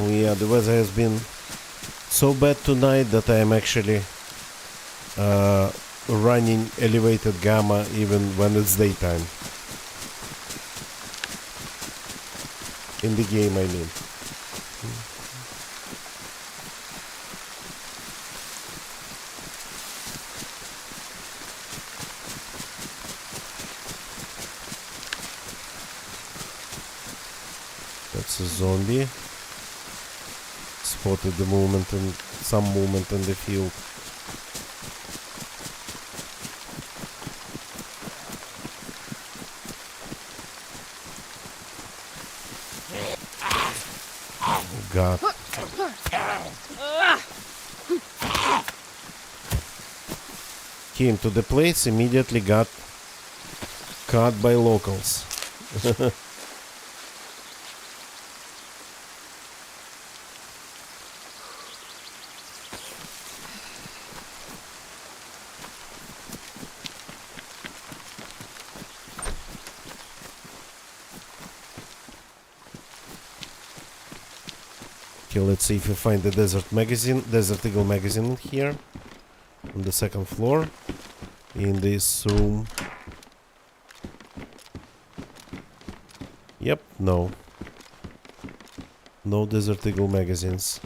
Yeah, the weather has been so bad tonight that I am actually running elevated gamma even when it's daytime. In the game, I mean. That's a zombie. Spotted the movement and some movement in the field. God. Came to the place, immediately got caught by locals. Okay, let's see if we find the Desert Eagle magazine here on the second floor in this room. Yep, no Desert Eagle magazines.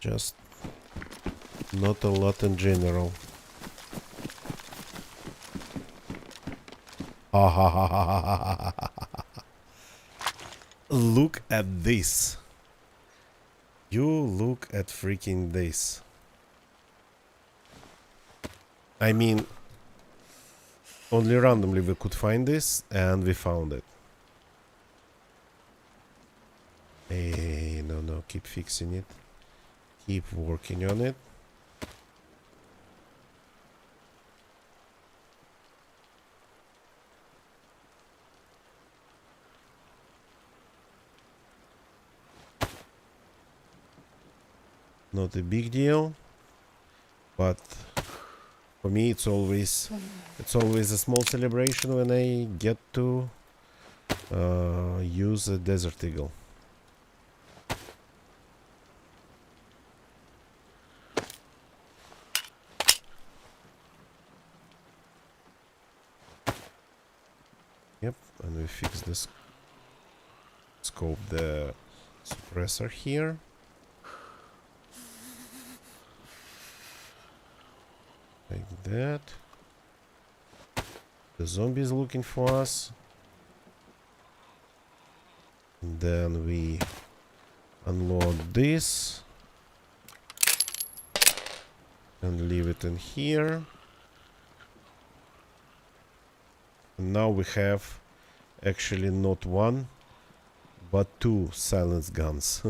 Just not a lot in general. Ha ha ha ha ha ha ha ha. Look at this. You look at freaking this. I mean, only randomly we could find this, and we found it. Hey, no, keep fixing it. Keep working on it. Not a big deal, but for me it's always a small celebration when I get to use a Desert Eagle. Yep, and we fix this scope, the suppressor here. Like that. The zombie is looking for us. And then we unload this and leave it in here. And now we have actually not one but two silence guns.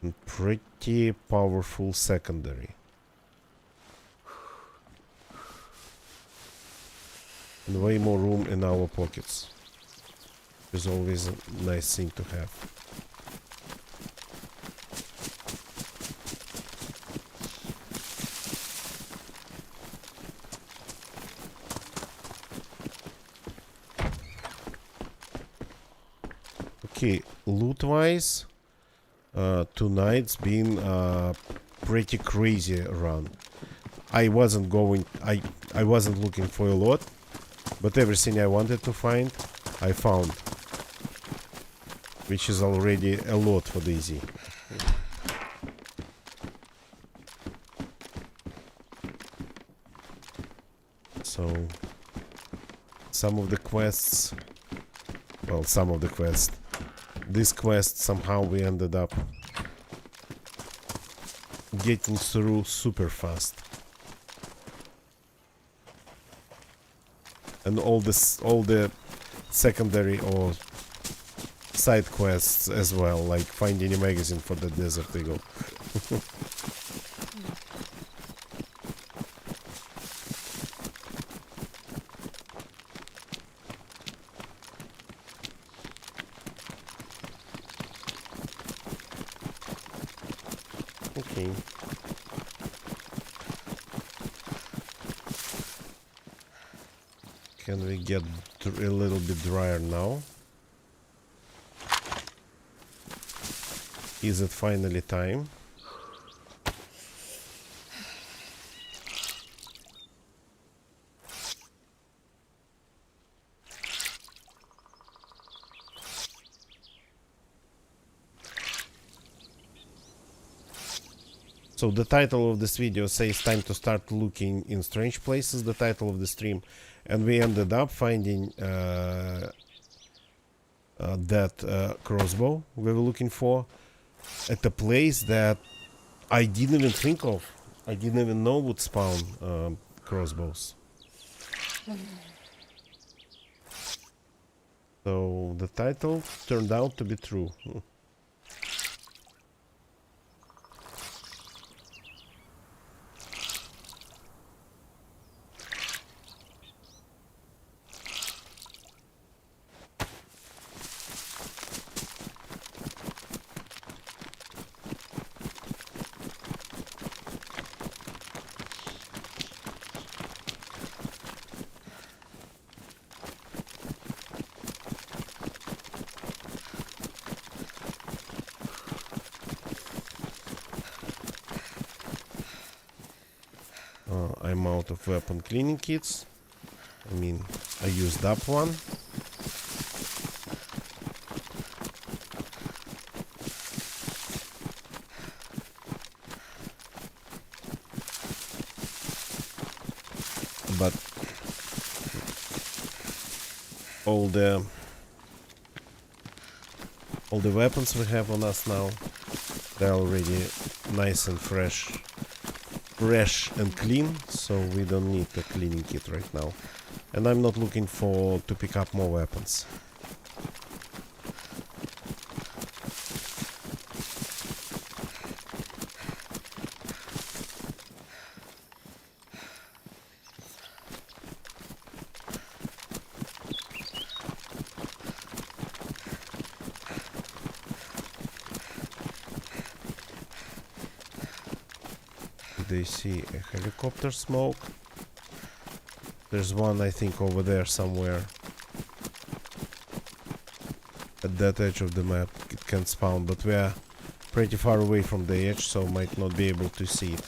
And pretty powerful secondary. And way more room in our pockets. Is always a nice thing to have. Okay, loot wise, tonight's been a pretty crazy run. I wasn't looking for a lot, but everything I wanted to find, I found. Which is already a lot for Daisy. So, some of the quests, this quest somehow we ended up getting through super fast. And all the secondary or side quests as well, like finding a magazine for the Desert Eagle. Okay. Can we get a little bit drier now? Is it finally time? So the title of this video says time to start looking in strange places, the title of the stream, and we ended up finding that crossbow we were looking for at a place that I didn't even think of. I didn't even know would spawn crossbows. So the title turned out to be true. I'm out of weapon cleaning kits. I mean, I used up one. But all the weapons we have on us now, they're already nice and fresh and clean, so we don't need a cleaning kit right now. And I'm not looking to pick up more weapons. They see a helicopter smoke. There's one, I think, over there somewhere. At that edge of the map it can spawn, but we are pretty far away from the edge, so might not be able to see it.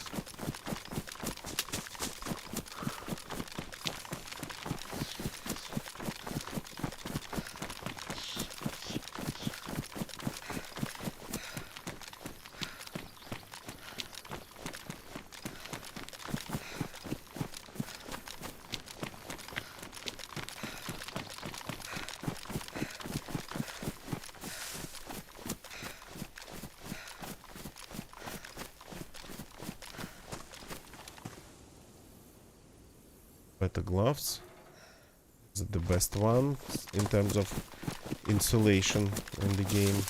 Better gloves. Is it the best one in terms of insulation in the game?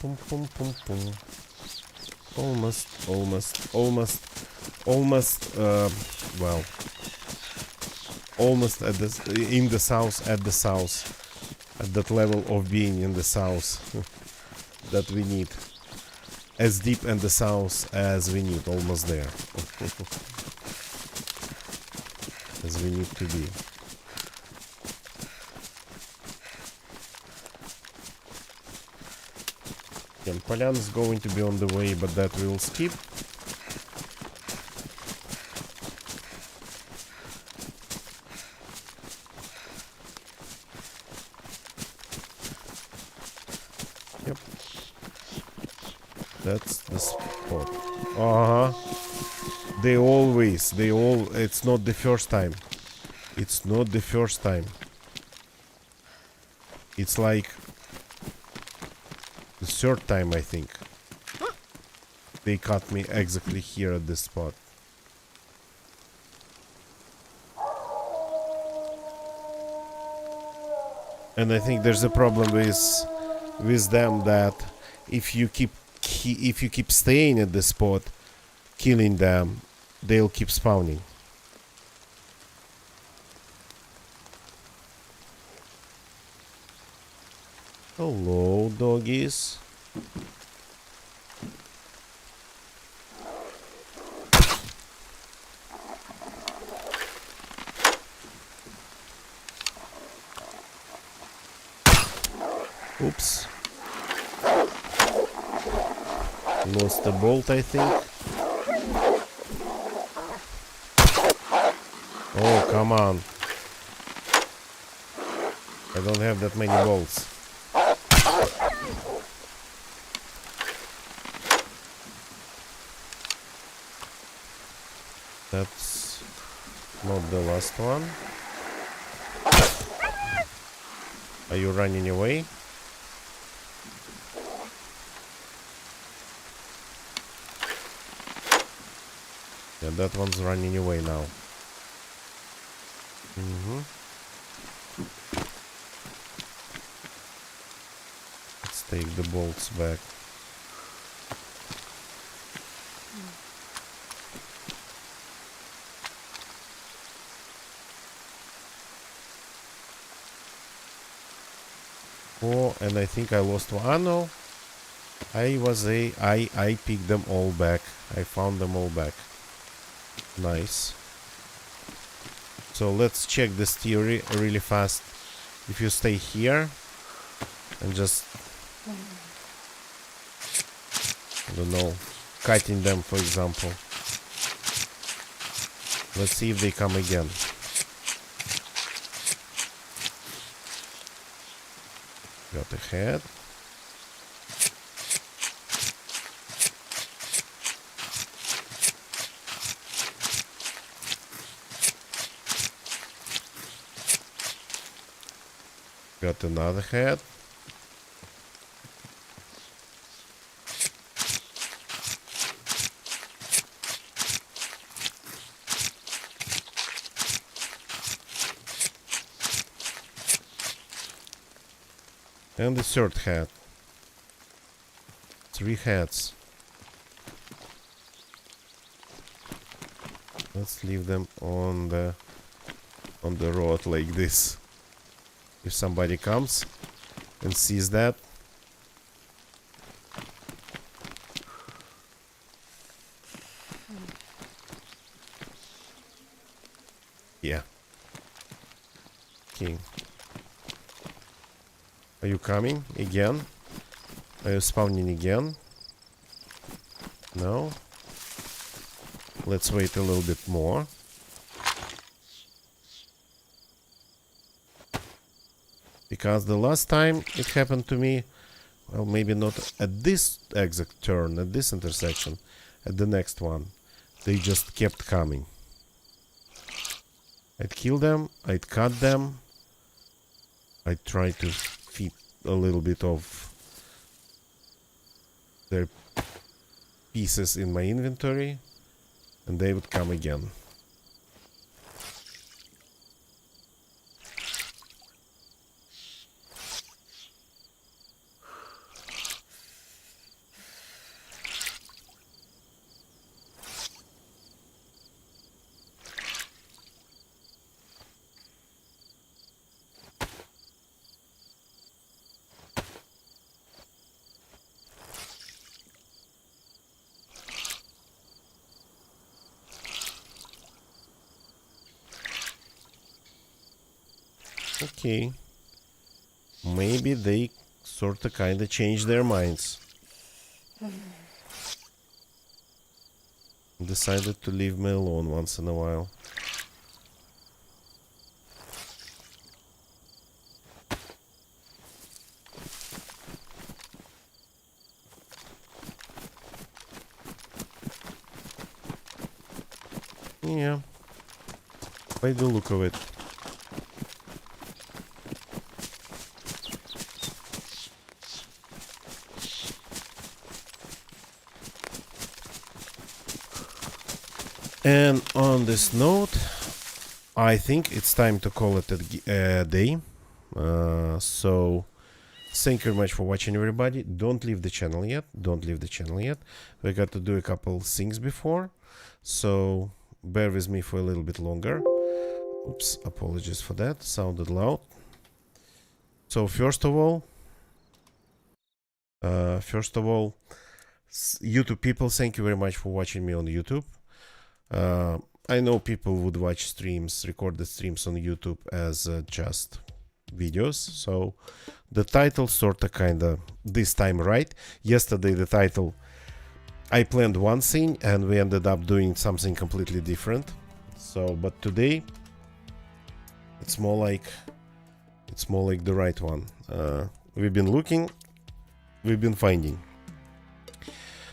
Pum, pum, pum, pum, pum. Well, almost at in the south, at that level of being in the south that we need. As deep in the south as we need, almost there. As we need to be. And Polyan is going to be on the way, but that we'll skip. Yep. That's the spot. It's not the first time. It's not the first time. It's like the third time, I think. They caught me exactly here at this spot. And I think there's a problem with them that if you keep staying at the spot, killing them, they'll keep spawning. Hello, doggies. Oops. Lost the bolt, I think. Oh, come on. I don't have that many bolts. That's not the last one. Are you running away? Yeah, that one's running away now. Let's take the bolts back. Oh, and I think I lost one. Ah, no. I picked them all back. I found them all back. Nice. So let's check this theory really fast. If you stay here and just, I don't know, cutting them, for example. Let's see if they come again. Got a head. Got another head. And the third head. 3 heads. Let's leave them on the road like this. If somebody comes and sees that, yeah. Okay. Are you coming again? Are you spawning again? No? Let's wait a little bit more. Because the last time it happened to me, well, maybe not at this exact turn, at this intersection, at the next one, they just kept coming. I'd kill them, I'd cut them, I'd try to feed a little bit of their pieces in my inventory, and they would come again. Okay. Maybe they sorta kinda changed their minds. Decided to leave me alone once in a while. Yeah. By the look of it. And on this note, I think it's time to call it a day. So thank you very much for watching, everybody. Don't leave the channel yet. Don't leave the channel yet. We got to do a couple things before, so bear with me for a little bit longer. Oops, apologies for that. Sounded loud. So first of all, YouTube people, thank you very much for watching me on YouTube. I know people would watch streams, recorded streams on YouTube as just videos, so the title sorta kinda this time right. Yesterday the title, I planned one thing and we ended up doing something completely different. So but today it's more like the right one. We've been looking, we've been finding.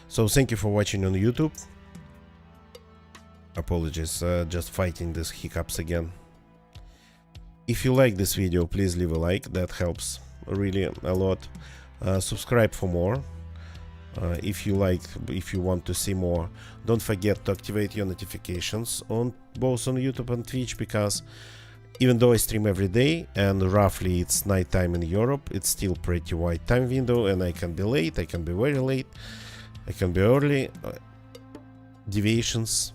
So thank you for watching on YouTube. Apologies, just fighting these hiccups again. If you like this video, please leave a like, that helps really a lot. Subscribe for more. If you want to see more, don't forget to activate your notifications on both on YouTube and Twitch, because even though I stream every day and roughly it's nighttime in Europe, it's still pretty wide time window, and I can be late, I can be very late, I can be early. Deviations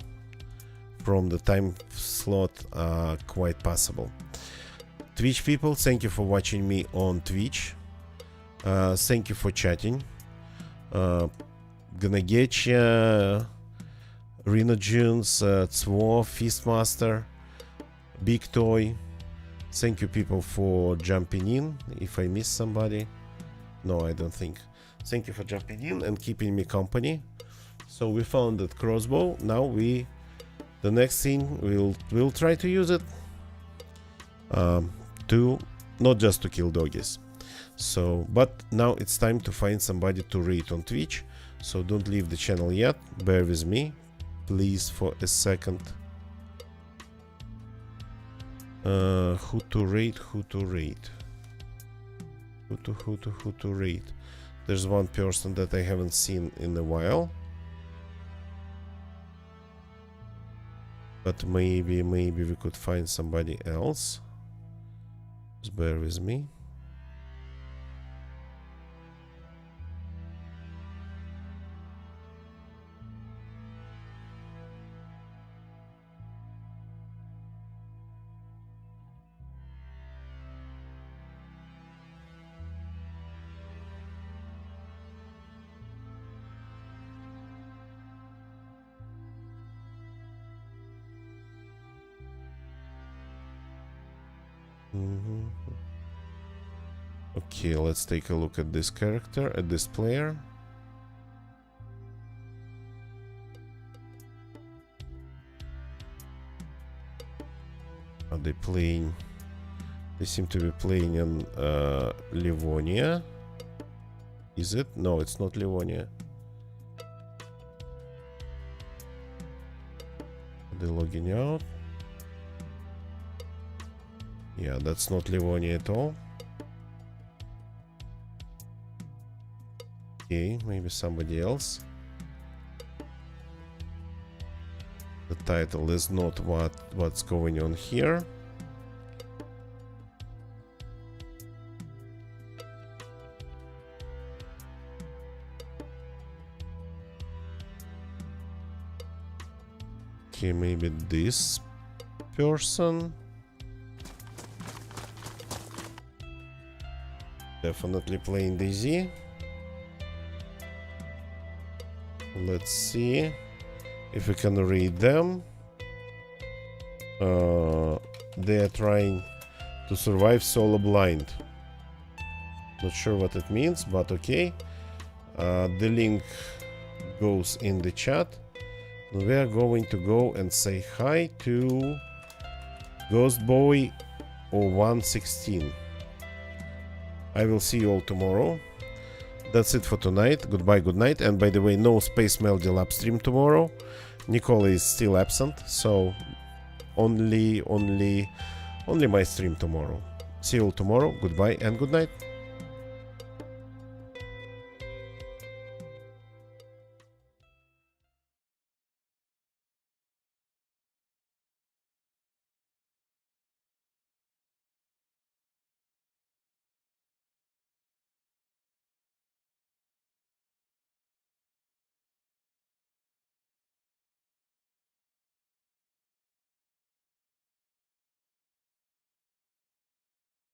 from the time slot are quite possible. Twitch people, thank you for watching me on Twitch. Thank you for chatting. Gonna get ya, Reno Junes, Tzwo, Fistmaster, Big Toy. Thank you people for jumping in. If I miss somebody, no, I don't think. Thank you for jumping in and keeping me company. So we found that crossbow. Now the next thing we'll try to use it to not just to kill doggies. So but now it's time to find somebody to raid on Twitch, so don't leave the channel yet. Bear with me please for a second. Who to raid? There's one person that I haven't seen in a while, but maybe we could find somebody else. Just bear with me. Okay, let's take a look at this character, at this player. Are they playing? They seem to be playing in Livonia. Is it? No, it's not Livonia. Are they logging out? Yeah, that's not Livonia at all. Okay, maybe somebody else. The title is not what's going on here. Okay, maybe this person. Definitely playing DayZ. Let's see if we can read them. They are trying to survive solo blind. Not sure what it means, but okay. The link goes in the chat. We are going to go and say hi to Ghostboy 0116. I will see you all tomorrow. That's it for tonight. Goodbye, good night. And by the way, no Space Melody lab stream tomorrow. Nicola is still absent, so only my stream tomorrow. See you all tomorrow. Goodbye and good night.